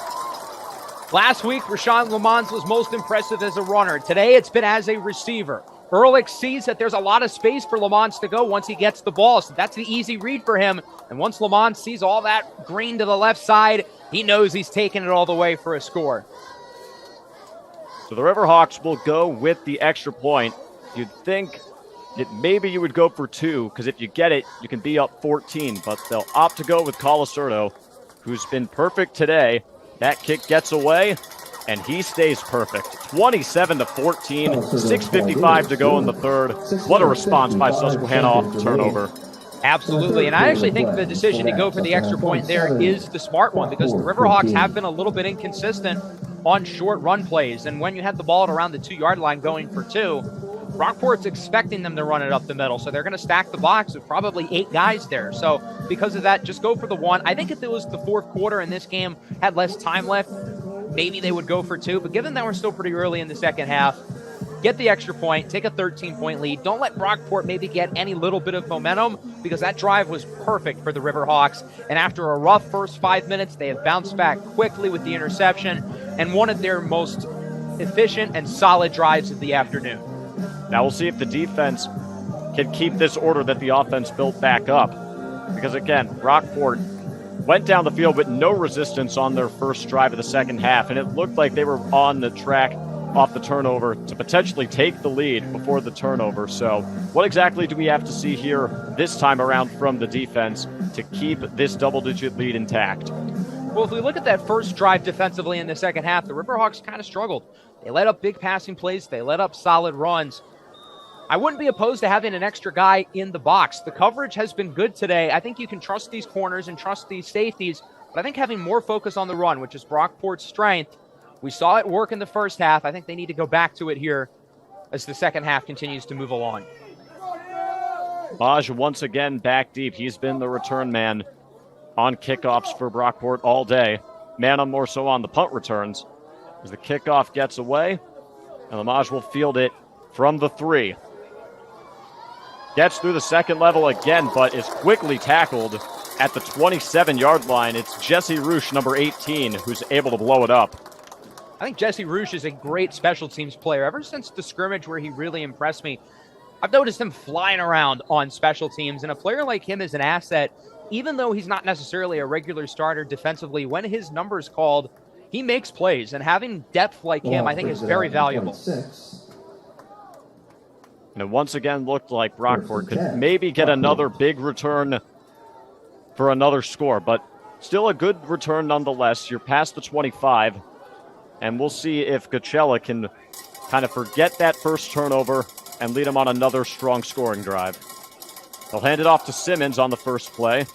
Last week, Rashawn Lamons was most impressive as a runner. Today, it's been as a receiver. Ehrlich sees that there's a lot of space for Lamons to go once he gets the ball, so that's the easy read for him. And once Lamons sees all that green to the left side, he knows he's taking it all the way for a score. So the Riverhawks will go with the extra point. You'd think that maybe you would go for 2, because if you get it, you can be up 14, but they'll opt to go with Colasurdo, who's been perfect today. That kick gets away, and he stays perfect. 27-14, 6:55 to go in the third. What a response by Susquehanna off the turnover. Absolutely, and I actually think the decision to go for the extra point there is the smart one, because the Riverhawks have been a little bit inconsistent on short run plays, and when you have the ball at around the 2-yard line going for 2, Brockport's expecting them to run it up the middle, so they're going to stack the box with probably 8 guys there. So because of that, just go for the 1. I think if it was the fourth quarter and this game had less time left, maybe they would go for 2. But given that we're still pretty early in the second half, get the extra point, take a 13-point lead. Don't let Brockport maybe get any little bit of momentum, because that drive was perfect for the Riverhawks. And after a rough first 5 minutes, they have bounced back quickly with the interception and one of their most efficient and solid drives of the afternoon. Now we'll see if the defense can keep this order that the offense built back up. Because again, Brockport went down the field with no resistance on their first drive of the second half, and it looked like they were on the track off the turnover to potentially take the lead before the turnover. So what exactly do we have to see here this time around from the defense to keep this double-digit lead intact? Well, if we look at that first drive defensively in the second half, the Riverhawks kind of struggled. They let up big passing plays. They let up solid runs. I wouldn't be opposed to having an extra guy in the box. The coverage has been good today. I think you can trust these corners and trust these safeties, but I think having more focus on the run, which is Brockport's strength, we saw it work in the first half. I think they need to go back to it here as the second half continues to move along. Maj once again back deep. He's been the return man on kickoffs for Brockport all day. Manna more so on the punt returns as the kickoff gets away, and Lamaj will field it from the 3. Gets through the second level again, but is quickly tackled at the 27-yard line. It's Jesse Roosh, number 18, who's able to blow it up. I think Jesse Roosh is a great special teams player. Ever since the scrimmage where he really impressed me, I've noticed him flying around on special teams, and a player like him is an asset. Even though he's not necessarily a regular starter defensively, when his number is called, he makes plays, and having depth like him, I think, is very valuable. And it once again looked like Brockport could maybe get another big return for another score, but still a good return nonetheless. You're past the 25, and we'll see if Gacella can kind of forget that first turnover and lead him on another strong scoring drive. They'll hand it off to Simmons on the first play.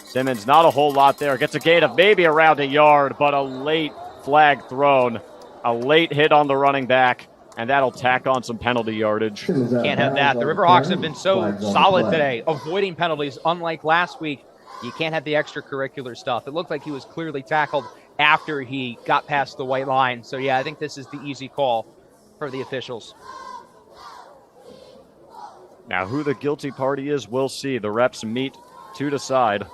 Simmons, not a whole lot there. Gets a gain of maybe around a yard, but a late flag thrown. A late hit on the running back, and that'll tack on some penalty yardage. Can't have that. The Riverhawks have been so solid today, avoiding penalties. Unlike last week, you can't have the extracurricular stuff. It looked like he was clearly tackled after he got past the white line. So, yeah, I think this is the easy call for the officials. Now, who the guilty party is, we'll see. The refs meet to decide.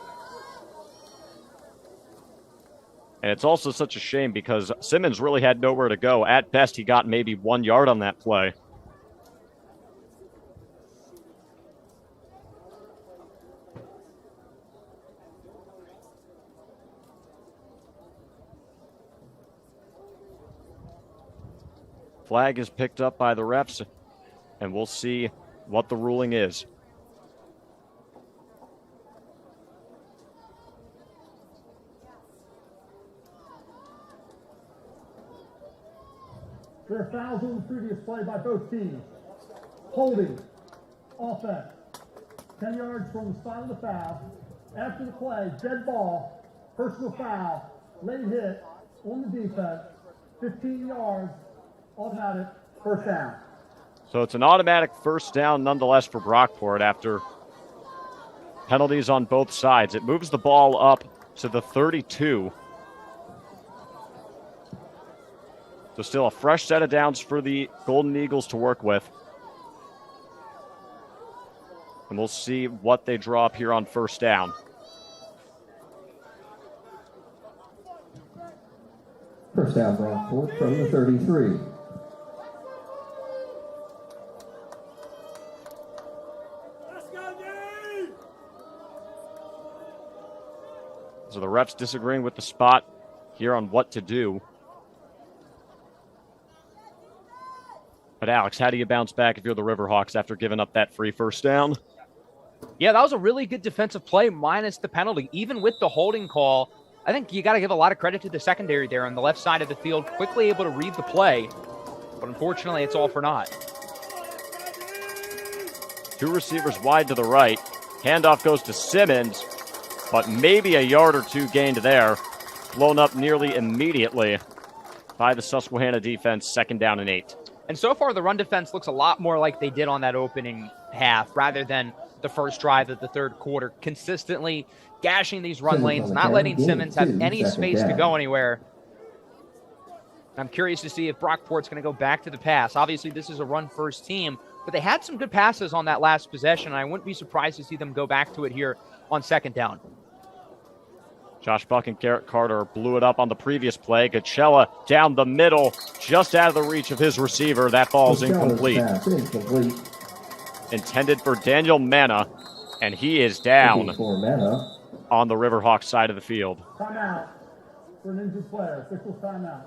And it's also such a shame because Simmons really had nowhere to go. At best, he got maybe 1 yard on that play. Flag is picked up by the refs, and we'll see what the ruling is. There are fouls on the previous play by both teams. Holding, offense, 10 yards from the spot of the foul. After the play, dead ball, personal foul, late hit on the defense, 15 yards, automatic, first down. So it's an automatic first down nonetheless for Brockport after penalties on both sides. It moves the ball up to the 32. So still a fresh set of downs for the Golden Eagles to work with. And we'll see what they draw up here on first down. First down, Brockport from the 33. So the refs disagreeing with the spot here on what to do. But Alex, how do you bounce back if you're the Riverhawks after giving up that free first down? Yeah, that was a really good defensive play minus the penalty. Even with the holding call, I think you got to give a lot of credit to the secondary there on the left side of the field, quickly able to read the play. But unfortunately, it's all for naught. Two receivers wide to the right. Handoff goes to Simmons, but maybe a yard or two gained there. Blown up nearly immediately by the Susquehanna defense, 2nd down and 8. And so far, the run defense looks a lot more like they did on that opening half rather than the first drive of the third quarter, consistently gashing these run lanes, not letting Simmons have any space to go anywhere. I'm curious to see if Brockport's going to go back to the pass. Obviously, this is a run-first team, but they had some good passes on that last possession, and I wouldn't be surprised to see them go back to it here on 2nd down. Josh Buck and Garrett Carter blew it up on the previous play. Gachella down the middle, just out of the reach of his receiver. That ball's incomplete. Intended for Daniel Manna, and he is down on the Riverhawks side of the field. Timeout for an injured player. Official timeout.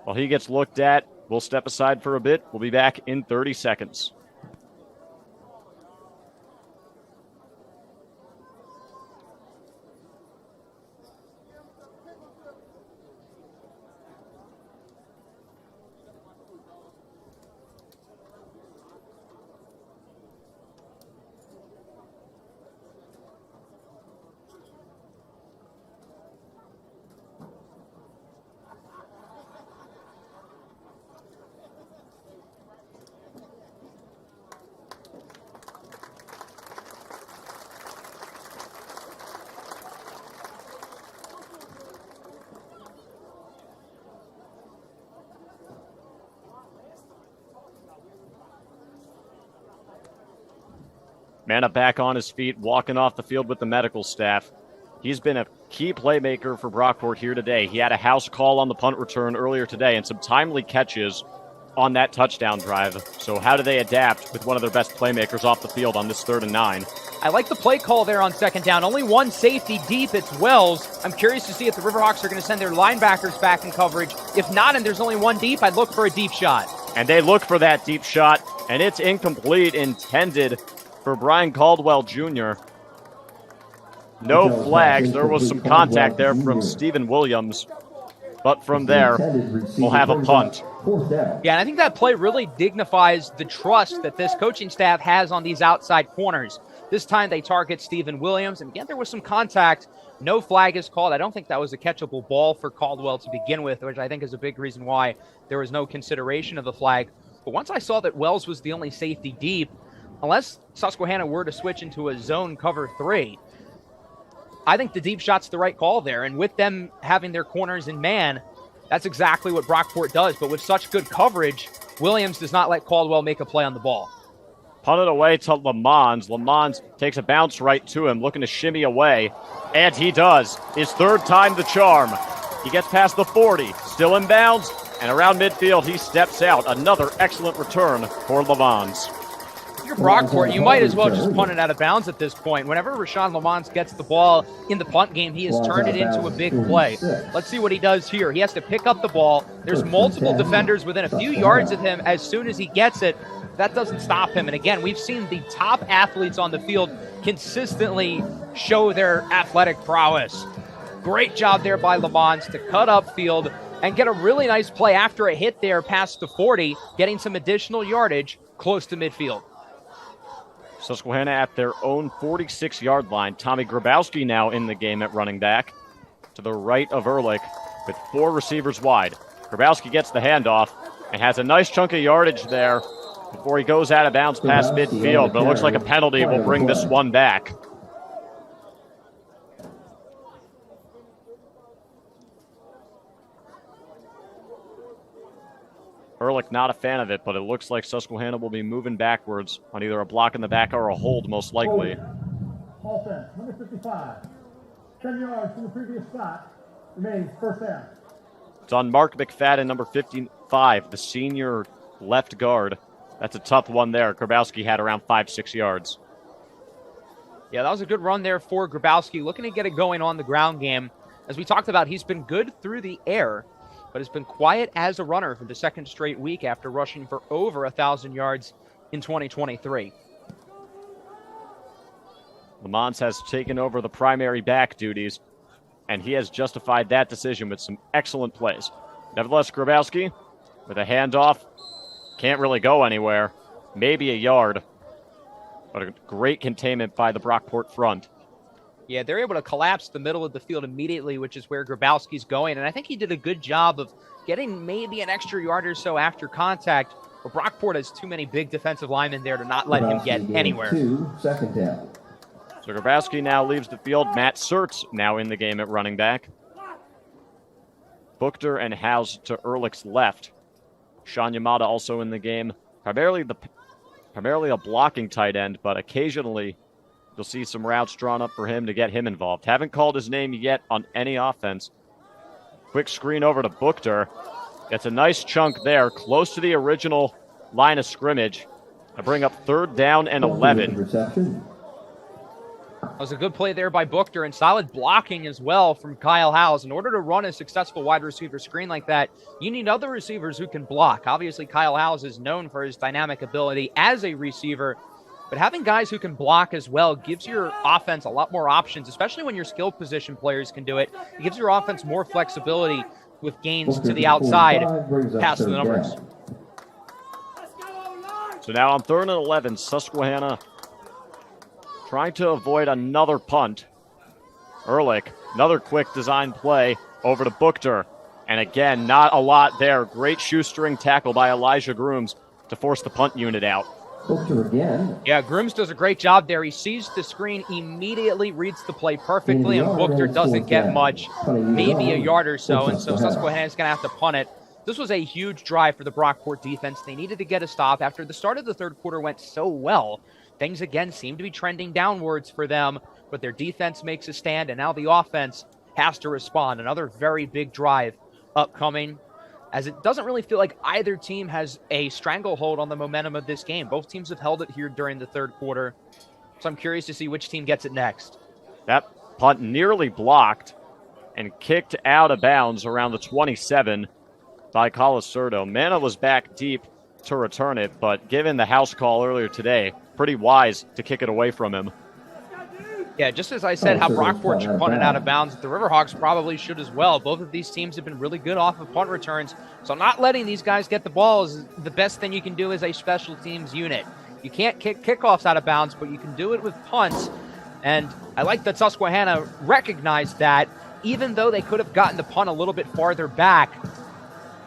While he gets looked at, we'll step aside for a bit. We'll be back in 30 seconds. Manna back on his feet, walking off the field with the medical staff. He's been a key playmaker for Brockport here today. He had a house call on the punt return earlier today and some timely catches on that touchdown drive. So how do they adapt with one of their best playmakers off the field on this 3rd and 9? I like the play call there on 2nd down. Only one safety deep. It's Wells. I'm curious to see if the Riverhawks are going to send their linebackers back in coverage. If not, and there's only one deep, I'd look for a deep shot. And they look for that deep shot, and it's incomplete, intended for Brian Caldwell Jr. No flags. There was some contact there from Stephen Williams. But from there, we'll have a punt. Yeah, and I think that play really dignifies the trust that this coaching staff has on these outside corners. This time they target Stephen Williams, and again, there was some contact. No flag is called. I don't think that was a catchable ball for Caldwell to begin with, which I think is a big reason why there was no consideration of the flag. But once I saw that Wells was the only safety deep, unless Susquehanna were to switch into a zone cover 3, I think the deep shot's the right call there. And with them having their corners in man, that's exactly what Brockport does. But with such good coverage, Williams does not let Caldwell make a play on the ball. Punted away to Lamons. Lamons takes a bounce right to him, looking to shimmy away. And he does. His 3rd time the charm. He gets past the 40, still in bounds, and around midfield he steps out. Another excellent return for Lamons. If you're Brockport, you might as well just punt it out of bounds at this point. Whenever Rashawn Lamons gets the ball in the punt game, he has turned it into a big play. Let's see what he does here. He has to pick up the ball. There's multiple defenders within a few yards of him as soon as he gets it. That doesn't stop him. And again, we've seen the top athletes on the field consistently show their athletic prowess. Great job there by Lamons to cut upfield and get a really nice play after a hit there past the 40, getting some additional yardage close to midfield. Susquehanna at their own 46-yard line. Tommy Grabowski now in the game at running back to the right of Ehrlich with 4 receivers wide. Grabowski gets the handoff and has a nice chunk of yardage there before he goes out of bounds past midfield, but it looks like a penalty will bring this one back. Ehrlich not a fan of it, but it looks like Susquehanna will be moving backwards on either a block in the back or a hold, most likely. Offense, number 55. 10 yards from the previous spot. Remains 1st down. It's on Mark McFadden, number 55, the senior left guard. That's a tough one there. Grabowski had around 5-6 yards. Yeah, that was a good run there for Grabowski, looking to get it going on the ground game. As we talked about, he's been good through the air, but has been quiet as a runner for the second straight week after rushing for over 1,000 yards in 2023. Lamont has taken over the primary back duties, and he has justified that decision with some excellent plays. Nevertheless, Grabowski with a handoff, can't really go anywhere, maybe a yard, but a great containment by the Brockport front. Yeah, they're able to collapse the middle of the field immediately, which is where Grabowski's going. And I think he did a good job of getting maybe an extra yard or so after contact. But Brockport has too many big defensive linemen there to not let him get anywhere. 2, second down. So Grabowski now leaves the field. Matt Surtz now in the game at running back. Buchter and House to Ehrlich's left. Sean Yamada also in the game. Primarily a blocking tight end, but occasionally you'll see some routes drawn up for him to get him involved. Haven't called his name yet on any offense. Quick screen over to Buchter. Gets a nice chunk there, close to the original line of scrimmage. I bring up 3rd down and 11. Reception. That was a good play there by Buchter and solid blocking as well from Kyle Howes. In order to run a successful wide receiver screen like that, you need other receivers who can block. Obviously, Kyle Howes is known for his dynamic ability as a receiver, but having guys who can block as well gives your offense a lot more options, especially when your skill position players can do it. It gives your offense more flexibility with gains to the outside, past the numbers. So now on 3rd and 11, Susquehanna trying to avoid another punt. Ehrlich, another quick design play over to Buchter. And again, not a lot there. Great shoestring tackle by Elijah Grooms to force the punt unit out. Buchter again. Yeah, Grooms does a great job there. He sees the screen, immediately reads the play perfectly, and Buchter doesn't get much, maybe a yard or so, and so Susquehanna is going to have to punt it. This was a huge drive for the Brockport defense. They needed to get a stop after the start of the third quarter went so well. Things again seem to be trending downwards for them, but their defense makes a stand, and now the offense has to respond. Another very big drive upcoming, as it doesn't really feel like either team has a stranglehold on the momentum of this game. Both teams have held it here during the third quarter, so I'm curious to see which team gets it next. That punt nearly blocked and kicked out of bounds around the 27 by Colasurdo. Mana was back deep to return it, but given the house call earlier today, pretty wise to kick it away from him. Yeah, just as I said, how Brockport should punt it out of bounds, the Riverhawks probably should as well. Both of these teams have been really good off of punt returns, so not letting these guys get the ball is the best thing you can do as a special teams unit. You can't kick kickoffs out of bounds, but you can do it with punts, and I like that Susquehanna recognized that, even though they could have gotten the punt a little bit farther back.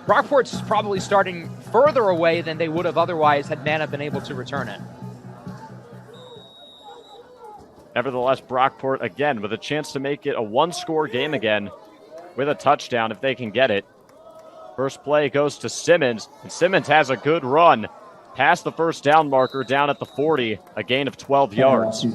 Brockport's probably starting further away than they would have otherwise had Mana been able to return it. Nevertheless, Brockport, again, with a chance to make it a one-score game again with a touchdown if they can get it. First play goes to Simmons, and Simmons has a good run past the first down marker down at the 40, a gain of 12 yards.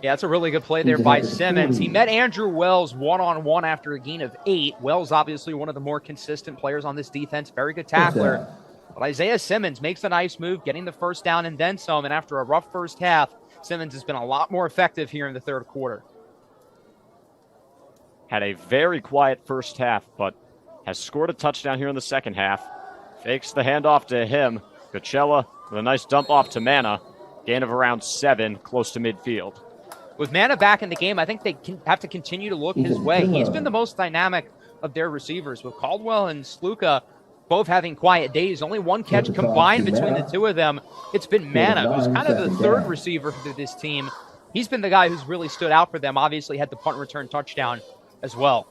Yeah, that's a really good play there by Simmons. He met Andrew Wells one-on-one after a gain of 8. Wells, obviously one of the more consistent players on this defense, very good tackler. But Isaiah Simmons makes a nice move, getting the first down and then some, and after a rough first half, Simmons has been a lot more effective here in the third quarter. Had a very quiet first half, but has scored a touchdown here in the second half. Fakes the handoff to him. Coachella with a nice dump off to Mana. Gain of around 7, close to midfield. With Mana back in the game, I think they have to continue to look his way. He's been the most dynamic of their receivers, with Caldwell and Sluka both having quiet days. Only one catch combined between the two of them. It's been Mana, who's kind of the third receiver for this team. He's been the guy who's really stood out for them. Obviously had the punt return touchdown as well.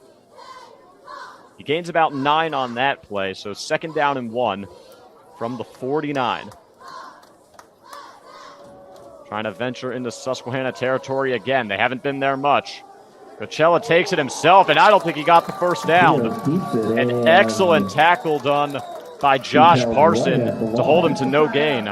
He gains about 9 on that play, so 2nd down and 1 from the 49. Trying to venture into Susquehanna territory again. They haven't been there much. Coachella takes it himself, and I don't think he got the first down. An excellent tackle done by Josh Parson to hold him to no gain.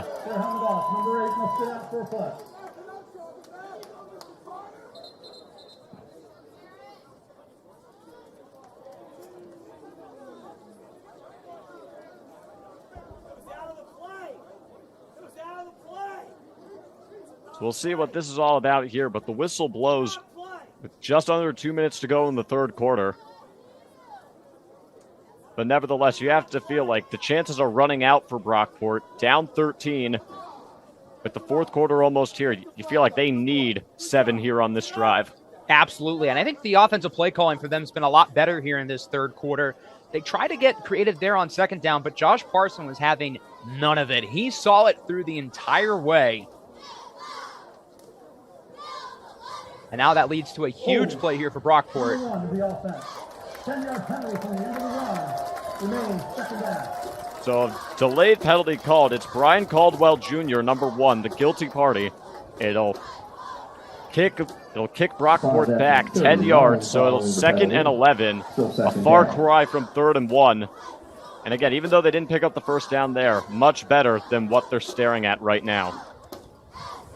So we'll see what this is all about here, but the whistle blows with just under 2 minutes to go in the third quarter. But nevertheless, you have to feel like the chances are running out for Brockport. Down 13 with the fourth quarter almost here. You feel like they need 7 here on this drive. Absolutely, and I think the offensive play calling for them has been a lot better here in this third quarter. They tried to get creative there on second down, but Josh Parson was having none of it. He saw it through the entire way. And now that leads to a huge play here for Brockport. 10-yard penalty from the end of the run. Remains second down. So delayed penalty called. It's Brian Caldwell Jr., number 1, the guilty party. It'll kick Brockport back 10 yards, so it'll 2nd and 11. A far cry from 3rd and 1. And again, even though they didn't pick up the first down there, much better than what they're staring at right now.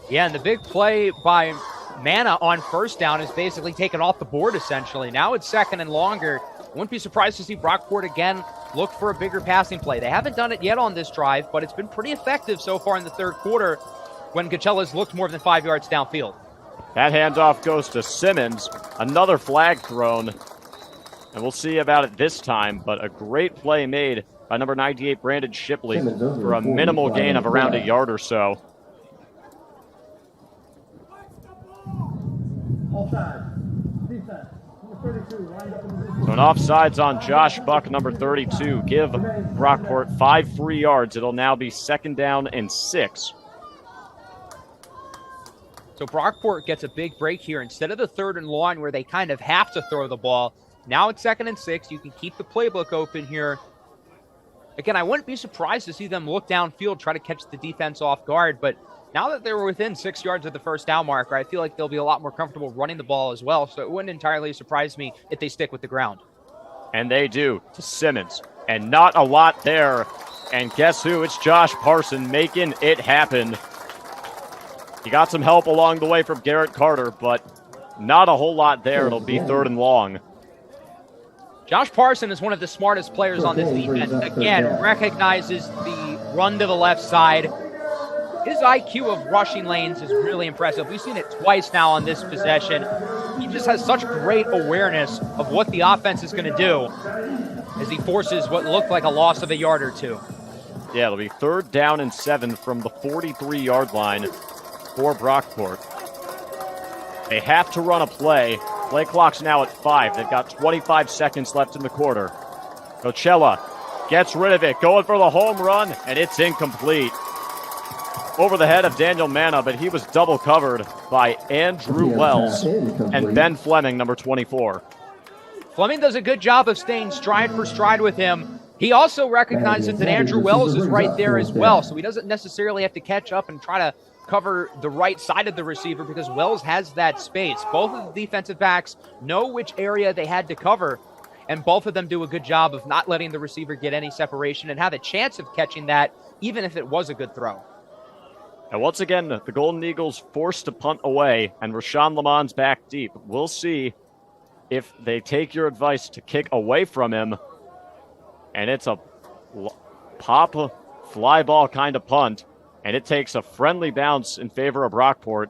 Yeah, and the big play by Mana on first down is basically taken off the board, essentially. Now it's 2nd and longer. Wouldn't be surprised to see Brockport again look for a bigger passing play. They haven't done it yet on this drive, but it's been pretty effective so far in the third quarter when Gachella's looked more than 5 yards downfield. That handoff goes to Simmons. Another flag thrown. And we'll see about it this time, but a great play made by number 98, Brandon Shipley, for a minimal gain of around a yard or so. Offside. Defense. Number 32. Lined up in the position. So an offsides on Josh Buck, number 32. Give Brockport 5 free yards. It'll now be 2nd down and 6. So Brockport gets a big break here. Instead of the 3rd and long where they kind of have to throw the ball, now it's 2nd and 6. You can keep the playbook open here. Again, I wouldn't be surprised to see them look downfield, try to catch the defense off guard, but now that they were within 6 yards of the first down marker, I feel like they'll be a lot more comfortable running the ball as well, so it wouldn't entirely surprise me if they stick with the ground. And they do, to Simmons. And not a lot there. And guess who? It's Josh Parson making it happen. He got some help along the way from Garrett Carter, but not a whole lot there. It'll be 3rd and long. Josh Parson is one of the smartest players on this defense. Again, recognizes the run to the left side. His IQ of rushing lanes is really impressive. We've seen it twice now on this possession. He just has such great awareness of what the offense is going to do as he forces what looked like a loss of a yard or two. Yeah, it'll be 3rd down and 7 from the 43-yard line for Brockport. They have to run a play. Play clock's now at 5. They've got 25 seconds left in the quarter. Coachella gets rid of it, going for the home run, and it's incomplete. Over the head of Daniel Mana, but he was double covered by Andrew Wells and Ben Fleming, number 24. Fleming does a good job of staying stride for stride with him. He also recognizes that Andrew Wells is right there as well, so he doesn't necessarily have to catch up and try to cover the right side of the receiver because Wells has that space. Both of the defensive backs know which area they had to cover, and both of them do a good job of not letting the receiver get any separation and have a chance of catching that, even if it was a good throw. And once again, the Golden Eagles forced to punt away, and Rashawn Lamont's back deep. We'll see if they take your advice to kick away from him, and it's a pop fly ball kind of punt, and it takes a friendly bounce in favor of Brockport,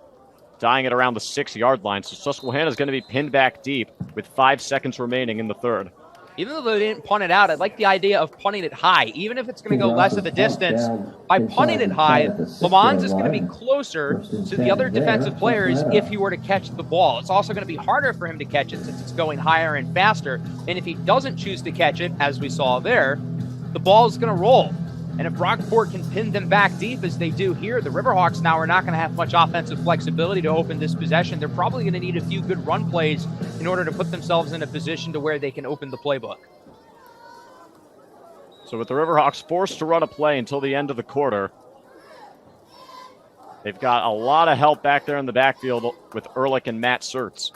dying at around the 6-yard line. So Susquehanna is going to be pinned back deep with 5 seconds remaining in the third. Even though they didn't punt it out, I like the idea of punting it high. Even if it's going to go less of a distance, by punting it high, Lamont is going to be closer to the other defensive players if he were to catch the ball. It's also going to be harder for him to catch it since it's going higher and faster. And if he doesn't choose to catch it, as we saw there, the ball is going to roll. And if Brockport can pin them back deep as they do here, the Riverhawks now are not going to have much offensive flexibility to open this possession. They're probably going to need a few good run plays in order to put themselves in a position to where they can open the playbook. So with the Riverhawks forced to run a play until the end of the quarter, they've got a lot of help back there in the backfield with Ehrlich and Matt Sertz.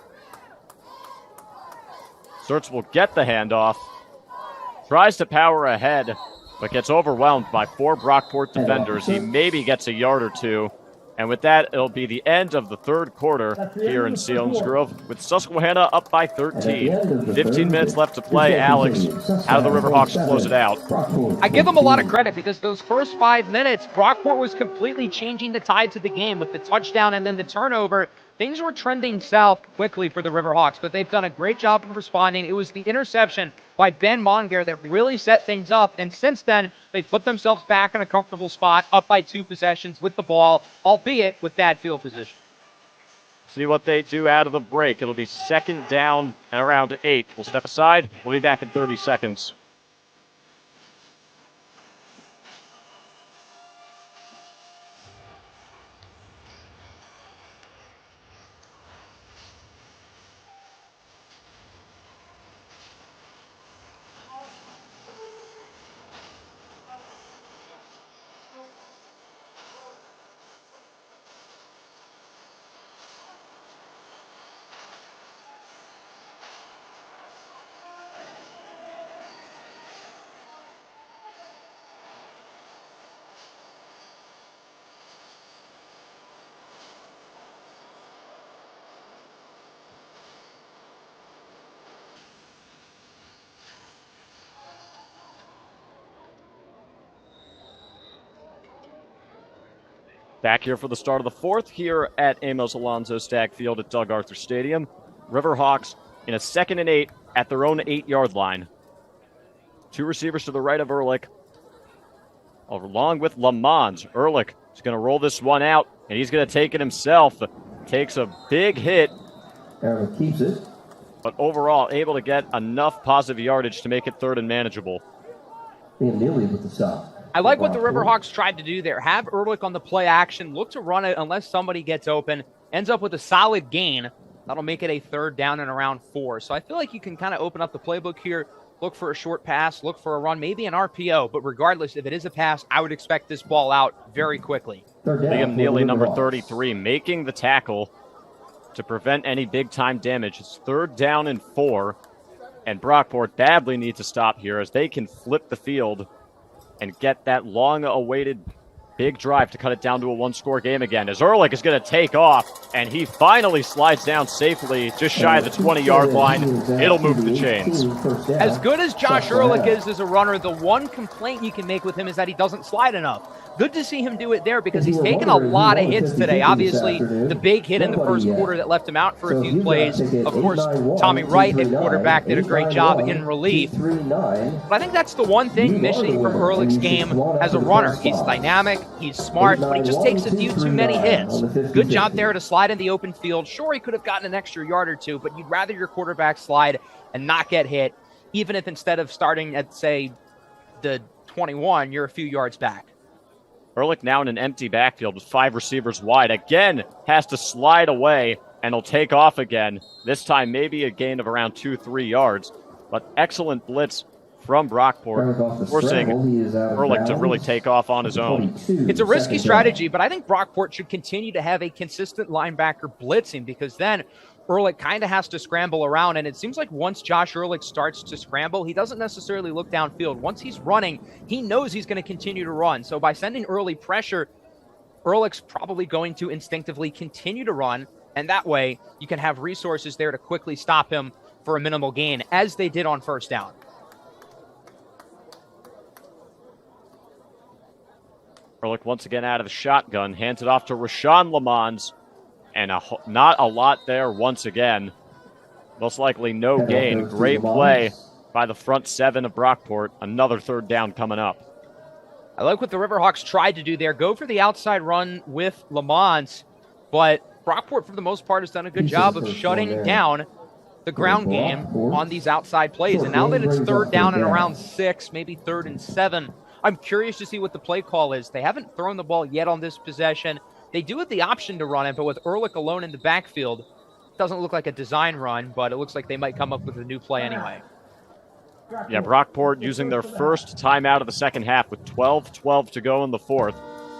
Sertz will get the handoff, tries to power ahead, but gets overwhelmed by 4 Brockport defenders. He maybe gets a yard or two, And with that, it'll be the end of the third quarter here in Selinsgrove, with Susquehanna up by 13. 15 minutes left to play. Alex, how do the Riverhawks close it out? I give them a lot of credit because those first 5 minutes, Brockport was completely changing the tides of the game with the touchdown and then the turnover. Things were trending south quickly for the Riverhawks, but they've done a great job of responding. It was the interception by Ben Monger that really set things up, and since then, they've put themselves back in a comfortable spot, up by 2 possessions with the ball, albeit with bad field position. See what they do out of the break. It'll be second down and around 8. We'll step aside. We'll be back in 30 seconds. Back here for the start of the fourth here at Amos Alonzo Stagg Field at Doug Arthur Stadium. Riverhawks in a 2nd and 8 at their own 8-yard line. 2 receivers to the right of Ehrlich, along with Lamons. Ehrlich is going to roll this one out, and he's going to take it himself. Takes a big hit. Ehrlich keeps it. But overall, able to get enough positive yardage to make it 3rd and manageable. Liam Neely with the stop. I like what the Riverhawks tried to do there. Have Ehrlich on the play action, look to run it unless somebody gets open, ends up with a solid gain. That'll make it a 3rd down and around 4. So I feel like you can kind of open up the playbook here, look for a short pass, look for a run, maybe an RPO. But regardless, if it is a pass, I would expect this ball out very quickly. Liam Neely, number 33, making the tackle to prevent any big-time damage. It's 3rd down and 4. And Brockport badly needs to stop here as they can flip the field and get that long-awaited big drive to cut it down to a 1-score game again. As Ehrlich is going to take off, and he finally slides down safely just shy of the 20-yard line. It'll move the chains. As good as Josh Ehrlich is as a runner, the one complaint you can make with him is that he doesn't slide enough. Good to see him do it there because he's taken a lot of hits today. Obviously, the big hit in the first quarter that left him out for a few plays. Of course, Tommy Wright at quarterback did a great job in relief. But I think that's the one thing missing from Ehrlich's game as a runner. He's dynamic, he's smart, but he just takes a few too many hits. Good job there to slide in the open field. Sure, he could have gotten an extra yard or 2, but you'd rather your quarterback slide and not get hit, even if instead of starting at, say, the 21, you're a few yards back. Ehrlich now in an empty backfield with 5 receivers wide. Again, has to slide away, and he'll take off again. This time maybe a gain of around 2-3 yards. But excellent blitz from Brockport, forcing Ehrlich to really take off on his own. It's a risky strategy, but I think Brockport should continue to have a consistent linebacker blitzing because then Ehrlich kind of has to scramble around, and it seems like once Josh Ehrlich starts to scramble, he doesn't necessarily look downfield. Once he's running, he knows he's going to continue to run. So by sending early pressure, Ehrlich's probably going to instinctively continue to run, and that way you can have resources there to quickly stop him for a minimal gain, as they did on 1st down. Ehrlich once again out of the shotgun, hands it off to Rashawn Lamons. And not a lot there once again. Most likely no gain. Great play by the front 7 of Brockport. Another 3rd down coming up. I like what the Riverhawks tried to do there. Go for the outside run with Lamons. But Brockport, for the most part, has done a good job of shutting down the ground game on these outside plays. And now that it's 3rd down and around 6, maybe 3rd and 7, I'm curious to see what the play call is. They haven't thrown the ball yet on this possession. They do have the option to run it, but with Ehrlich alone in the backfield, it doesn't look like a design run, but it looks like they might come up with a new play anyway. Yeah, Brockport using their first timeout of the second half with 12:12 to go in the 4th.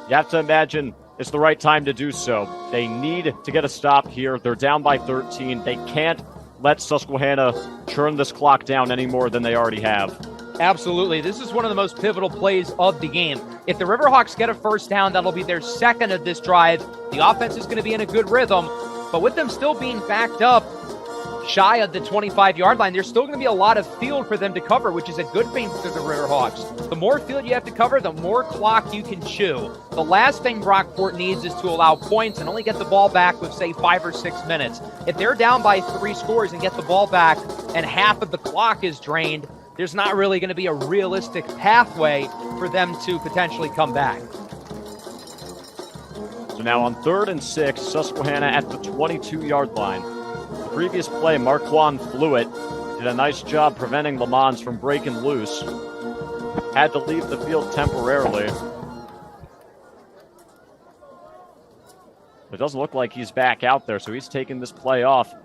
You have to imagine it's the right time to do so. They need to get a stop here. They're down by 13. They can't let Susquehanna churn this clock down any more than they already have. Absolutely. This is one of the most pivotal plays of the game. If the Riverhawks get a first down, that'll be their second of this drive. The offense is going to be in a good rhythm, but with them still being backed up shy of the 25-yard line, there's still going to be a lot of field for them to cover, which is a good thing for the Riverhawks. The more field you have to cover, the more clock you can chew. The last thing Brockport needs is to allow points and only get the ball back with, say, 5 or 6 minutes. If they're down by 3 scores and get the ball back and half of the clock is drained, there's not really going to be a realistic pathway for them to potentially come back. So now on 3rd and 6, Susquehanna at the 22-yard line. The previous play, Marquand Fluitt did a nice job preventing Le Mans from breaking loose. Had to leave the field temporarily. It doesn't look like he's back out there, so he's taking this play off.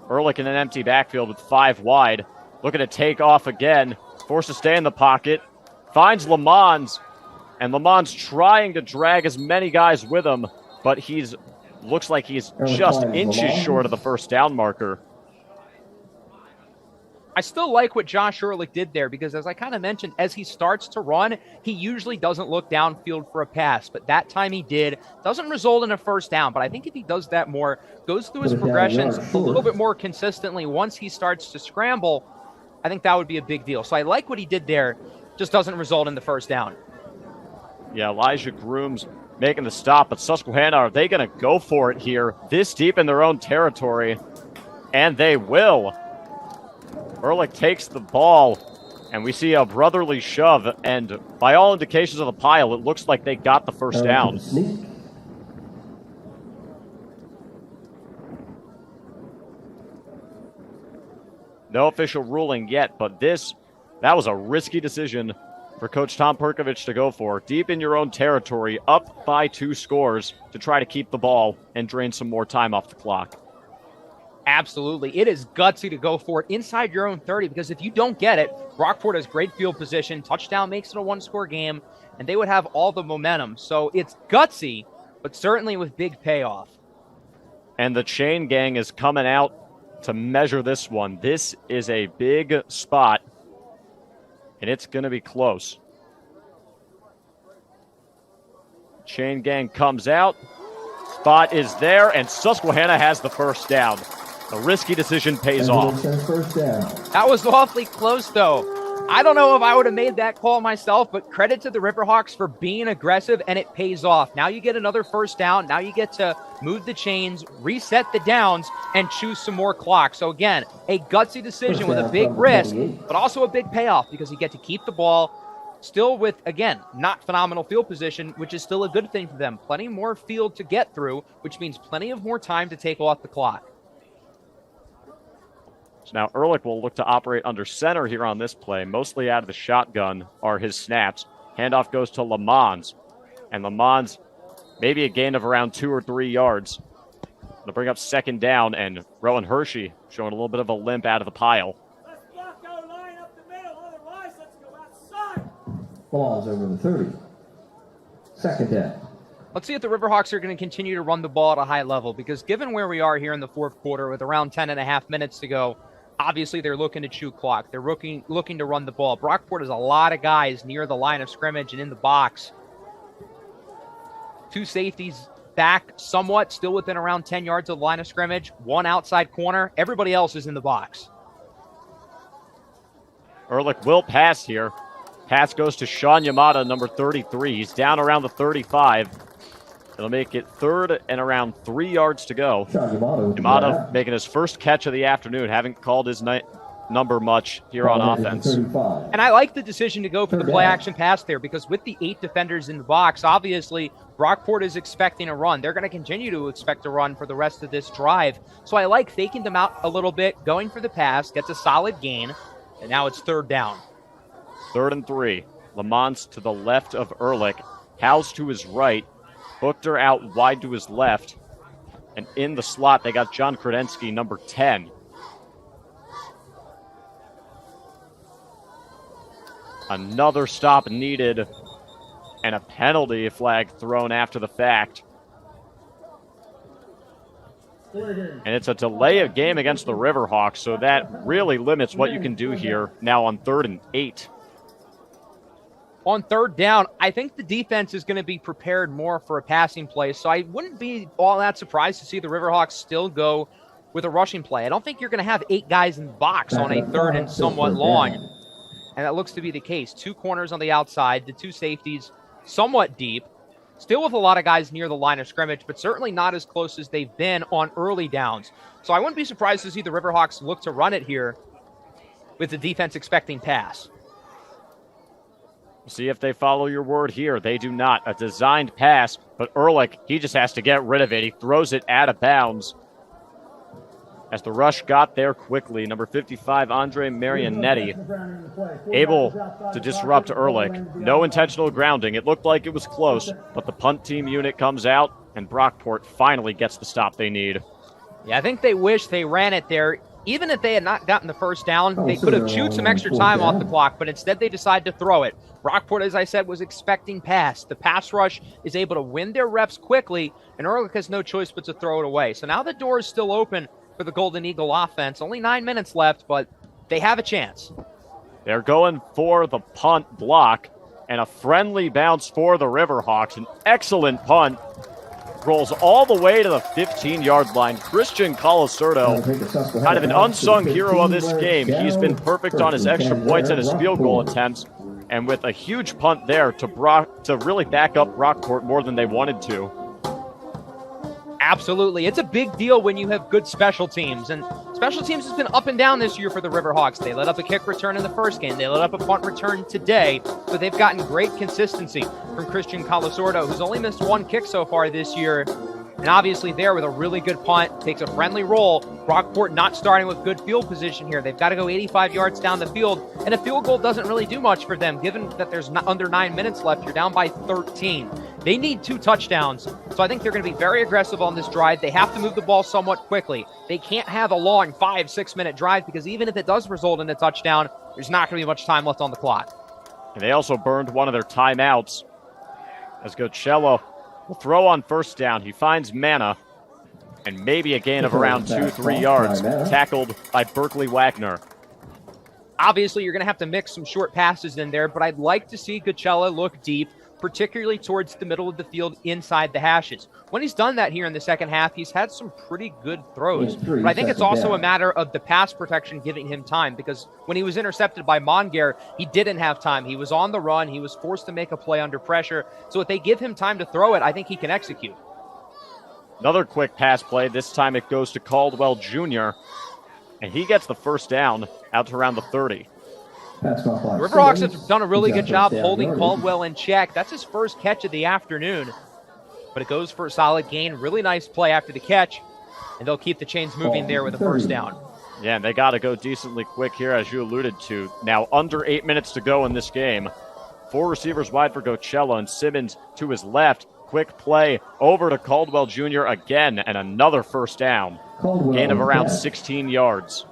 Ehrlich in an empty backfield with 5 wide. Looking to take off again. Forced to stay in the pocket. Finds Le Mans. And Le Mans trying to drag as many guys with him, but looks like he's just inches short of the first down marker. I still like what Josh Ehrlich did there because, as I kind of mentioned, as he starts to run, he usually doesn't look downfield for a pass, but that time he did. Doesn't result in a first down, but I think if he does that more, goes through his progressions a little bit more consistently once he starts to scramble, I think that would be a big deal. So I like what he did there, just doesn't result in the first down. Yeah, Elijah Grooms making the stop, but Susquehanna, are they going to go for it here this deep in their own territory? And they will. Ehrlich takes the ball, and we see a brotherly shove, and by all indications of the pile, it looks like they got the first down. No official ruling yet, but that was a risky decision for Coach Tom Perkovich to go for. Deep in your own territory, up by 2 scores to try to keep the ball and drain some more time off the clock. Absolutely. It is gutsy to go for it inside your own 30 because if you don't get it, Brockport has great field position. Touchdown makes it a 1-score game, and they would have all the momentum. So it's gutsy, but certainly with big payoff. And the chain gang is coming out to measure this one. This is a big spot, and it's going to be close. Chain gang comes out. Spot is there, and Susquehanna has the first down. A risky decision pays off. That was awfully close, though. I don't know if I would have made that call myself, but credit to the Riverhawks for being aggressive, and it pays off. Now you get another first down. Now you get to move the chains, reset the downs, and choose some more clock. So again, a gutsy decision with a big risk, but also a big payoff because you get to keep the ball still with, again, not phenomenal field position, which is still a good thing for them. Plenty more field to get through, which means plenty of more time to take off the clock. So now Ehrlich will look to operate under center here on this play. Mostly out of the shotgun are his snaps. Handoff goes to Le Mans. And Le Mans, maybe a gain of around 2 or 3 yards. They'll bring up second down, and Rowan Hershey showing a little bit of a limp out of the pile. Let's block our line up the middle, otherwise let's go outside. Ball's over the 30. Second down. Let's see if the Riverhawks are going to continue to run the ball at a high level, because given where we are here in the fourth quarter with around 10.5 minutes to go, obviously they're looking to chew clock. They're looking to run the ball. Brockport has a lot of guys near the line of scrimmage and in the box. 2 safeties back somewhat, still within around 10 yards of the line of scrimmage. 1 outside corner. Everybody else is in the box. Ehrlich will pass here. Pass goes to Sean Yamada, number 33. He's down around the 35. It'll make it 3rd and around 3 yards to go. Yamada making his first catch of the afternoon. Haven't called his number much here on offense. And I like the decision to go for the play action pass there, because with the 8 defenders in the box, obviously Brockport is expecting a run. They're going to continue to expect a run for the rest of this drive. So I like faking them out a little bit, going for the pass, gets a solid gain, and now it's 3rd down. 3rd and 3. Le Mans to the left of Ehrlich. Howes to his right. Buchter out wide to his left. And in the slot, they got John Kredensky, number 10. Another stop needed. And a penalty flag thrown after the fact. And it's a delay of game against the Riverhawks, so that really limits what you can do here now on 3rd and 8. on third down, I think the defense is going to be prepared more for a passing play, so I wouldn't be all that surprised to see the Riverhawks still go with a rushing play. I don't think you're going to have 8 guys in the box on a third and somewhat long, and that looks to be the case. 2 corners on the outside, the 2 safeties somewhat deep, still with a lot of guys near the line of scrimmage, but certainly not as close as they've been on early downs. So I wouldn't be surprised to see the Riverhawks look to run it here with the defense expecting pass. See if they follow your word here. They do not. A designed pass, but Ehrlich, he just has to get rid of it. He throws it out of bounds. As the rush got there quickly, number 55, Andre Marianetti, able to disrupt Ehrlich. No intentional grounding. It looked like it was close, but the punt team unit comes out, and Brockport finally gets the stop they need. Yeah, I think they wish they ran it there. Even if they had not gotten the first down, they could have chewed some extra time off the clock, but instead they decided to throw it. Brockport, as I said, was expecting pass. The pass rush is able to win their reps quickly, and Ehrlich has no choice but to throw it away. So now the door is still open for the Golden Eagle offense. Only 9 minutes left, but they have a chance. They're going for the punt block, and a friendly bounce for the Riverhawks. An excellent punt. Rolls all the way to the 15-yard line. Christian Colasurdo, kind of an unsung hero of this game. He's been perfect on his extra points and his field goal attempts, and with a huge punt there to really back up Brockport more than they wanted to. Absolutely. It's a big deal when you have good special teams, and special teams has been up and down this year for the Riverhawks. They let up a kick return in the first game. They let up a punt return today, but they've gotten great consistency from Christian Colasurdo, who's only missed 1 kick so far this year, and obviously there with a really good punt, takes a friendly roll. Brockport not starting with good field position here. They've got to go 85 yards down the field, and a field goal doesn't really do much for them, given that there's under 9 minutes left. You're down by 13. They need 2 touchdowns, so I think they're going to be very aggressive on this drive. They have to move the ball somewhat quickly. They can't have a long 5-6 minute drive, because even if it does result in a touchdown, there's not going to be much time left on the clock. And they also burned one of their timeouts, as Gocello will throw on first down. He finds Mana, and maybe a gain of around 2-3 yards, tackled by Berkeley Wagner. Obviously, you're going to have to mix some short passes in there, but I'd like to see Gocello look deep, particularly towards the middle of the field inside the hashes. When he's done that here in the second half, he's had some pretty good throws. But I think it's also a matter of the pass protection giving him time, because when he was intercepted by Monger, he didn't have time. He was on the run. He was forced to make a play under pressure. So if they give him time to throw it, I think he can execute. Another quick pass play. This time it goes to Caldwell Jr., and he gets the first down out to around the 30. Riverhawks have done a really good job holding Caldwell in check. That's his first catch of the afternoon, but it goes for a solid gain. Really nice play after the catch, and they'll keep the chains moving there with a first down. Yeah, and they got to go decently quick here, as you alluded to. Now under 8 minutes to go in this game. 4 receivers wide for Gocello, and Simmons to his left. Quick play over to Caldwell Jr. again, and another first down. Gain of around 16 yards.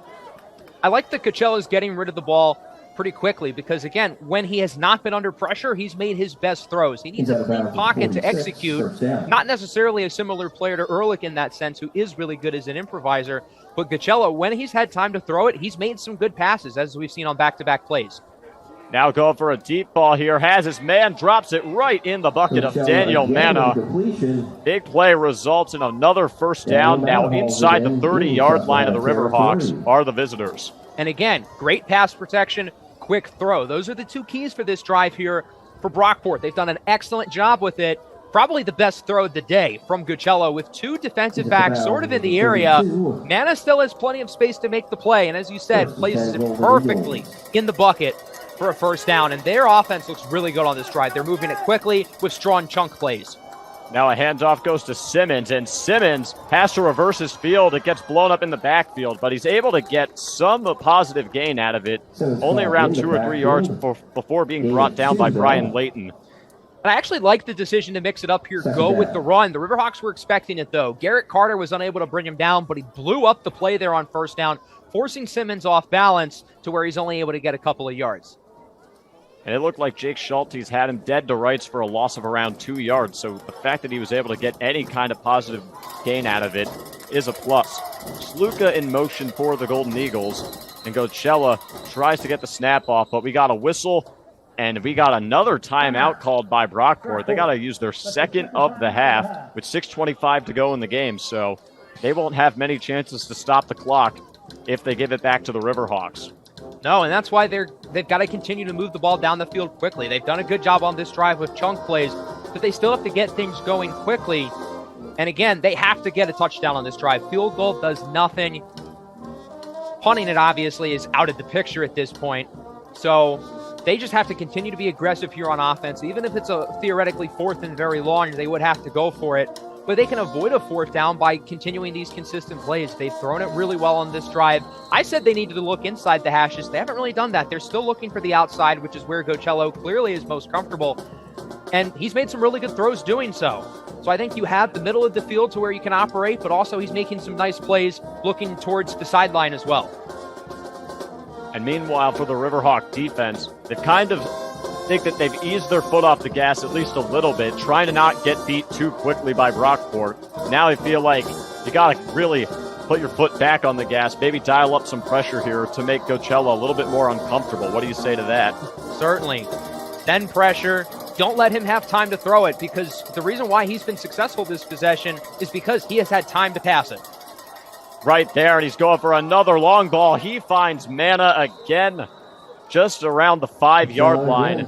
I like that Gocello's getting rid of the ball pretty quickly, because again, when he has not been under pressure, he's made his best throws. He needs a clean pocket to execute. Not necessarily a similar player to Ehrlich in that sense, who is really good as an improviser, but Gocello, when he's had time to throw it, he's made some good passes, as we've seen on back-to-back plays. Now going for a deep ball here. Has his man, drops it right in the bucket of Daniel Mana. Big play results in another first down. Now inside the 30-yard line of the Riverhawks are the visitors. And again, great pass protection, quick throw. Those are the 2 keys for this drive here for Brockport. They've done an excellent job with it. Probably the best throw of the day from Gocello, with 2 defensive backs sort of in the area. Mana still has plenty of space to make the play, and as you said, places it perfectly in the bucket for a first down. And their offense looks really good on this drive. They're moving it quickly with strong chunk plays. Now a handoff goes to Simmons, and Simmons has to reverse his field. It gets blown up in the backfield, but he's able to get some positive gain out of it, only around 2 or 3 yards before being brought down by Brian Layton. And I actually like the decision to mix it up here, go with the run. The Riverhawks were expecting it, though. Garrett Carter was unable to bring him down, but he blew up the play there on first down, forcing Simmons off balance to where he's only able to get a couple of yards. And it looked like Jake Schulte's had him dead to rights for a loss of around 2 yards. So the fact that he was able to get any kind of positive gain out of it is a plus. Sluka in motion for the Golden Eagles. And Gocello tries to get the snap off, but we got a whistle And we got another timeout called by Brockport. They got to use their second of the half with 6:25 to go in the game. So they won't have many chances to stop the clock if they give it back to the Riverhawks. No, and that's why they've got to continue to move the ball down the field quickly. They've done a good job on this drive with chunk plays, but they still have to get things going quickly. And again, they have to get a touchdown on this drive. Field goal does nothing. Punting it, obviously, is out of the picture at this point. So they just have to continue to be aggressive here on offense. Even if it's a theoretically 4th and very long, they would have to go for it. But they can avoid a 4th down by continuing these consistent plays. They've thrown it really well on this drive. I said they needed to look inside the hashes. They haven't really done that. They're still looking for the outside, which is where Gocello clearly is most comfortable. And he's made some really good throws doing so. So I think you have the middle of the field to where you can operate, but also he's making some nice plays looking towards the sideline as well. And meanwhile, for the Riverhawk defense, they've kind of think that they've eased their foot off the gas at least a little bit, trying to not get beat too quickly by Brockport. Now I feel like you got to really put your foot back on the gas, maybe dial up some pressure here to make Gocello a little bit more uncomfortable. What do you say to that? Certainly. Then pressure. Don't let him have time to throw it, because the reason why he's been successful this possession is because he has had time to pass it. Right there, and he's going for another long ball. He finds Mana again, just around the 5-yard line.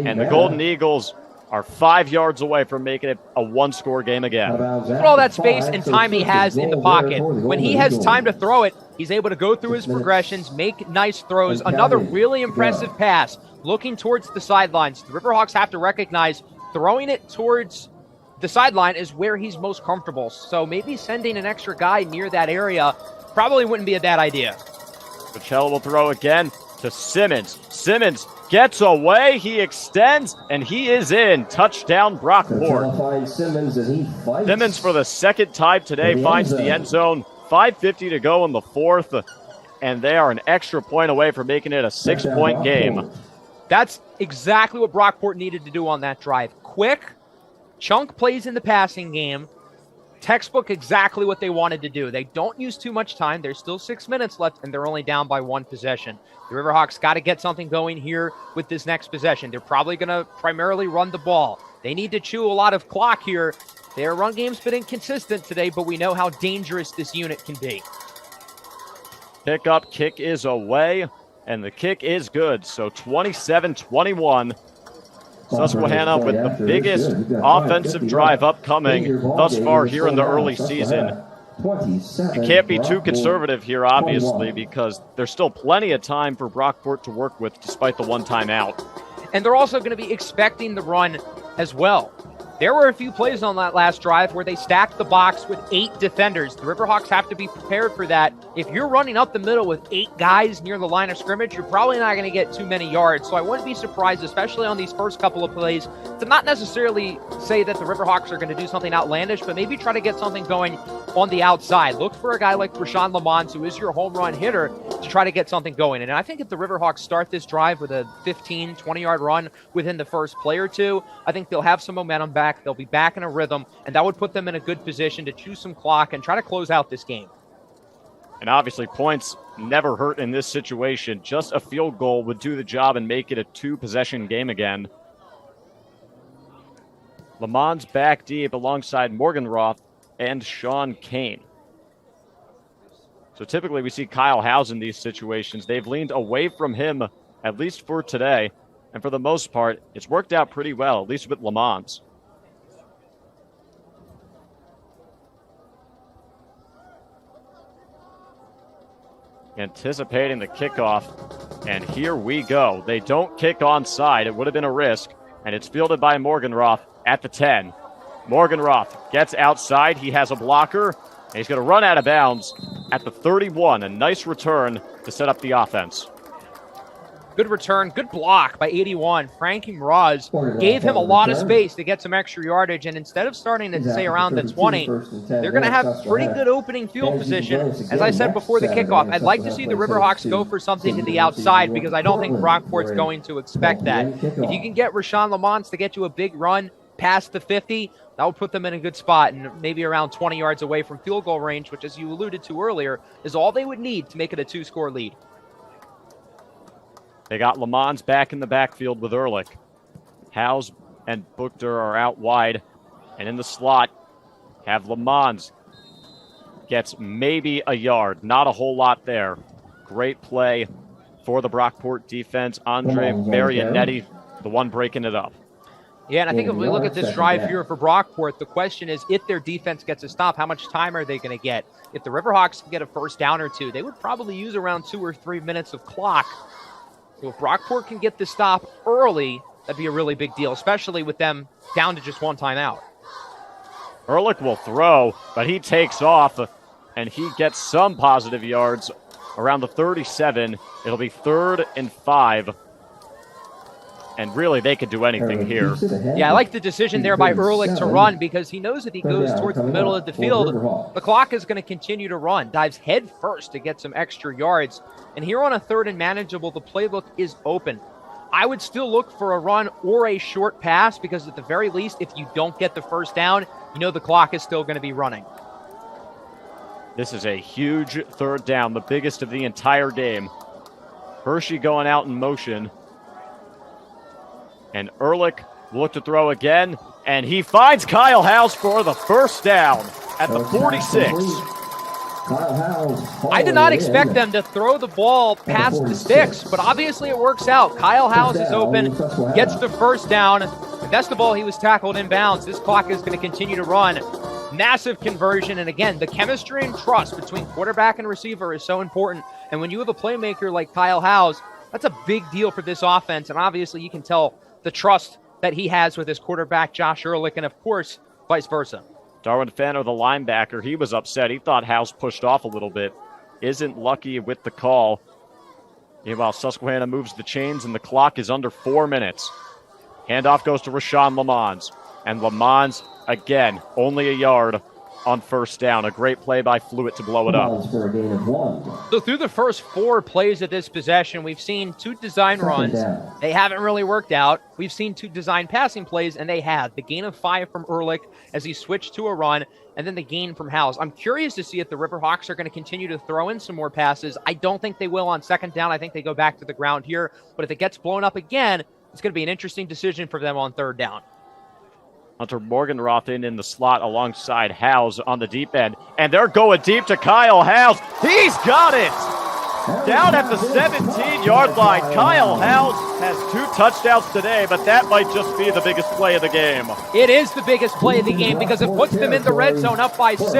And the Golden Eagles are 5 yards away from making it a one-score game again. Look at all that space and time he has in the pocket. When he has time to throw it, he's able to go through his progressions, make nice throws. Another really impressive pass, looking towards the sidelines. The Riverhawks have to recognize throwing it towards the sideline is where he's most comfortable. So maybe sending an extra guy near that area probably wouldn't be a bad idea. Gocello will throw again to Simmons. Simmons gets away, he extends, and he is in. Touchdown, Brockport. Simmons for the second time today finds the end zone. 5:50 to go in the fourth, and they are an extra point away from making it a 6-point game. That's exactly what Brockport needed to do on that drive. Quick, chunk plays in the passing game. Textbook exactly what they wanted to do. They don't use too much time. There's still 6 minutes left, and they're only down by 1 possession. The Riverhawks got to get something going here with this next possession. They're probably going to primarily run the ball. They need to chew a lot of clock here. Their run game's been inconsistent today, but we know how dangerous this unit can be. Pickup kick is away, and the kick is good. So 27-21. Susquehanna with the biggest offensive drive upcoming thus far here in the early season. You can't be too conservative here, obviously, because there's still plenty of time for Brockport to work with despite the one timeout. And they're also going to be expecting the run as well. There were a few plays on that last drive where they stacked the box with 8 defenders. The Riverhawks have to be prepared for that. If you're running up the middle with 8 guys near the line of scrimmage, you're probably not going to get too many yards. So I wouldn't be surprised, especially on these first couple of plays, to not necessarily say that the Riverhawks are going to do something outlandish, but maybe try to get something going on the outside. Look for a guy like Rashawn Lamont, who is your home run hitter, to try to get something going. And I think if the Riverhawks start this drive with a 15, 20-yard run within the first play or two, I think they'll have some momentum back. They'll be back in a rhythm, and that would put them in a good position to chew some clock and try to close out this game. And obviously, points never hurt in this situation. Just a field goal would do the job and make it a 2-possession game again. Lamont's back deep alongside Morganroth and Sean Kane. So typically we see Kyle Howes in these situations. They've leaned away from him, at least for today. And for the most part, it's worked out pretty well, at least with Lamont. Anticipating the kickoff, and here we go. They don't kick onside. It would have been a risk, and it's fielded by Morganroth at the 10. Morganroth gets outside. He has a blocker, and he's going to run out of bounds at the 31. A nice return to set up the offense. Good return, good block by 81. Frankie Mraz gave him a lot of space to get some extra yardage, and instead of starting at, say, around the 20, they're going to have pretty good opening field position. As I said before the kickoff, I'd like to see the Riverhawks go for something to the outside because I don't think Brockport's going to expect that. If you can get Rashawn Lamont to get you a big run past the 50, that would put them in a good spot and maybe around 20 yards away from field goal range, which, as you alluded to earlier, is all they would need to make it a 2-score lead. They got Lamons back in the backfield with Ehrlich. Howes and Buchter are out wide. And in the slot, have Lamons. Gets maybe a yard. Not a whole lot there. Great play for the Brockport defense. Andre Marionetti, the one breaking it up. Yeah, and I think if we look at this drive here for Brockport, the question is, if their defense gets a stop, how much time are they going to get? If the Riverhawks can get a first down or two, they would probably use around 2 or 3 minutes of clock. So if Brockport can get the stop early, that'd be a really big deal, especially with them down to just one timeout. Ehrlich will throw, but he takes off, and he gets some positive yards around the 37. It'll be 3rd and 5. And really, they could do anything here. Yeah, I like the decision there by Ehrlich to run, because he knows if he goes towards the middle of the field, the clock is going to continue to run. Dives head first to get some extra yards. And here on a 3rd and manageable, the playbook is open. I would still look for a run or a short pass, because at the very least, if you don't get the first down, you know the clock is still going to be running. This is a huge 3rd down, the biggest of the entire game. Hershey going out in motion. And Ehrlich will look to throw again, and he finds Kyle Howes for the first down at the 46. I did not expect them to throw the ball past the sticks, but obviously it works out. Kyle Howes is open, gets the first down. And that's the ball. He was tackled in bounds. This clock is going to continue to run. Massive conversion, and again, the chemistry and trust between quarterback and receiver is so important. And when you have a playmaker like Kyle Howes, that's a big deal for this offense, and obviously you can tell the trust that he has with his quarterback, Josh Ehrlich, and of course, vice versa. Darwin Fenner, the linebacker, he was upset. He thought Howes pushed off a little bit. Isn't lucky with the call. Meanwhile, Susquehanna moves the chains, and the clock is under 4 minutes. Handoff goes to Rashawn Lamons. And Lamons, again, only a yard on first down. A great play by Fluitt to blow it up. For a gain of 1. So through the first 4 plays of this possession, we've seen 2 design runs. They haven't really worked out. We've seen 2 design passing plays, and they have. The gain of 5 from Ehrlich as he switched to a run, and then the gain from Howes. I'm curious to see if the Riverhawks are going to continue to throw in some more passes. I don't think they will on second down. I think they go back to the ground here. But if it gets blown up again, it's going to be an interesting decision for them on third down. Hunter Morgenroth in the slot alongside Howes on the deep end. And they're going deep to Kyle Howes. He's got it! Down at the 17-yard line. Kyle Howes has 2 touchdowns today, but that might just be the biggest play of the game. It is the biggest play of the game because it puts them in the red zone up by 6.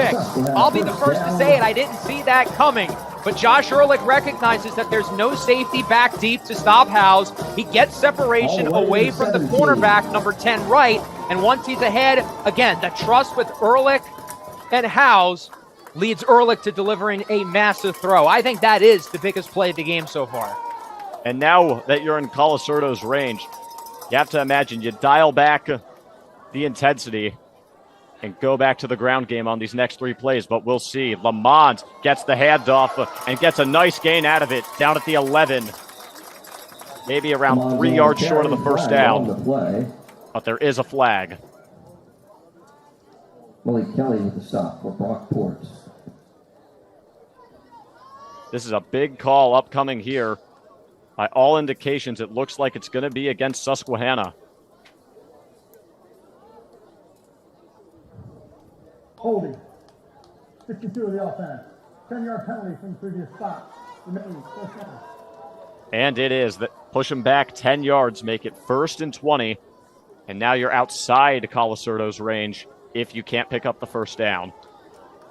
I'll be the first to say it. I didn't see that coming. But Josh Ehrlich recognizes that there's no safety back deep to stop Howes. He gets separation away from the cornerback, number 10 right. And once he's ahead, again, the trust with Ehrlich and Howes leads Ehrlich to delivering a massive throw. I think that is the biggest play of the game so far. And now that you're in Colasurdo's range, you have to imagine you dial back the intensity and go back to the ground game on these next 3 plays. But we'll see. Lamont gets the handoff and gets a nice gain out of it down at the 11. Maybe around 3 yards short of the first down. But there is a flag. Malik Kelly with the stop for Brockport. This is a big call upcoming here. By all indications, it looks like it's going to be against Susquehanna. Holding. 62 of the offense. 10-yard penalty from the previous stop. Remaining 4 seconds. And it is. Push them back 10 yards, make it 1st and 20. And now you're outside Colasurdo's range if you can't pick up the first down.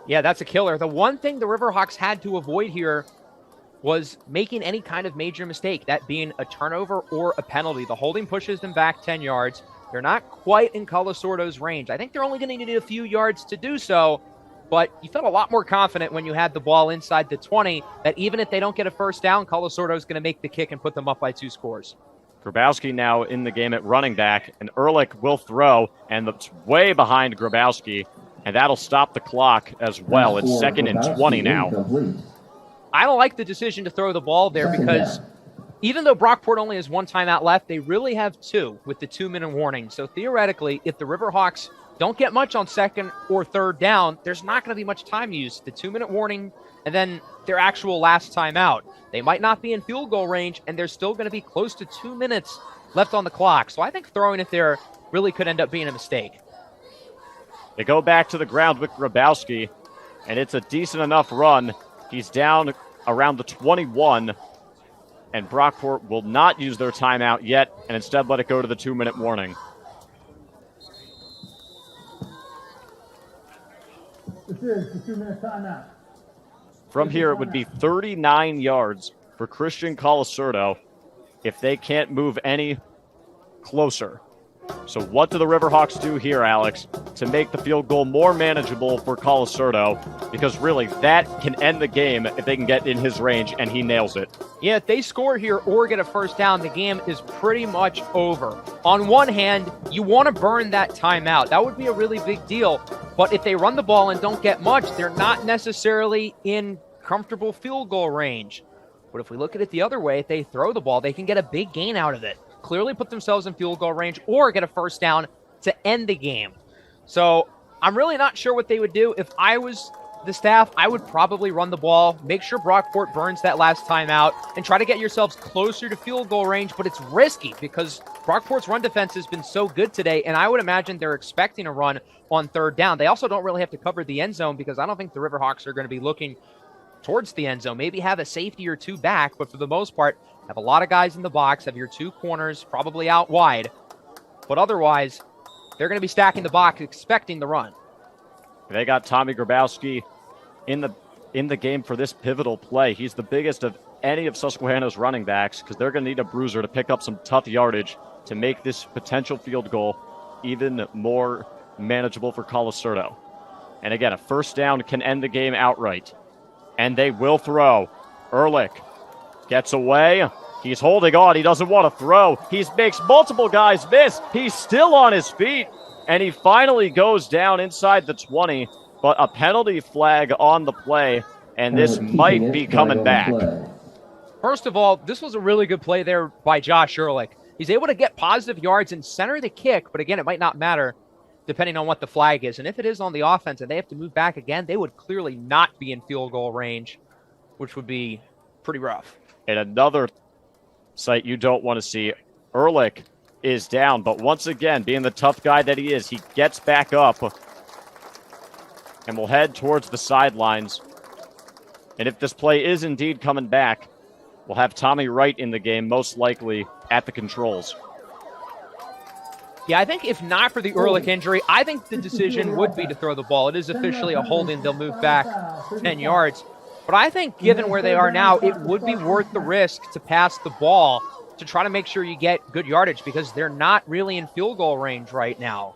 Yeah, that's a killer. The one thing the Riverhawks had to avoid here was making any kind of major mistake, that being a turnover or a penalty. The holding pushes them back 10 yards. They're not quite in Colasurdo's range. I think they're only going to need a few yards to do so, but you felt a lot more confident when you had the ball inside the 20 that even if they don't get a first down, Colasurdo's going to make the kick and put them up by 2 scores. Grabowski now in the game at running back, and Ehrlich will throw, and it's way behind Grabowski, and that'll stop the clock as well. It's 2nd and 20 now. I don't like the decision to throw the ball there because even though Brockport only has 1 timeout left, they really have 2 with the 2-minute warning. So theoretically, if the Riverhawks don't get much on second or third down, there's not going to be much time used. The 2-minute warning and then their actual last timeout. They might not be in field goal range, and there's still going to be close to 2 minutes left on the clock. So I think throwing it there really could end up being a mistake. They go back to the ground with Grabowski, and it's a decent enough run. He's down around the 21, and Brockport will not use their timeout yet and instead let it go to the 2-minute warning. This is the 2-minute timeout. From here, it would be 39 yards for Christian Colasurdo if they can't move any closer. So what do the Riverhawks do here, Alex, to make the field goal more manageable for Colasurdo? Because really, that can end the game if they can get in his range, and he nails it. Yeah, if they score here or get a first down, the game is pretty much over. On one hand, you want to burn that timeout. That would be a really big deal. But if they run the ball and don't get much, they're not necessarily in comfortable field goal range. But if we look at it the other way, if they throw the ball, they can get a big gain out of it. Clearly put themselves in field goal range or get a first down to end the game. So I'm really not sure what they would do. If I was the staff, I would probably run the ball, make sure Brockport burns that last timeout, and try to get yourselves closer to field goal range. But it's risky because Brockport's run defense has been so good today, and I would imagine they're expecting a run on third down. They also don't really have to cover the end zone because I don't think the Riverhawks are going to be looking towards the end zone. Maybe have a safety or two back, but for the most part, have a lot of guys in the box, have your two corners probably out wide. But otherwise, they're going to be stacking the box, expecting the run. They got Tommy Grabowski in the game for this pivotal play. He's the biggest of any of Susquehanna's running backs because they're going to need a bruiser to pick up some tough yardage to make this potential field goal even more manageable for Colasurdo. And again, a first down can end the game outright. And they will throw. Ehrlich gets away. He's holding on. He doesn't want to throw. He makes multiple guys miss. He's still on his feet. And he finally goes down inside the 20. But a penalty flag on the play. And this might be coming back. First of all, this was a really good play there by Josh Ehrlich. He's able to get positive yards and center the kick. But again, it might not matter depending on what the flag is. And if it is on the offense and they have to move back again, they would clearly not be in field goal range, which would be pretty rough. And another sight you don't want to see, Ehrlich is down, but once again, being the tough guy that he is, he gets back up and will head towards the sidelines. And if this play is indeed coming back, we'll have Tommy Wright in the game, most likely at the controls. Yeah, I think if not for the Ehrlich injury, I think the decision would be to throw the ball. It is officially a holding. They'll move back 10 yards. But I think given where they are now, it would be worth the risk to pass the ball to try to make sure you get good yardage because they're not really in field goal range right now.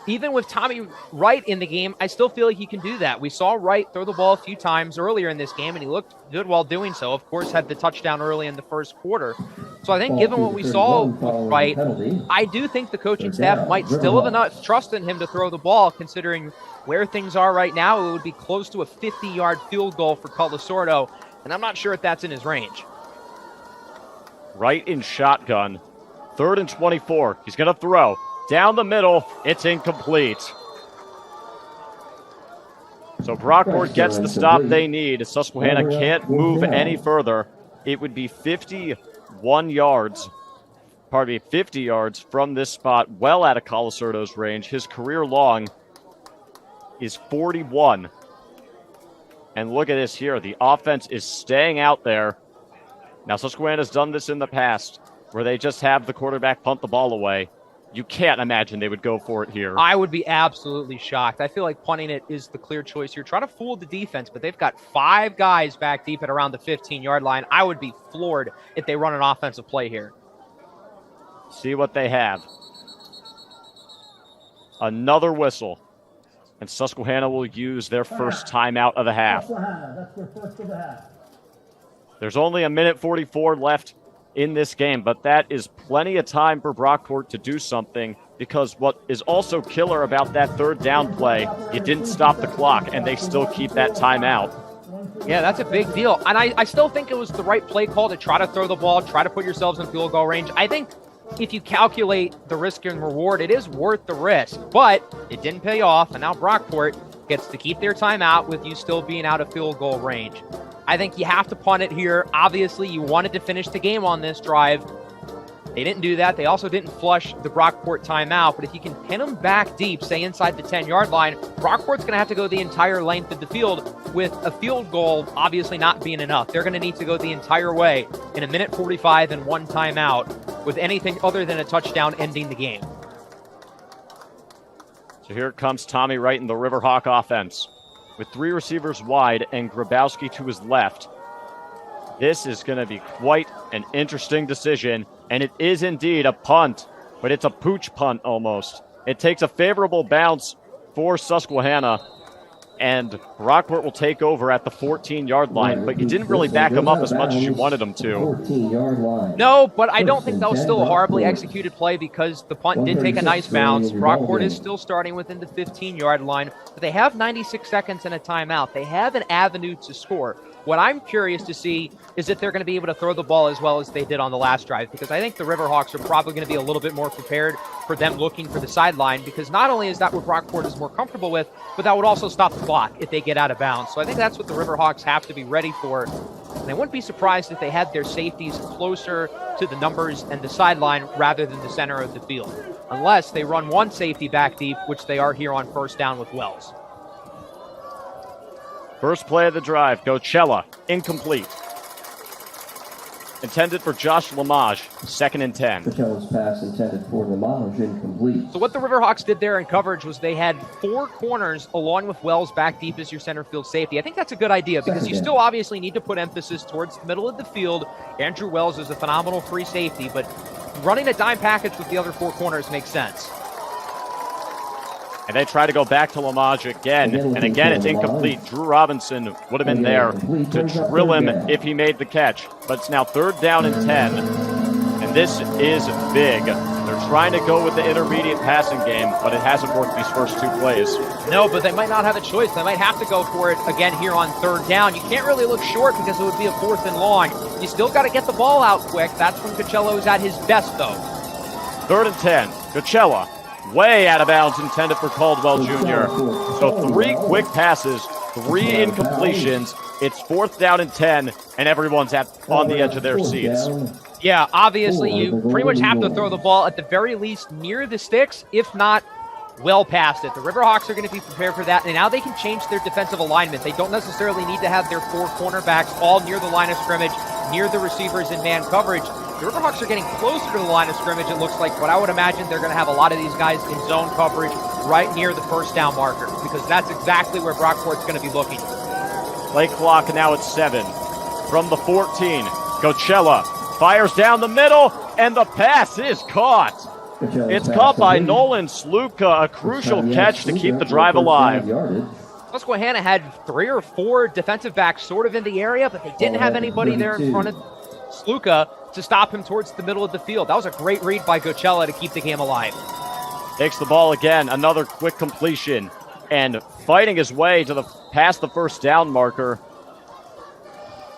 Even with Tommy Wright in the game, I still feel like he can do that. We saw Wright throw the ball a few times earlier in this game, and he looked good while doing so. Of course, had the touchdown early in the first quarter. So I think given what we saw with Wright, I do think the coaching staff might still have enough trust in him to throw the ball, considering where things are right now. It would be close to a 50-yard field goal for Colasurdo, and I'm not sure if that's in his range. Wright in shotgun. 3rd and 24. He's going to throw. Down the middle, it's incomplete. So Brockport gets the stop they need. Susquehanna can't move any further. It would be 50 yards from this spot, well out of Colasurdo's range. His career long is 41. And look at this here. The offense is staying out there. Now, Susquehanna's done this in the past, where they just have the quarterback punt the ball away. You can't imagine they would go for it here. I would be absolutely shocked. I feel like punting it is the clear choice here. Try to fool the defense, but they've got 5 guys back deep at around the 15-yard line. I would be floored if they run an offensive play here. See what they have. Another whistle. And Susquehanna will use their first timeout of the half. That's their first of the half. There's only a minute 44 left in this game, but that is plenty of time for Brockport to do something, because what is also killer about that 3rd down play, you didn't stop the clock, and they still keep that timeout. Yeah, that's a big deal. And I still think it was the right play call to try to throw the ball, try to put yourselves in field goal range. I think if you calculate the risk and reward, it is worth the risk. But it didn't pay off, and now Brockport gets to keep their timeout with you still being out of field goal range. I think you have to punt it here. Obviously, you wanted to finish the game on this drive. They didn't do that. They also didn't flush the Brockport timeout. But if you can pin them back deep, say inside the 10-yard line, Brockport's going to have to go the entire length of the field with a field goal obviously not being enough. They're going to need to go the entire way in 1:45 and 1 timeout with anything other than a touchdown ending the game. So here comes Tommy Wright in the Riverhawk offense with 3 receivers wide and Grabowski to his left. This is going to be quite an interesting decision, and it is indeed a punt, but it's a pooch punt almost. It takes a favorable bounce for Susquehanna, and Brockport will take over at the 14-yard line, but you didn't really back him up as much as you wanted him to. 14-yard line. No, but I don't think that was still a horribly executed play because the punt did take a nice bounce. Brockport is still starting within the 15-yard line, but they have 96 seconds and a timeout. They have an avenue to score. What I'm curious to see is if they're going to be able to throw the ball as well as they did on the last drive, because I think the Riverhawks are probably going to be a little bit more prepared for them looking for the sideline, because not only is that what Brockport is more comfortable with, but that would also stop the clock if they get out of bounds. So I think that's what the Riverhawks have to be ready for. And I wouldn't be surprised if they had their safeties closer to the numbers and the sideline rather than the center of the field, unless they run one safety back deep, which they are here on first down with Wells. First play of the drive, Gochella, incomplete. Intended for Josh Lamage, 2nd and 10. Gochella's pass intended for Lamage, incomplete. So what the Riverhawks did there in coverage was they had 4 corners along with Wells back deep as your center field safety. I think that's a good idea because you still obviously need to put emphasis towards the middle of the field. Andrew Wells is a phenomenal free safety, but running a dime package with the other 4 corners makes sense. And they try to go back to Lamage again, and again it's incomplete. Drew Robinson would have been there to drill him if he made the catch. But it's now 3rd down and 10, and this is big. They're trying to go with the intermediate passing game, but it hasn't worked these first 2 plays. No, but they might not have a choice. They might have to go for it again here on 3rd down. You can't really look short because it would be a 4th and long. You still got to get the ball out quick. That's when Coachella is at his best, though. 3rd and 10, Coachella. Way out of bounds, intended for Caldwell Jr. So 3 quick passes, 3 incompletions. It's 4th down and 10, and everyone's on the edge of their seats. Yeah, obviously you pretty much have to throw the ball at the very least near the sticks, if not well past it. The Riverhawks are going to be prepared for that, and now they can change their defensive alignment. They don't necessarily need to have their 4 cornerbacks all near the line of scrimmage, near the receivers in man coverage. The Riverhawks are getting closer to the line of scrimmage, it looks like, but I would imagine they're going to have a lot of these guys in zone coverage right near the first down marker, because that's exactly where Brockport's going to be looking. Play clock now at 7. From the 14, Coachella fires down the middle, and the pass is caught. It's caught by Nolan Sluka, a crucial catch to keep the drive alive. Susquehanna had 3 or 4 defensive backs sort of in the area, but they didn't have anybody there in front of Sluka to stop him towards the middle of the field. That was a great read by Gochella to keep the game alive. Takes the ball again, another quick completion, and fighting his way to past the first down marker.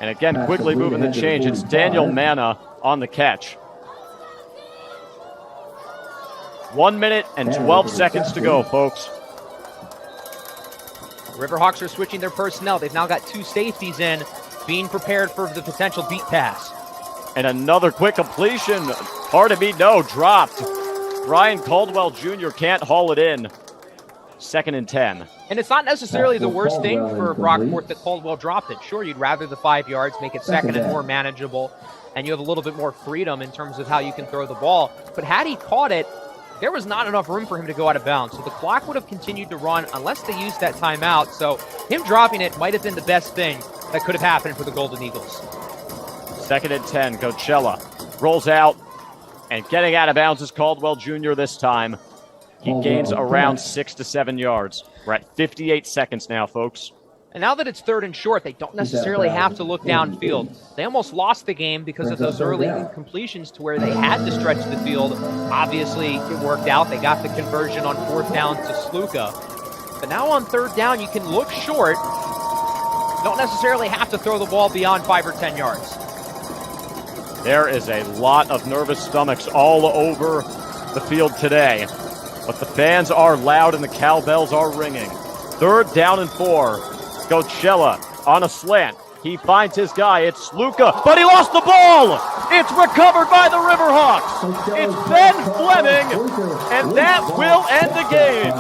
And again, quickly moving the change. It's Daniel Manna on the catch. 1 minute and 12 seconds to go, folks. Riverhawks are switching their personnel. They've now got 2 safeties in, being prepared for the potential deep pass. And another quick completion. Hard to beat, no, dropped. Brian Caldwell Jr. can't haul it in. 2nd and 10. And it's not necessarily the worst thing for Brockport that Caldwell dropped it. Sure, you'd rather the 5 yards, make it 2nd and more manageable, and you have a little bit more freedom in terms of how you can throw the ball. But had he caught it, there was not enough room for him to go out of bounds. So the clock would have continued to run unless they used that timeout. So him dropping it might have been the best thing that could have happened for the Golden Eagles. 2nd and 10, Coachella rolls out, and getting out of bounds is Caldwell Jr. this time. He gains around 6 to 7 yards. We're at 58 seconds now, folks. And now that it's 3rd and short, they don't necessarily have to look downfield. They almost lost the game because of those early incompletions to where they had to stretch the field. Obviously, it worked out. They got the conversion on 4th down to Sluka. But now on 3rd down, you can look short. You don't necessarily have to throw the ball beyond 5 or 10 yards. There is a lot of nervous stomachs all over the field today, but the fans are loud and the cowbells are ringing. 3rd down and 4. Coachella on a slant. He finds his guy. It's Sluka, but he lost the ball. It's recovered by the Riverhawks. It's Ben Fleming, and that will end the game.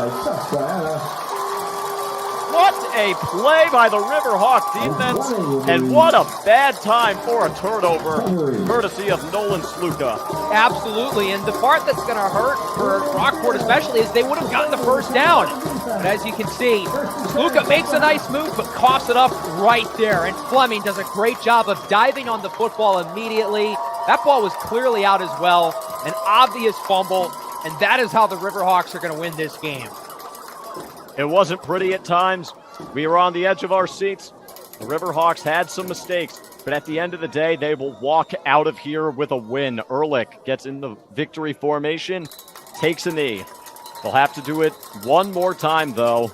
What a play by the Riverhawk defense, and what a bad time for a turnover, courtesy of Nolan Sluka. Absolutely, and the part that's going to hurt for Brockport especially is they would have gotten the first down. But as you can see, Sluka makes a nice move, but coughs it up right there, and Fleming does a great job of diving on the football immediately. That ball was clearly out as well, an obvious fumble, and that is how the Riverhawks are going to win this game. It wasn't pretty at times. We were on the edge of our seats. The Riverhawks had some mistakes, but at the end of the day, they will walk out of here with a win. Ehrlich gets in the victory formation, takes a knee. They'll have to do it one more time, though.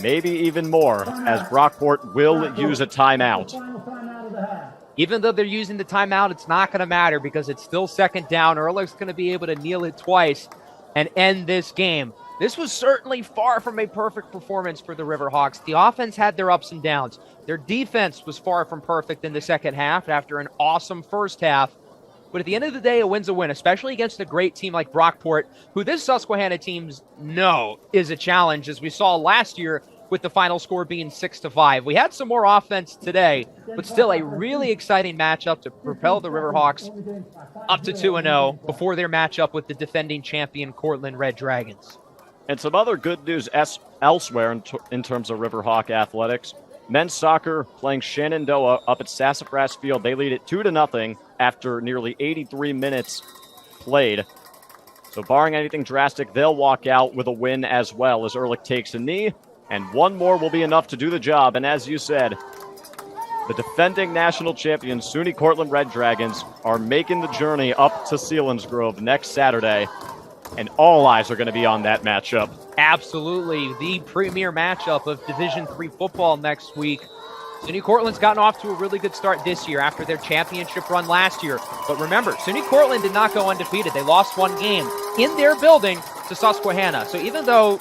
Maybe even more, as Brockport will use a timeout. Even though they're using the timeout, it's not going to matter because it's still 2nd down. Ehrlich's going to be able to kneel it twice and end this game. This was certainly far from a perfect performance for the Riverhawks. The offense had their ups and downs. Their defense was far from perfect in the second half after an awesome first half. But at the end of the day, a win's a win, especially against a great team like Brockport, who this Susquehanna team's know is a challenge, as we saw last year with the final score being 6-5. We had some more offense today, but still a really exciting matchup to propel the Riverhawks up to 2-0 before their matchup with the defending champion Cortland Red Dragons. And some other good news elsewhere in terms of Riverhawk athletics. Men's soccer playing Shenandoah up at Sassafras Field. They lead it 2-0 after nearly 83 minutes played. So barring anything drastic, they'll walk out with a win as well as Ehrlich takes a knee. And one more will be enough to do the job. And as you said, the defending national champions, SUNY Cortland Red Dragons, are making the journey up to Selinsgrove next Saturday. And all eyes are going to be on that matchup. Absolutely. The premier matchup of Division III football next week. SUNY Cortland's gotten off to a really good start this year after their championship run last year. But remember, SUNY Cortland did not go undefeated. They lost one game in their building to Susquehanna. So even though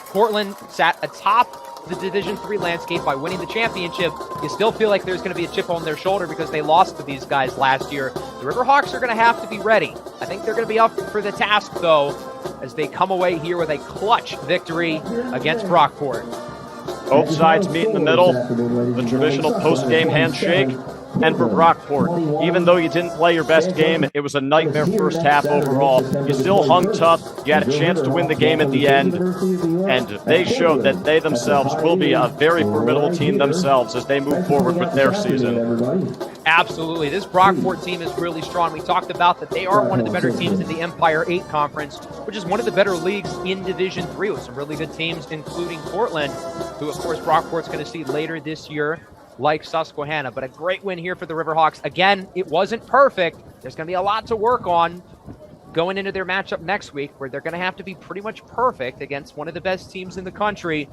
Cortland sat atop the Division III landscape by winning the championship, you still feel like there's going to be a chip on their shoulder because they lost to these guys last year. The Riverhawks are going to have to be ready. I think they're going to be up for the task, though, as they come away here with a clutch victory against Brockport. Both sides meet in the middle, the traditional post-game handshake. And for Brockport, even though you didn't play your best game, it was a nightmare first half overall. You still hung tough. You had a chance to win the game at the end. And they showed that they themselves will be a very formidable team themselves as they move forward with their season. Absolutely. This Brockport team is really strong. We talked about that they are one of the better teams in the Empire 8 Conference, which is one of the better leagues in Division 3 with some really good teams, including Cortland, who, of course, Brockport's going to see later this year, like Susquehanna. But a great win here for the Riverhawks. Again, it wasn't perfect. There's going to be a lot to work on going into their matchup next week, where they're going to have to be pretty much perfect against one of the best teams in the country.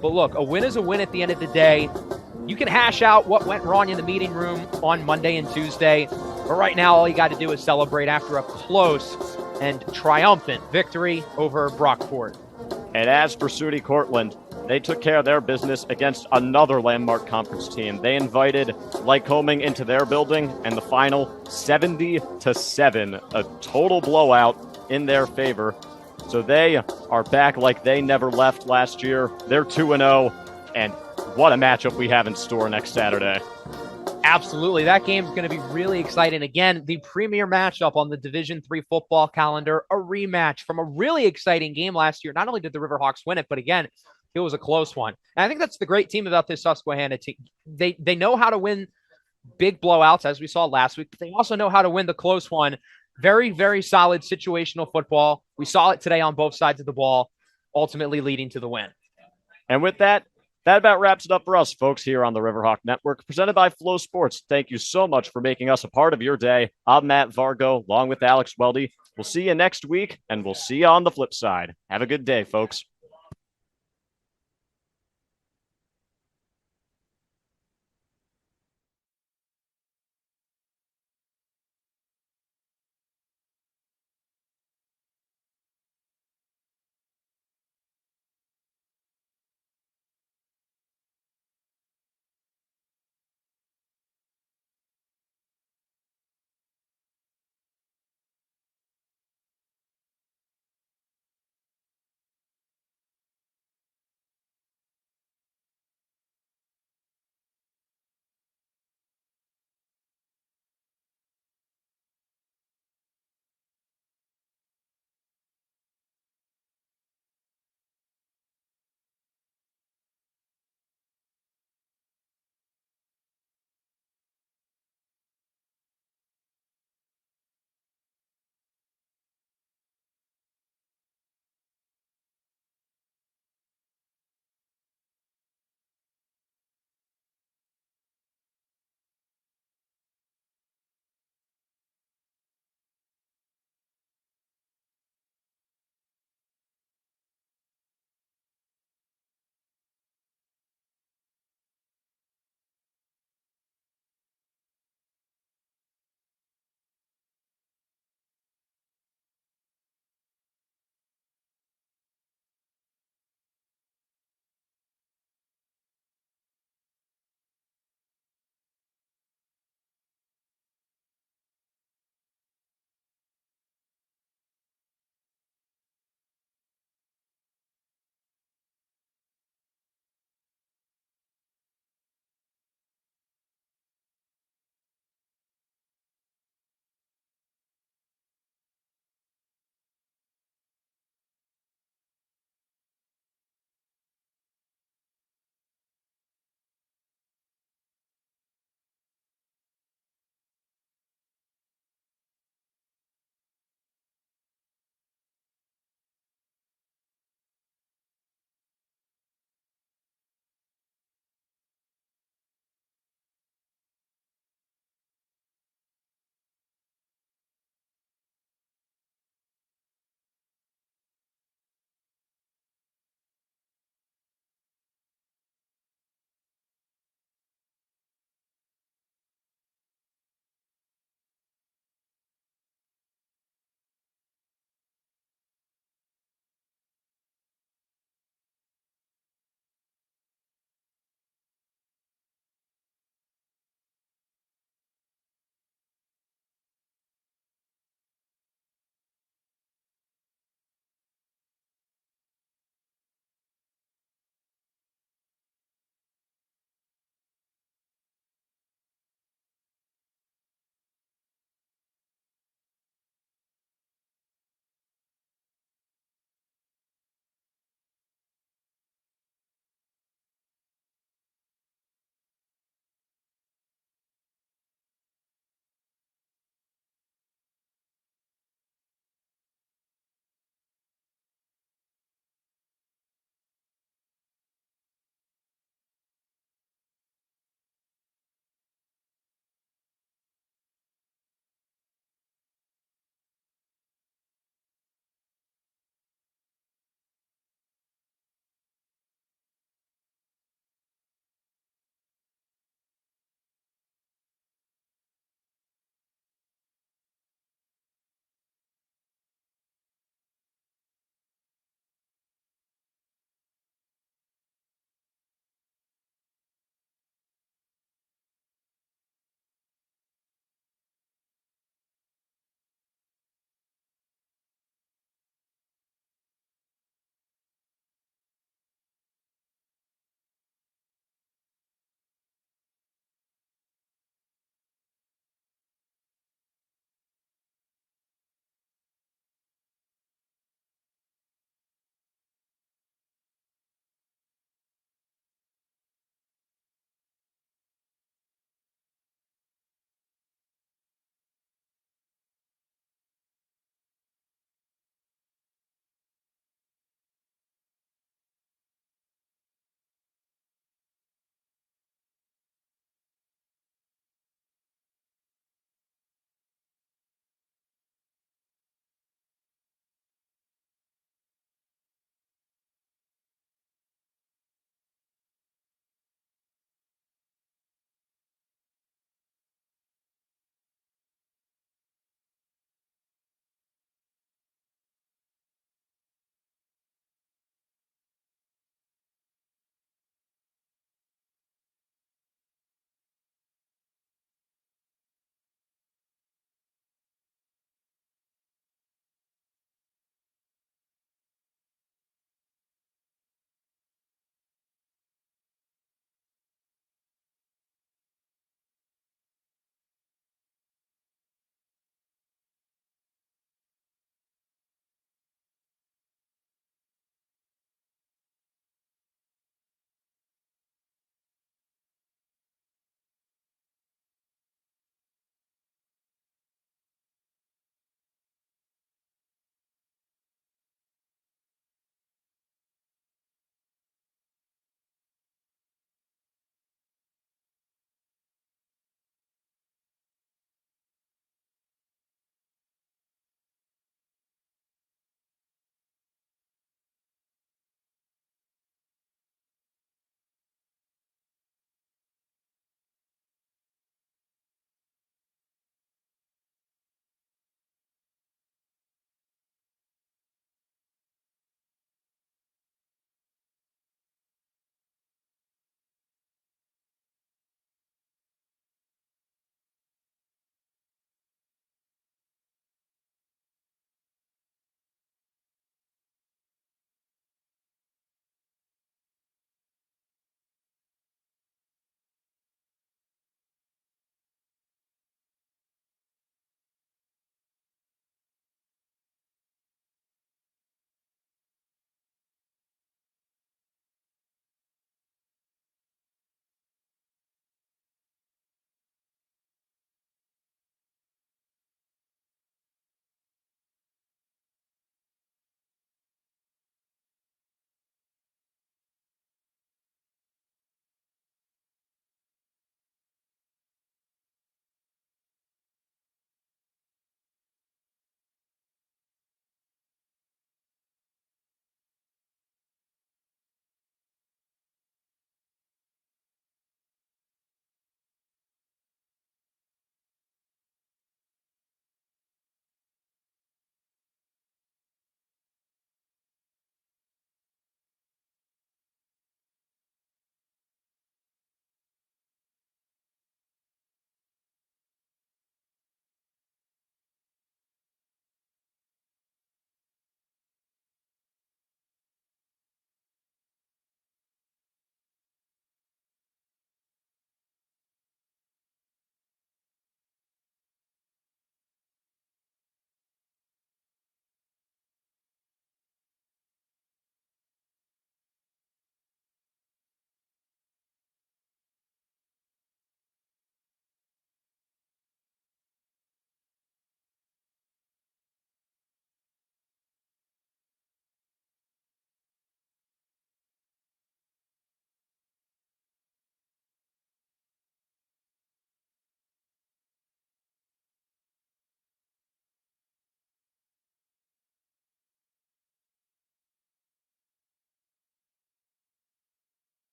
But look, a win is a win at the end of the day. You can hash out what went wrong in the meeting room on Monday and Tuesday, but right now all you got to do is celebrate after a close and triumphant victory over Brockport. And as for SUNY Cortland, they took care of their business against another landmark conference team. They invited Lycoming into their building, and the final 70-7, a total blowout in their favor. So they are back like they never left last year. They're 2-0, and what a matchup we have in store next Saturday. Absolutely. That game's going to be really exciting. Again, the premier matchup on the Division III football calendar, a rematch from a really exciting game last year. Not only did the Riverhawks win it, but again, it was a close one. And I think that's the great team about this Susquehanna team. They know how to win big blowouts, as we saw last week, but they also know how to win the close one. Very, very solid situational football. We saw it today on both sides of the ball, ultimately leading to the win. And with that about wraps it up for us, folks, here on the Riverhawk Network, presented by Flow Sports. Thank you so much for making us a part of your day. I'm Matt Vargo, along with Alex Weldy. We'll see you next week, and we'll see you on the flip side. Have a good day, folks.